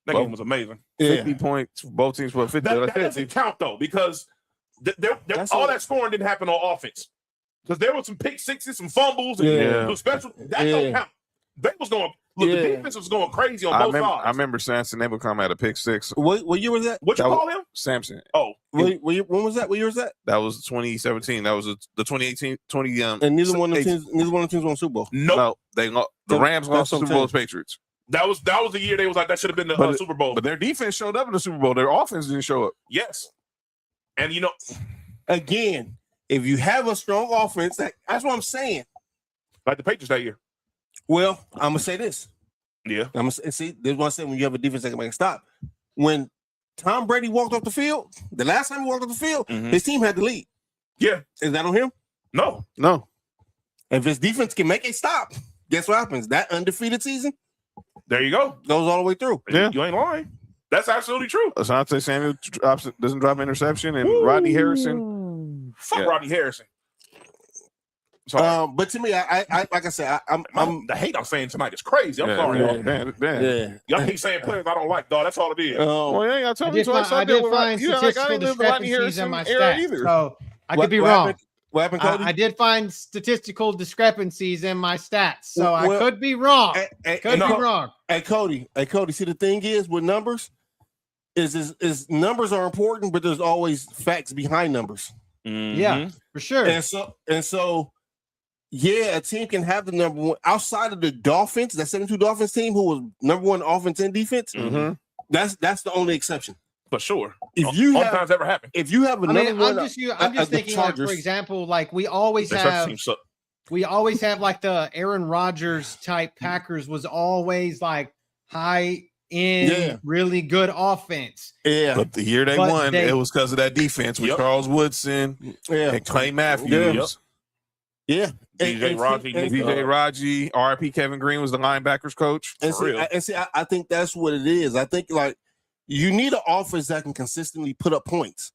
that game was amazing.
50 points. Both teams put 50.
That doesn't count though because all that scoring didn't happen on offense. Because there were some pick sixes, some fumbles, and some special. That don't count. They was going. Look, the defense was going crazy on both sides.
I remember Samson Abraham had a pick six.
What year was that?
What you call him?
Samson.
Oh,
when was that? What year was that?
That was 2017. That was the 2018.
And neither one of the teams won Super Bowl.
Nope.
No, the Rams lost the Super Bowl to Patriots.
That was the year they was like that should have been the Super Bowl.
But their defense showed up in the Super Bowl. Their offense didn't show up.
Yes, and
again. If you have a strong offense, that's what I'm saying.
Like the Patriots that year.
Well, I'm gonna say this.
Yeah.
I'm gonna see. This is what I said when you have a defense that can make a stop. When Tom Brady walked off the field, the last time he walked off the field, his team had the lead.
Yeah.
Is that on him?
No.
If his defense can make a stop, guess what happens? That undefeated season,
there you go,
goes all the way through.
Yeah.
You ain't lying. That's absolutely true.
Asante Samuel doesn't drop an interception, and Rodney Harrison.
Fuck Rodney Harrison.
Sorry. But to me, I like I said, I'm
the hate I'm saying tonight is crazy. I'm sorry, y'all. Y'all keep saying players I don't like, dog. That's all it is.
Well, yeah, y'all tell me twice.
I did find statistical discrepancies in my stats, so I could be wrong.
What happened, Cody?
I did find statistical discrepancies in my stats, so I could be wrong. Could be wrong.
Hey, Cody. See, the thing is with numbers, is numbers are important, but there's always facts behind numbers.
Yeah, for sure.
And so, yeah, a team can have the number one outside of the Dolphins, that 72 Dolphins team who was number one offense and defense. That's the only exception.
For sure.
If you have,
times ever happened.
If you have another one,
I'm just thinking, like, for example, like we always have like the Aaron Rodgers type Packers was always like high end, really good offense.
Yeah.
But the year they won, it was because of that defense with Charles Woodson and Clay Matthews.
Yeah.
DJ
Raji, RIP Kevin Green was the linebackers coach.
And see, I think that's what it is. I think like you need an offense that can consistently put up points.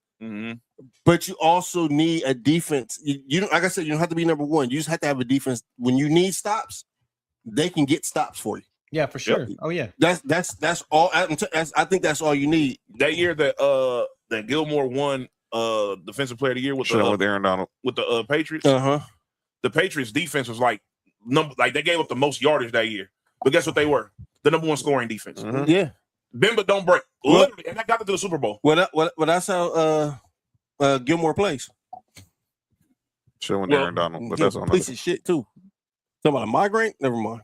But you also need a defense. You don't, like I said, you don't have to be number one. You just have to have a defense. When you need stops, they can get stops for you.
Yeah, for sure. Oh yeah.
That's all. I think that's all you need.
That year that Gilmore won defensive player of the year with
Aaron Donald
with the Patriots. The Patriots defense was like they gave up the most yardage that year. But guess what they were? The number one scoring defense.
Yeah.
Bend but don't break. Literally, and that got them to the Super Bowl.
That's how Gilmore plays.
Showing Aaron Donald, but that's on
piece of shit too. Talking about a migraine? Never mind.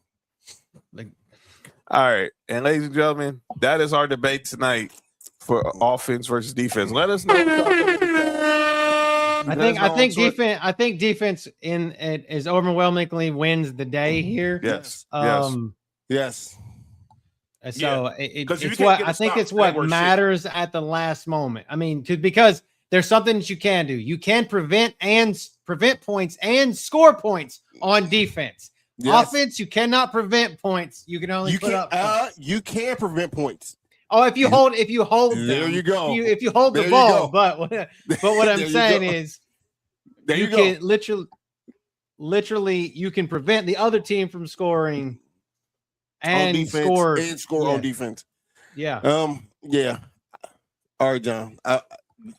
All right, and ladies and gentlemen, that is our debate tonight for offense versus defense. Let us know.
I think defense is overwhelmingly wins the day here.
Yes.
Yes.
So it's what matters at the last moment. I mean, because there's something that you can do. You can prevent points and score points on defense. Yes. Offense, you cannot prevent points. You can only put up points.
You can prevent points.
Oh, if you hold
there you go.
If you hold the ball, but what I'm saying is you can literally you can prevent the other team from scoring and score
on defense.
Yeah.
Yeah. All right, John.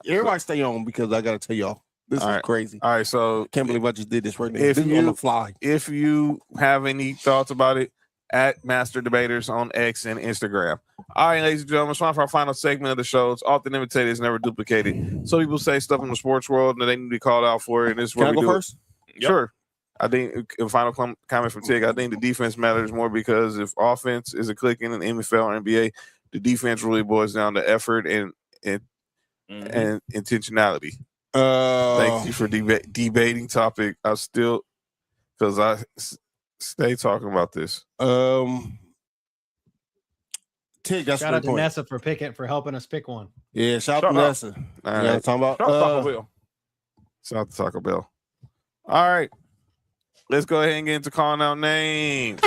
Everybody stay on because I gotta tell y'all. This is crazy.
All right, so
can't believe I just did this right now. This is on the fly.
If you have any thoughts about it, at Master Debaters on X and Instagram. All right, ladies and gentlemen, it's time for our final segment of the show. It's often imitated, it's never duplicated. Some people say stuff in the sports world that they need to be called out for, and this is what we do. Can I go first? Yep. Sure. I think a final comment from Tig. I think the defense matters more because if offense is a clicking in the NFL or NBA, the defense really boils down to effort and intentionality. Thank you for debating topic. I still, because I stay talking about this.
Tig, that's
shout out to Nessa for helping us pick one.
Yeah, shout out to Nessa.
All right.
Talking about
Taco Bell. Shout out to Taco Bell. All right. Let's go ahead and get into calling out names.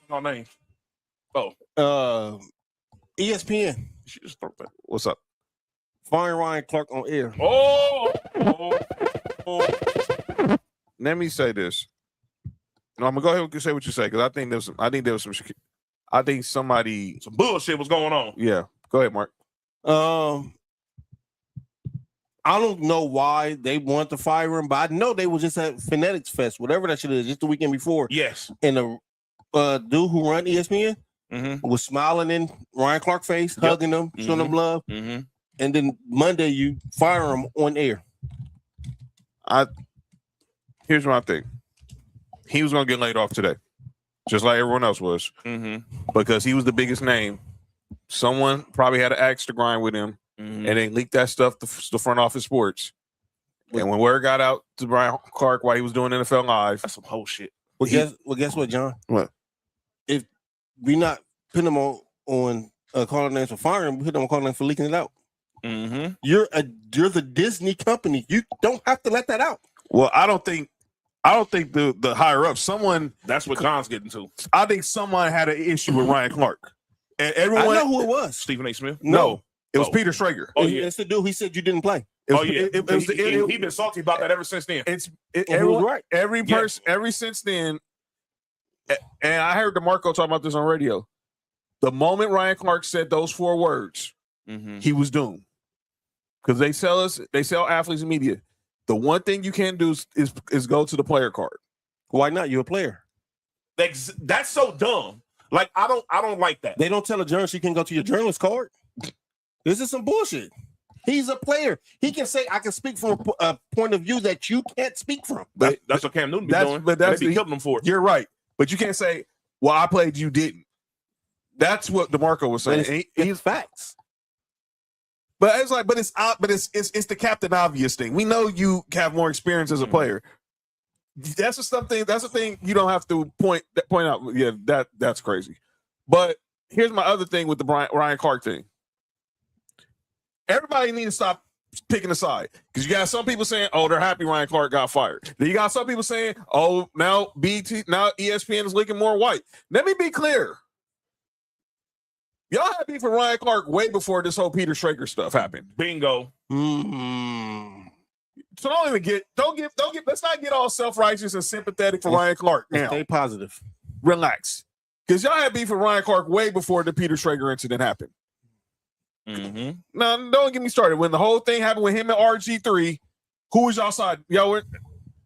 No names.
ESPN.
What's up?
Firing Ryan Clark on air.
Let me say this. No, I'm gonna go ahead and say what you say because I think there was some
bullshit was going on.
Yeah, go ahead, Mark.
I don't know why they want to fire him, but I know they was just at Phonetics Fest, whatever that shit is, just the weekend before.
Yes,
and the dude who run ESPN was smiling in Ryan Clark's face, hugging him, showing him love. And then Monday you fire him on air.
Here's my thing. He was gonna get laid off today, just like everyone else was, because he was the biggest name. Someone probably had an axe to grind with him, and they leaked that stuff to front office sports. And when word got out to Brian Clark while he was doing NFL Live,
that's some whole shit.
Well, guess what, John?
What?
If we not putting him on calling names for firing, we put him on calling names for leaking it out. You're the Disney company. You don't have to let that out.
Well, I don't think the higher up, someone,
that's what John's getting to.
I think someone had an issue with Ryan Clark. And everyone,
I know who it was.
Stephen A. Smith?
No, it was Peter Schrager.
Oh, yeah. It's the dude he said you didn't play.
He's been salty about that ever since then.
Every person, ever since then, and I heard DeMarco talk about this on radio. The moment Ryan Clark said those 4 words, he was doomed. Because they sell athletes and media. The one thing you can't do is go to the player card.
Why not? You're a player.
That's so dumb. Like I don't like that.
They don't tell a journalist you can go to your journalist card. This is some bullshit. He's a player. He can say, I can speak from a point of view that you can't speak from.
That's what Cam Newton be doing. But they be killing him for it.
You're right. But you can't say, well, I played, you didn't. That's what DeMarco was saying.
He's facts.
But it's the Captain Obvious thing. We know you have more experience as a player. That's the thing you don't have to point out. Yeah, that's crazy. But here's my other thing with the Ryan Clark thing. Everybody needs to stop picking a side because you got some people saying, "Oh, they're happy Ryan Clark got fired." Then you got some people saying, "Oh, now ESPN is looking more white." Let me be clear. Y'all had beef with Ryan Clark way before this whole Peter Schrager stuff happened.
Bingo.
So let's not get all self-righteous and sympathetic for Ryan Clark now.
Stay positive.
Relax. Because y'all had beef with Ryan Clark way before the Peter Schrager incident happened. Now, don't get me started. When the whole thing happened with him and RG3, who was y'all side?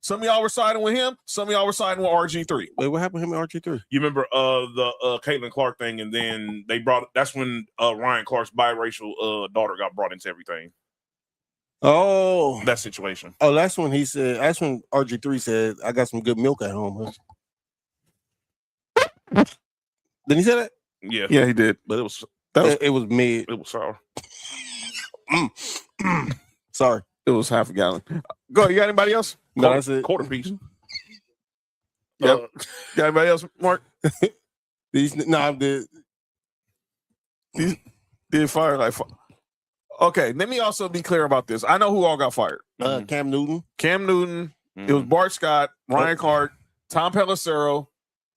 Some of y'all were siding with him. Some of y'all were siding with RG3.
Wait, what happened to him and RG3?
You remember the Caitlin Clark thing, and then that's when Ryan Clark's biracial daughter got brought into everything.
Oh,
That situation.
Oh, that's when RG3 said, I got some good milk at home. Huh? Didn't he say that?
Yeah.
Yeah, he did.
But it was
mid.
It was sour.
Sorry.
It was half a gallon. Go. You got anybody else?
No, that's it.
Quarter piece.
Yep. Got anybody else, Mark?
I'm dead.
Did fire like fire. Okay, let me also be clear about this. I know who all got fired.
Cam Newton.
It was Bart Scott, Ryan Clark, Tom Pelissero,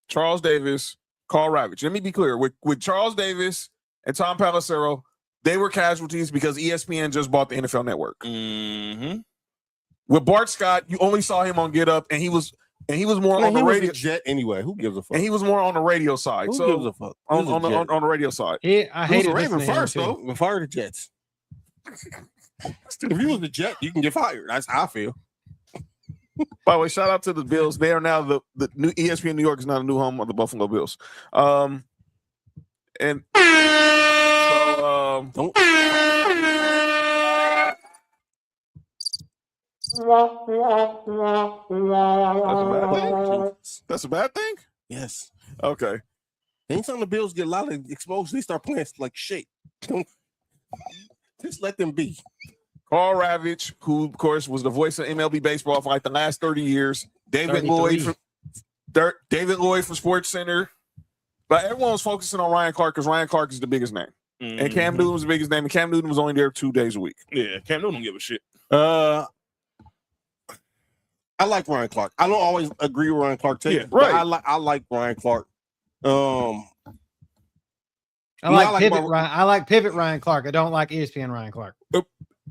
Charles Davis, Carl Ravitch. Let me be clear. With Charles Davis and Tom Pelissero, they were casualties because ESPN just bought the NFL Network.
Mm-hmm.
With Bart Scott, you only saw him on Get Up, and he was more on the radio.
Jet anyway. Who gives a fuck?
And he was more on the radio side.
Who gives a fuck?
On the radio side.
I hated
Raven
listening to him,
first
too.
though. We fired the Jets. If you was the Jet, you can get fired. That's how I feel.
By the way, shout out to the Bills. They are now the new ESPN New York is now the new home of the Buffalo Bills. And so
Don't.
That's a bad thing?
Yes.
Okay.
Anytime the Bills get a lot of exposure, they start playing like shit. Just let them be.
Carl Ravitch, who of course was the voice of MLB baseball for like the last 30 years. David
33.
Lloyd from Sports Center. But everyone was focusing on Ryan Clark because Ryan Clark is the biggest name.
Mm-hmm.
And Cam Newton was the biggest name. And Cam Newton was only there 2 days a week.
Yeah, Cam Newton don't give a shit.
I like Ryan Clark. I don't always agree with Ryan Clark.
Yeah, right.
I like Ryan Clark.
I like pivot Ryan Clark. I don't like ESPN Ryan Clark.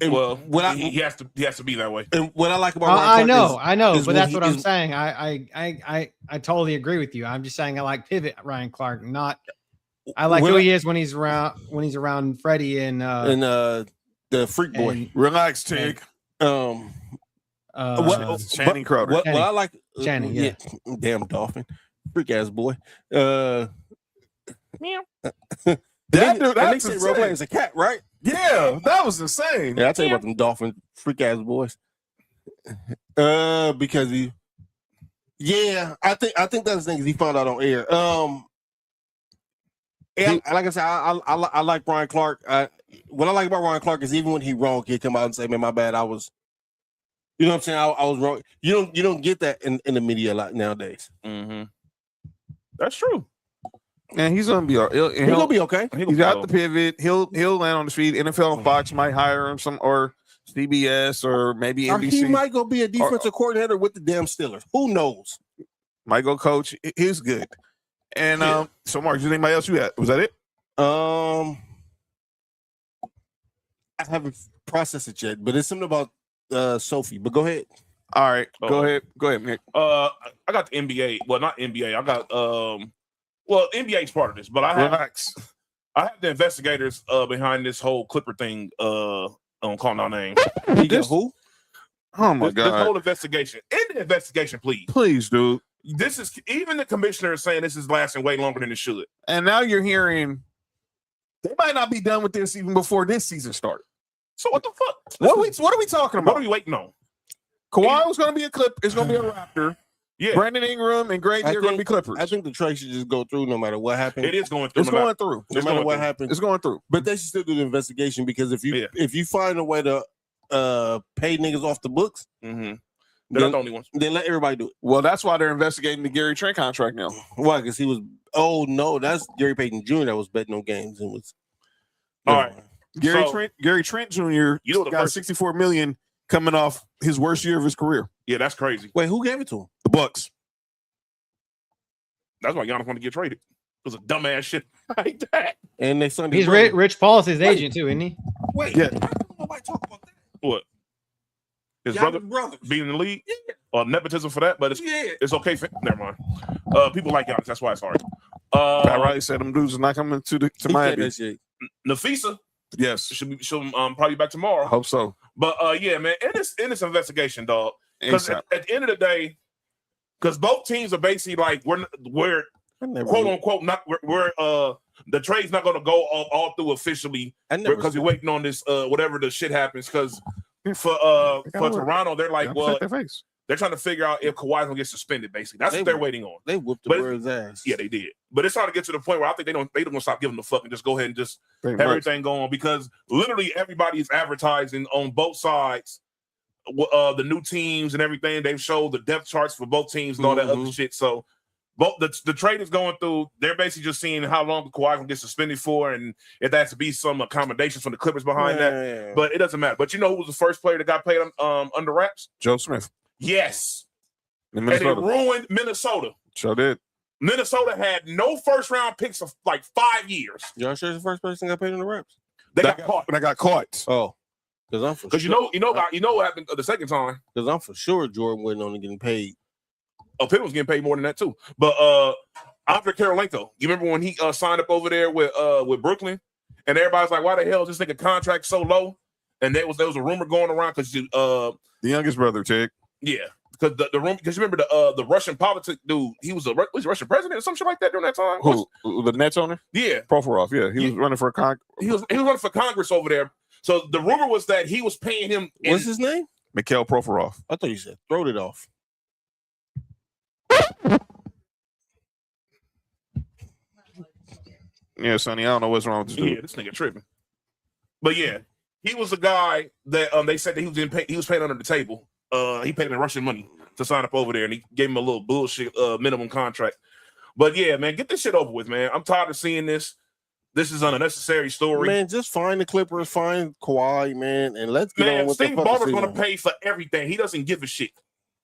Well, he has to be that way.
And what I like about Ryan Clark
I know,
is
but that's what I'm saying. I totally agree with you. I'm just saying I like pivot Ryan Clark, not I like who he is when he's around Freddie and
the Freak Boy.
Relax, Tig.
Channing
Crowder.
What I like,
Channing, yeah.
Damn dolphin, freak ass boy. Meow.
That's
say role play is a cat, right?
Yeah, that was insane.
Yeah, I tell you about them dolphin freak ass boys. Because I think that's the thing. He found out on air. And like I said, I like Ryan Clark. What I like about Ryan Clark is even when he wrong, he'll come out and say, "Man, my bad. I was." You know what I'm saying? I was wrong. You don't get that in the media a lot nowadays.
Mm-hmm. That's true.
And he's gonna be he's
gonna be okay.
He got the pivot. He'll land on the feet. NFL and Fox might hire him or CBS or maybe NBC.
Or he might go be a defensive coordinator with the damn Steelers. Who knows?
Might go coach. He's good. And so Mark, is anybody else you had? Was that it?
I haven't processed it yet, but it's something about Sophie. But go ahead.
All right, go ahead, Nick.
I got the NBA. Well, not NBA. I got NBA's part of this, but I have the investigators behind this whole Clipper thing. On calling our name.
You got who?
Oh my God!
This whole investigation. End the investigation,
please, dude.
This is even the commissioner is saying this is lasting way longer than it should.
And now you're hearing they might not be done with this even before this season started.
So what the fuck?
What are we talking about?
What are we waiting on?
Kawhi was going to be a Clip. It's going to be a Raptor.
Yeah.
Brandon Ingram and Grady are going to be Clippers.
I think the trade should just go through no matter what happens.
It is going through.
It's going through.
No matter what happens.
It's going through.
But they should still do the investigation because if you find a way to pay niggas off the books,
they're not the only ones.
They let everybody do it.
Well, that's why they're investigating the Gary Trent contract now.
Why? Because he was. Oh no, that's Gary Payton Jr. that was betting on games and was.
All right,
Gary Trent Jr. Got $64 million coming off his worst year of his career.
Yeah, that's crazy.
Wait, who gave it to him?
The Bucks.
That's why Giannis wanted to get traded. It was a dumbass shit like that.
And they signed.
He's Rich Paul's his agent too, isn't he?
Wait,
yeah.
Nobody talk about that.
What? His brother being in the league?
Yeah.
Or nepotism for that, but it's okay. Never mind. People like Giannis. That's why it's hard.
Pat Riley said them dudes are not coming to Miami.
Nafisa,
yes,
she'll probably be back tomorrow.
Hope so.
But yeah, man, in this investigation, dog, Because at the end of the day, because both teams are basically like we're quote unquote not we're the trade's not going to go all through officially because we're waiting on this whatever the shit happens. Because for Toronto, they're like, well, they're trying to figure out if Kawhi's gonna get suspended. Basically, that's what they're waiting on.
They whooped the Birds' ass.
Yeah, they did. But it's trying to get to the point where I think they don't stop giving the fuck and just go ahead and just have everything go on, because literally everybody is advertising on both sides. The new teams and everything, they've showed the depth charts for both teams and all that other shit. So both the trade is going through. They're basically just seeing how long Kawhi can get suspended for, and if there has to be some accommodations from the Clippers behind that. But it doesn't matter. But you know who was the first player that got paid under wraps?
Joe Smith.
Yes. And it ruined Minnesota.
Sure did.
Minnesota had no first round picks of like 5 years.
Y'all sure the first person got paid on the wraps?
They got caught.
They got caught.
Oh, because
you know what happened the second time.
Because I'm for sure Jordan wasn't only getting paid.
Oh, Pippen was getting paid more than that too. But Andre Karolinko, you remember when he signed up over there with Brooklyn, and everybody's like, "Why the hell is this nigga contract so low?" And there was a rumor going around because
the youngest brother, Tig.
Yeah. Because the room, because you remember the Russian politic dude, he was a Russian president or some shit like that during that time.
Who, the Nets owner?
Yeah,
Provorov. Yeah, he was running for
he was running for Congress over there. So the rumor was that he was paying him.
What's his name?
Mikhail Provorov.
I thought you said throw it off.
Yeah, Sonny, I don't know what's wrong with this dude.
Yeah, this nigga tripping. But yeah, he was a guy that they said that he was getting paid. He was paid under the table. He paid him Russian money to sign up over there, and he gave him a little bullshit minimum contract. But yeah, man, get this shit over with, man. I'm tired of seeing this. This is an unnecessary story.
Man, just find the Clippers, find Kawhi, man, and let's get on with
Steve Ballmer's going to pay for everything. He doesn't give a shit.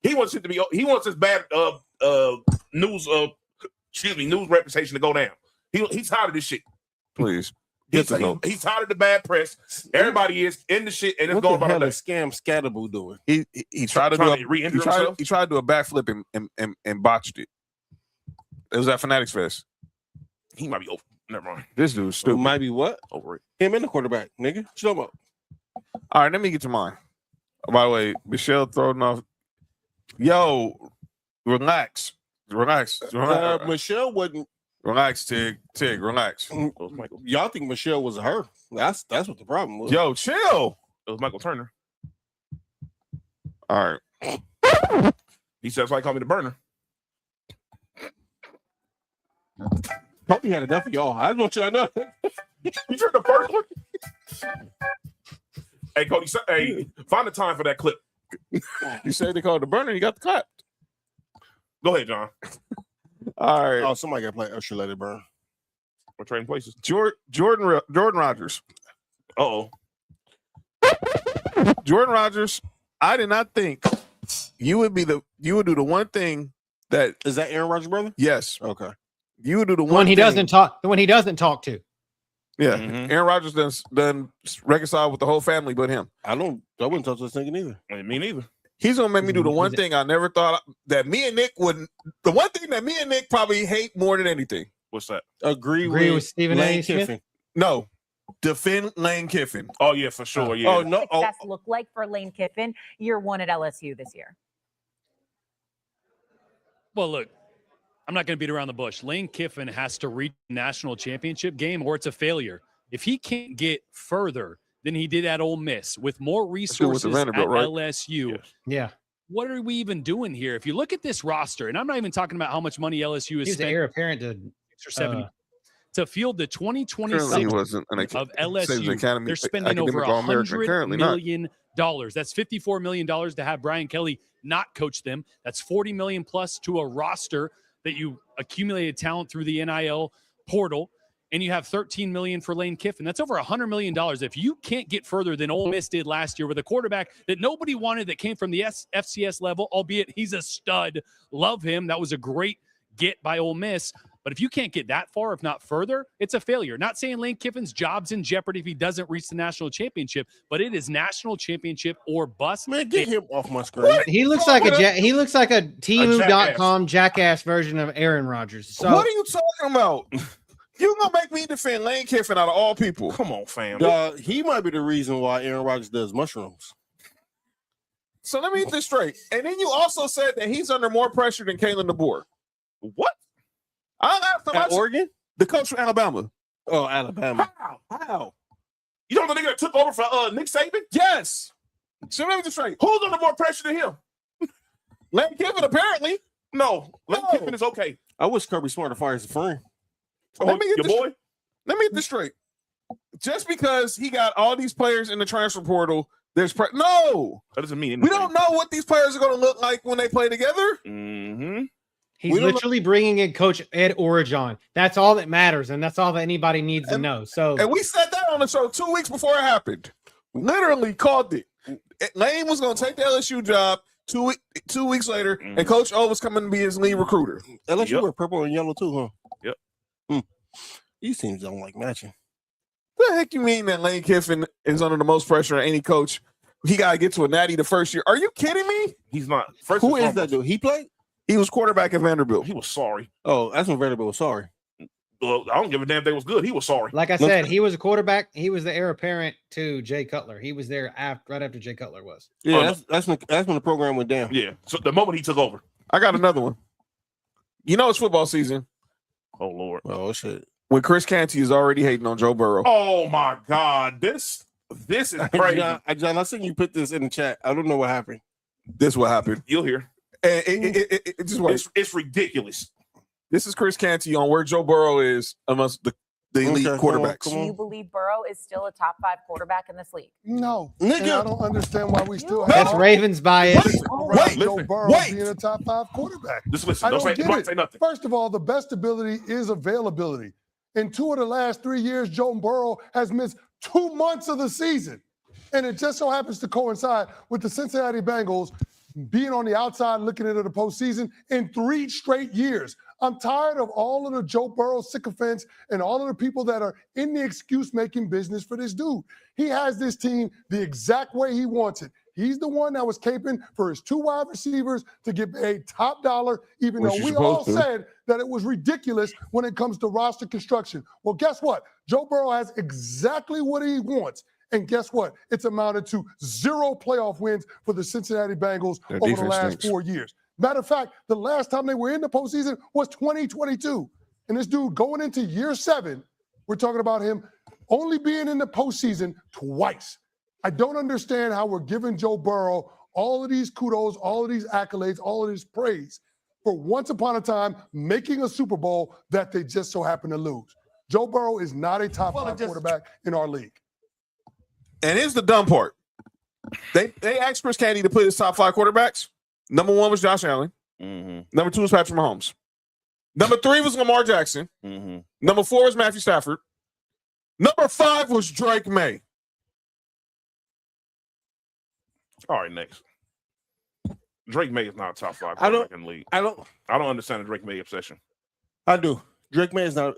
He wants it to be. He wants his bad news reputation to go down. He's tired of this shit.
Please.
He's tired of the bad press. Everybody is in the shit, and it's going about
the scam Scatterboo doing.
He tried to do a backflip and botched it. It was at Fanatics Fest.
He might be over. Never mind.
This dude's stupid.
Might be what?
Over it.
Him and the quarterback, nigga. Show him up.
All right, let me get to mine. By the way, Michelle throwing off. Yo, relax.
Michelle wasn't.
Relax, Tig, relax.
Y'all think Michelle was her? That's what the problem was.
Yo, chill.
It was Michael Turner.
All right.
He says, "Why call me the burner?"
Probably had enough of y'all. I just want you to know.
You turned the first one. Hey, Cody. Hey, find the time for that clip.
You said they called the burner. You got the clap.
Go ahead, John.
All right.
Oh, somebody got to play Usher Let It Burn.
We're trading places.
Jordan Rogers.
Uh-oh.
Jordan Rogers, I did not think you would do the one thing that
is that Aaron Rodgers' brother?
Yes.
Okay.
You would do the
one he doesn't talk. The one he doesn't talk to.
Yeah. Aaron Rodgers done reconciled with the whole family but him.
I wouldn't talk to this nigga neither.
Me neither.
He's gonna make me do the one thing I never thought that me and Nick wouldn't. The one thing that me and Nick probably hate more than anything.
What's that?
Agree with
Stephen A. Smith?
No. Defend Lane Kiffin.
Oh yeah, for sure. Yeah.
Oh no. Success look like for Lane Kiffin, year one at LSU this year.
Well, look, I'm not going to beat around the bush. Lane Kiffin has to reach the national championship game, or it's a failure. If he can't get further than he did at Ole Miss with more resources at LSU,
yeah.
What are we even doing here? If you look at this roster, and I'm not even talking about how much money LSU has spent.
He's the heir apparent
to field the 2026 of LSU, they're spending over $100 million. That's $54 million to have Brian Kelly not coach them. That's $40 million plus to a roster that you accumulated talent through the NIL portal. And you have $13 million for Lane Kiffin. That's over $100 million. If you can't get further than Ole Miss did last year with a quarterback that nobody wanted that came from the FCS level, albeit he's a stud, love him. That was a great get by Ole Miss. But if you can't get that far, if not further, it's a failure. Not saying Lane Kiffin's job's in jeopardy if he doesn't reach the national championship, but it is national championship or bust.
Man, get him off my screen.
What? He looks like a Temu.com jackass version of Aaron Rodgers. So
what are you talking about? You gonna make me defend Lane Kiffin out of all people?
Come on, fam.
He might be the reason why Aaron Rodgers does mushrooms.
So let me get this straight. And then you also said that he's under more pressure than Kalen DeBoer.
What?
At Oregon?
The coach from Alabama.
Oh, Alabama.
How?
You know the nigga that took over for Nick Saban?
Yes. So let me get this straight.
Who's under more pressure than him?
Lane Kiffin, apparently.
No. Lane Kiffin is okay.
I wish Kirby Smart to fire his friend.
Let me get
your boy.
Let me get this straight. Just because he got all these players in the transfer portal, there's no.
That doesn't mean anything.
We don't know what these players are going to look like when they play together.
Mm-hmm.
He's literally bringing in Coach Ed Orgeron. That's all that matters, and that's all that anybody needs to know. So,
and we said that on the show 2 weeks before it happened. We literally called it. Lane was going to take the LSU job 2 weeks later, and Coach O was coming to be his lead recruiter.
LSU wear purple and yellow too, huh?
Yep.
These teams don't like matching.
What the heck you mean that Lane Kiffin is under the most pressure than any coach? He got to get to a natty the first year. Are you kidding me?
He's not.
Who is that dude? He played?
He was quarterback at Vanderbilt.
He was sorry.
Oh, that's when Vanderbilt was sorry.
Well, I don't give a damn if they was good. He was sorry.
like I said, he was a quarterback. He was the heir apparent to Jay Cutler. He was there right after Jay Cutler was.
Yeah, that's when the program went down.
Yeah. So the moment he took over.
I got another one. You know it's football season.
Oh, Lord.
Oh, shit.
When Chris Canty is already hating on Joe Burrow.
Oh, my God. This is crazy.
John, I seen you put this in the chat. I don't know what happened.
This is what happened.
You'll hear.
It just
it's ridiculous.
This is Chris Canty on where Joe Burrow is amongst the elite quarterbacks.
Do you believe Burrow is still a top 5 quarterback in this league?
No.
Nigga.
And I don't understand why we still
That's
have
Ravens bias.
Joe Burrow being a top 5 quarterback.
Just listen.
I
Don't
don't get
say
it.
nothing.
First of all, the best ability is availability. In 2 of the last 3 years, Joe Burrow has missed 2 months of the season. And it just so happens to coincide with the Cincinnati Bengals being on the outside looking into the postseason in 3 straight years. I'm tired of all of the Joe Burrow sycophants and all of the people that are in the excuse-making business for this dude. He has this team the exact way he wants it. He's the one that was caping for his 2 wide receivers to get paid top dollar, even though we all said that it was ridiculous when it comes to roster construction. Well, guess what? Joe Burrow has exactly what he wants. And guess what? It's amounted to 0 playoff wins for the Cincinnati Bengals over the last 4 years. Matter of fact, the last time they were in the postseason was 2022. And this dude going into year 7, we're talking about him only being in the postseason twice. I don't understand how we're giving Joe Burrow all of these kudos, all of these accolades, all of this praise for once upon a time making a Super Bowl that they just so happen to lose. Joe Burrow is not a top 5 quarterback in our league.
And here's the dumb part. They asked Chris Canty to put his top 5 quarterbacks. Number 1 was Josh Allen. Number 2 was Patrick Mahomes. Number 3 was Lamar Jackson. Number 4 was Matthew Stafford. Number 5 was Drake May.
All right, next. Drake May is not a top 5 quarterback in the league. I don't understand the Drake May obsession.
I do. Drake May is a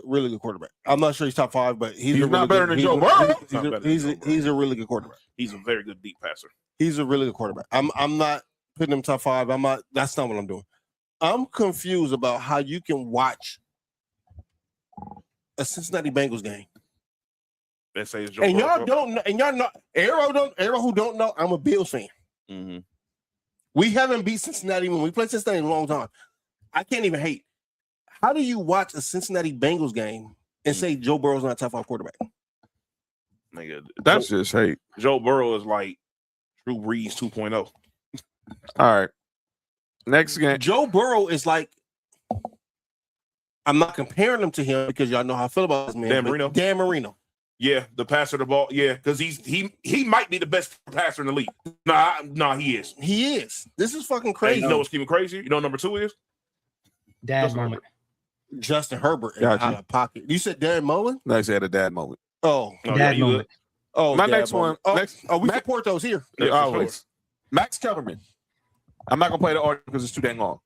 really good quarterback. I'm not sure he's top 5, but he's
not better than Joe Burrow.
He's a really good quarterback.
He's a very good deep passer.
He's a really good quarterback. I'm not putting him top 5. That's not what I'm doing. I'm confused about how you can watch a Cincinnati Bengals game.
They say it's Joe
And
Burrow.
y'all don't know, and y'all know Arrow who don't know, I'm a Bills fan. We haven't beat Cincinnati when we played Cincinnati in a long time. I can't even hate. How do you watch a Cincinnati Bengals game and say Joe Burrow's not a top 5 quarterback?
Nigga,
That's just hate.
Joe Burrow is like Drew Brees 2.0.
All right. Next game.
Joe Burrow is like, I'm not comparing him to him because y'all know how I feel about this man. Dan Marino.
Yeah, the passer of the ball. Yeah, because he might be the best passer in the league. Nah, he is.
He is. This is fucking crazy.
Hey, you know what's even crazier? You know what number 2 is?
Dad moment.
Justin Herbert out of pocket. You said Darren Mullen?
No, I said a dad moment.
Oh,
dad moment.
Oh,
my next one.
We support those here.
Always. Max Kellerman. I'm not gonna play the audio because it's too dang long.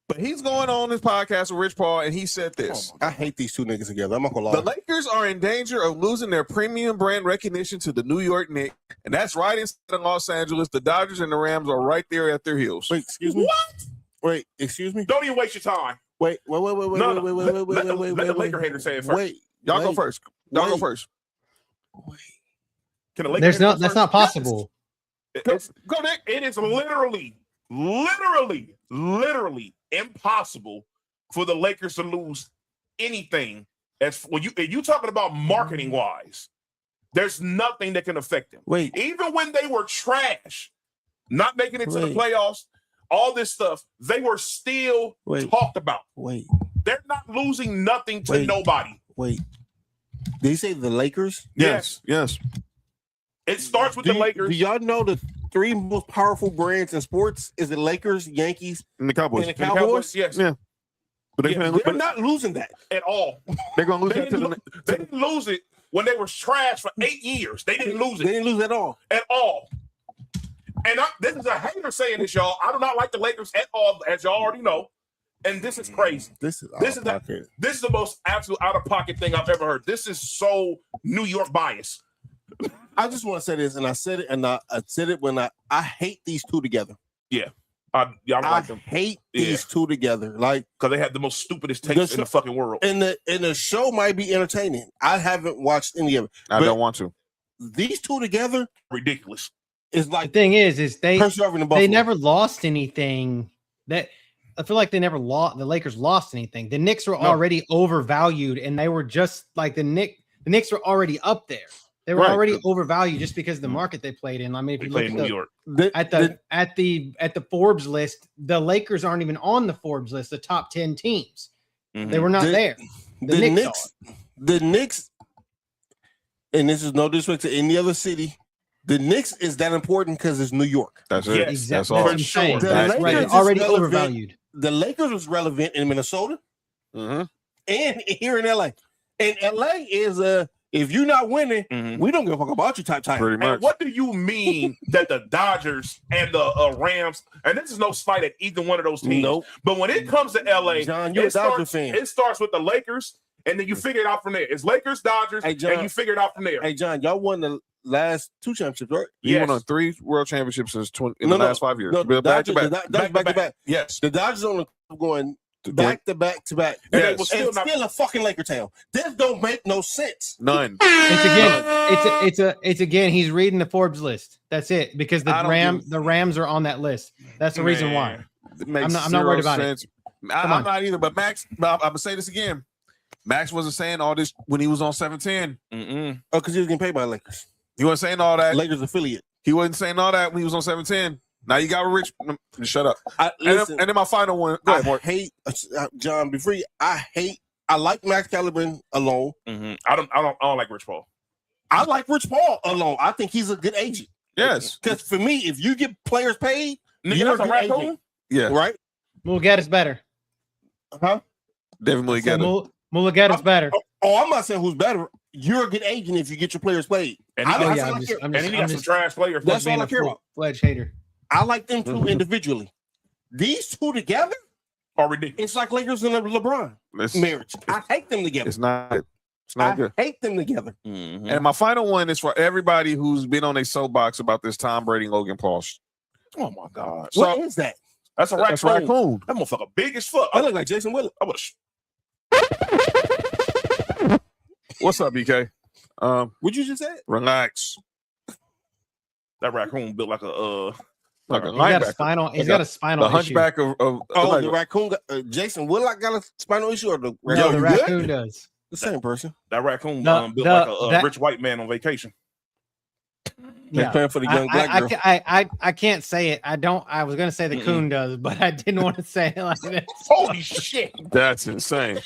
But he's going on his podcast with Rich Paul, and he said this.
I hate these 2 niggas together. I'm not gonna lie.
The Lakers are in danger of losing their premium brand recognition to the New York Knicks, and that's right inside of Los Angeles. The Dodgers and the Rams are right there at their heels.
Wait, excuse me.
What?
Wait, excuse me.
Don't even waste your time.
Wait.
Let the Laker hater say it first.
Wait,
y'all go first. Y'all go first.
Can the Laker
That's not possible.
Go Nick. It is literally impossible for the Lakers to lose anything. As when you talking about marketing wise, there's nothing that can affect them.
Wait,
even when they were trash, not making it to the playoffs, all this stuff, they were still talked about. They're not losing nothing to nobody.
Did you say the Lakers?
Yes. It starts with the Lakers.
Do y'all know the 3 most powerful brands in sports is the Lakers, Yankees,
and the Cowboys?
And the Cowboys?
Yes.
Yeah. But
they're not losing that
at all.
They're gonna lose
they didn't lose it when they were trash for 8 years. They didn't lose it.
They didn't lose at all.
At all. And this is a hater saying this, y'all. I do not like the Lakers at all, as y'all already know. And this is crazy. This is the most absolute out of pocket thing I've ever heard. This is so New York bias.
I just want to say this, and I said it, and I said it when I hate these two together.
Yeah. Y'all don't like them.
Hate these two together, like
because they have the most stupidest takes in the fucking world.
And the show might be entertaining. I haven't watched any of it.
I don't want to.
These two together,
ridiculous.
It's like
the thing is they never lost anything. That I feel like they never lost. The Lakers lost anything. The Knicks were already overvalued, and they were just like the Knicks were already up there. They were already overvalued just because of the market they played in. I mean, if you look at at the Forbes list, the Lakers aren't even on the Forbes list, the top 10 teams. They were not there.
The Knicks, and this is no disrespect to any other city, the Knicks is that important because it's New York.
That's it.
Exactly.
That's all.
I'm saying.
The
Lakers already overvalued.
The Lakers was relevant in Minnesota and here in LA. And LA is if you're not winning, we don't give a fuck about you type time.
Pretty much.
And what do you mean that the Dodgers and the Rams, and this is no slight at either one of those teams, but when it comes to LA,
John, you're a Dodger fan.
It starts with the Lakers, and then you figure it out from there. It's Lakers, Dodgers, and you figure it out from there.
Hey, John, y'all won the last 2 championships, right?
You won on 3 world championships in the last 5 years.
No,
back to
back.
Yes.
The Dodgers on the going back to back to back.
And
it was still a fucking Laker town. This don't make no sense.
None.
It's again. He's reading the Forbes list. That's it. Because the Rams are on that list. That's the reason why. I'm not worried about it.
I'm not either. But Max, I'm gonna say this again. Max wasn't saying all this when he was on 710.
Oh, because he was getting paid by Lakers.
He wasn't saying all that.
Lakers affiliate.
He wasn't saying all that when he was on 710. Now you got Rich. Shut up.
And
then my final one.
Go ahead, Mark. Hate John. Be free. I like Max Calvin alone.
I don't like Rich Paul.
I like Rich Paul alone. I think he's a good agent.
Yes.
Because for me, if you get players paid,
you're a good agent.
Yeah.
Right.
Mulugeta's better.
Huh?
Devin Mulugeta.
Mulugeta's better.
I'm not saying who's better. You're a good agent if you get your players paid.
And he got some trash players.
That's all I care about.
Fledged hater.
I like them two individually. These two together
are ridiculous.
It's like Lakers and LeBron marriage. I hate them together.
It's not good.
I hate them together.
And my final one is for everybody who's been on a soapbox about this Tom Brady Logan Paul.
Oh my God!
What is that?
That's a raccoon.
Raccoon.
That motherfucker big as fuck.
I look like Jason Willett.
I would have.
What's up, BK?
What'd you just say?
Relax.
That raccoon built like a
linebacker.
He's got a spinal
issue. The hunchback of
the raccoon. Raccoon Willett got a spinal issue, or the
raccoon? No, the raccoon does.
The same person.
That raccoon built like a rich white man on vacation.
Yeah,
for the young black girl.
I can't say it. I was gonna say the coon does, but I didn't want to say it like that.
Holy shit!
That's insane.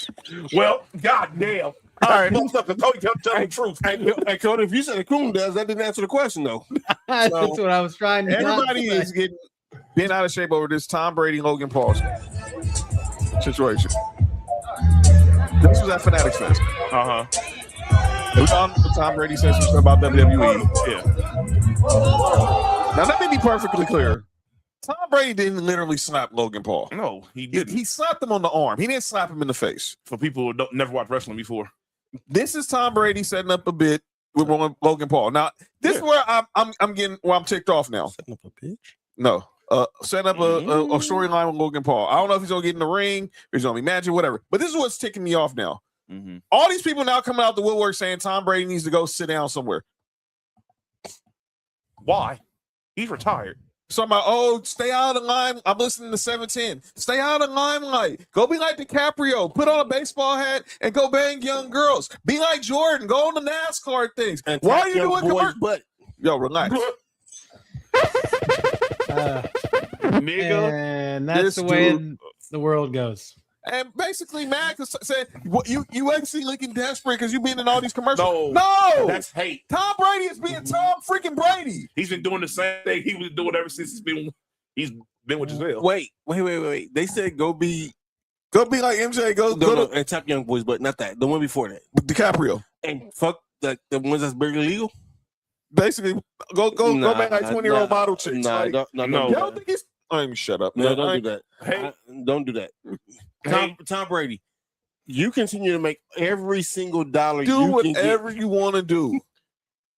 Well, goddamn. All right, who's up? Cody kept telling the truth.
Hey, Cody, if you said the coon does, that didn't answer the question though.
That's what I was trying to.
Everybody is getting out of shape over this Tom Brady Logan Paul situation. This was at Fanatics Fest. It was on Tom Brady said some stuff about WWE. Yeah. Now let me be perfectly clear. Tom Brady didn't literally slap Logan Paul.
No, he didn't.
He slapped him on the arm. He didn't slap him in the face.
For people who never watched wrestling before.
This is Tom Brady setting up a bit with Logan Paul. Now, this is where I'm getting I'm ticked off now.
Setting up a bitch?
No. Setting up a storyline with Logan Paul. I don't know if he's gonna get in the ring, if he's gonna be magic, whatever. But this is what's ticking me off now. All these people now coming out the woodwork saying Tom Brady needs to go sit down somewhere.
Why? He's retired.
So I'm like, oh, stay out of the limelight. I'm listening to 710. Stay out of the limelight. Go be like DiCaprio. Put on a baseball hat and go bang young girls. Be like Jordan. Go on the NASCAR things.
And
why are you doing commercials?
But
yo, relax.
Nigga.
And that's the way the world goes.
And basically, Mac said, you actually looking desperate because you been in all these commercials. No,
that's hate.
Tom Brady is being Tom freaking Brady.
He's been doing the same thing he was doing ever since he's been with Giselle.
Wait. They said go be
like MJ. Go
and Top Young Boys, but not that. The one before that.
DiCaprio.
And fuck the ones that's barely legal.
Basically, go back like 20-year-old model chicks.
Nah,
like,
no.
Y'all think it's? I mean, shut up.
No,
Man.
don't do that.
Hey,
don't do that.
Hey.
Tom Brady, you continue to make every single dollar.
Do whatever you want to do.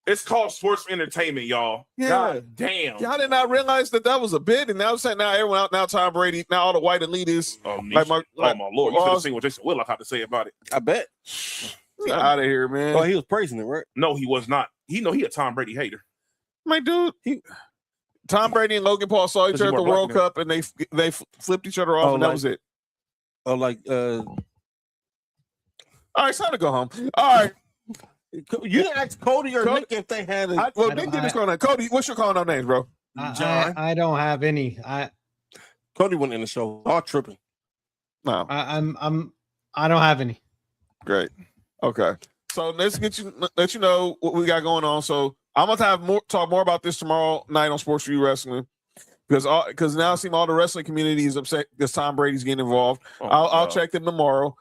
It's called sports entertainment, y'all.
Yeah.
God damn.
Y'all did not realize that was a bit, and now everyone out now. Tom Brady, now all the white elitists.
Oh my lord! You should have seen what Jason Whitlock had to say about it.
I bet.
Get out of here, man.
Oh, he was praising it, right?
No, he was not. He a Tom Brady hater.
My dude, Tom Brady and Logan Paul saw each other at the World Cup, and they flipped each other off, and that was it.
Oh, all right,
it's time to go home. All right.
You asked Cody or Nick if they had
Nick did this going on. Cody, what's your calling out names, bro?
John. I don't have any.
Cody went in the show. All tripping.
No.
I don't have any.
Great. Okay. So let's let you know what we got going on. So I'm gonna talk more about this tomorrow night on Sports for You Wrestling. Because now it seems all the wrestling community is upset because Tom Brady's getting involved. I'll check them tomorrow.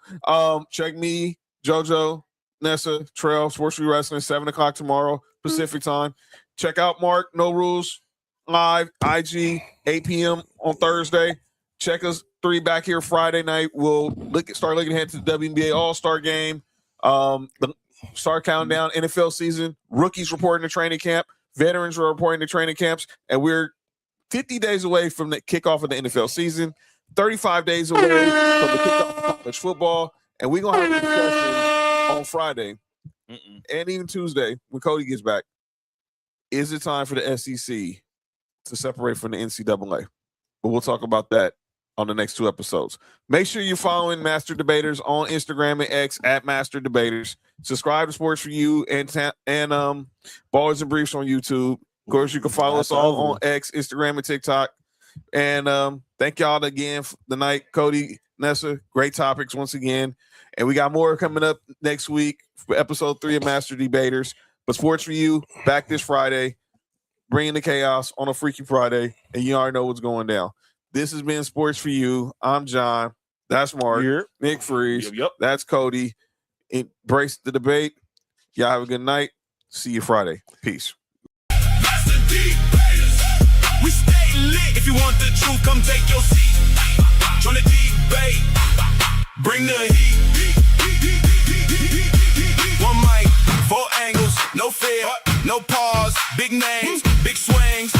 Check me, JoJo, Nessa, Trail, Sports for You Wrestling, 7:00 tomorrow, Pacific time. Check out Mark, No Rules, live, IG, 8 p.m. on Thursday. Check us 3 back here Friday night. We'll start looking ahead to the WNBA All-Star game. The start countdown, NFL season, rookies reporting to training camp, veterans are reporting to training camps, and we're 50 days away from the kickoff of the NFL season, 35 days away from the kickoff of college football, and we're going to have a discussion on Friday and even Tuesday when Cody gets back. Is it time for the SEC to separate from the NCAA? But we'll talk about that on the next 2 episodes. Make sure you're following Master Debaters on Instagram and X at Master Debaters. Subscribe to Sports for You and Ballers and Briefs on YouTube. Of course, you can follow us all on X, Instagram, and TikTok. And thank y'all again for the night. Cody, Nessa, great topics once again. And we got more coming up next week for episode 3 of Master Debaters. But Sports for You, back this Friday, bringing the chaos on a Freaky Friday. And you already know what's going down. This has been Sports for You. I'm John. That's Mark. Nick Freeze.
Yep.
That's Cody. Embrace the debate. Y'all have a good night. See you Friday. Peace.
We stay lit. If you want the truth, come take your seat. Join the debate. Bring the heat. 1 mic, 4 angles, no fear, no pause, big names, big swings.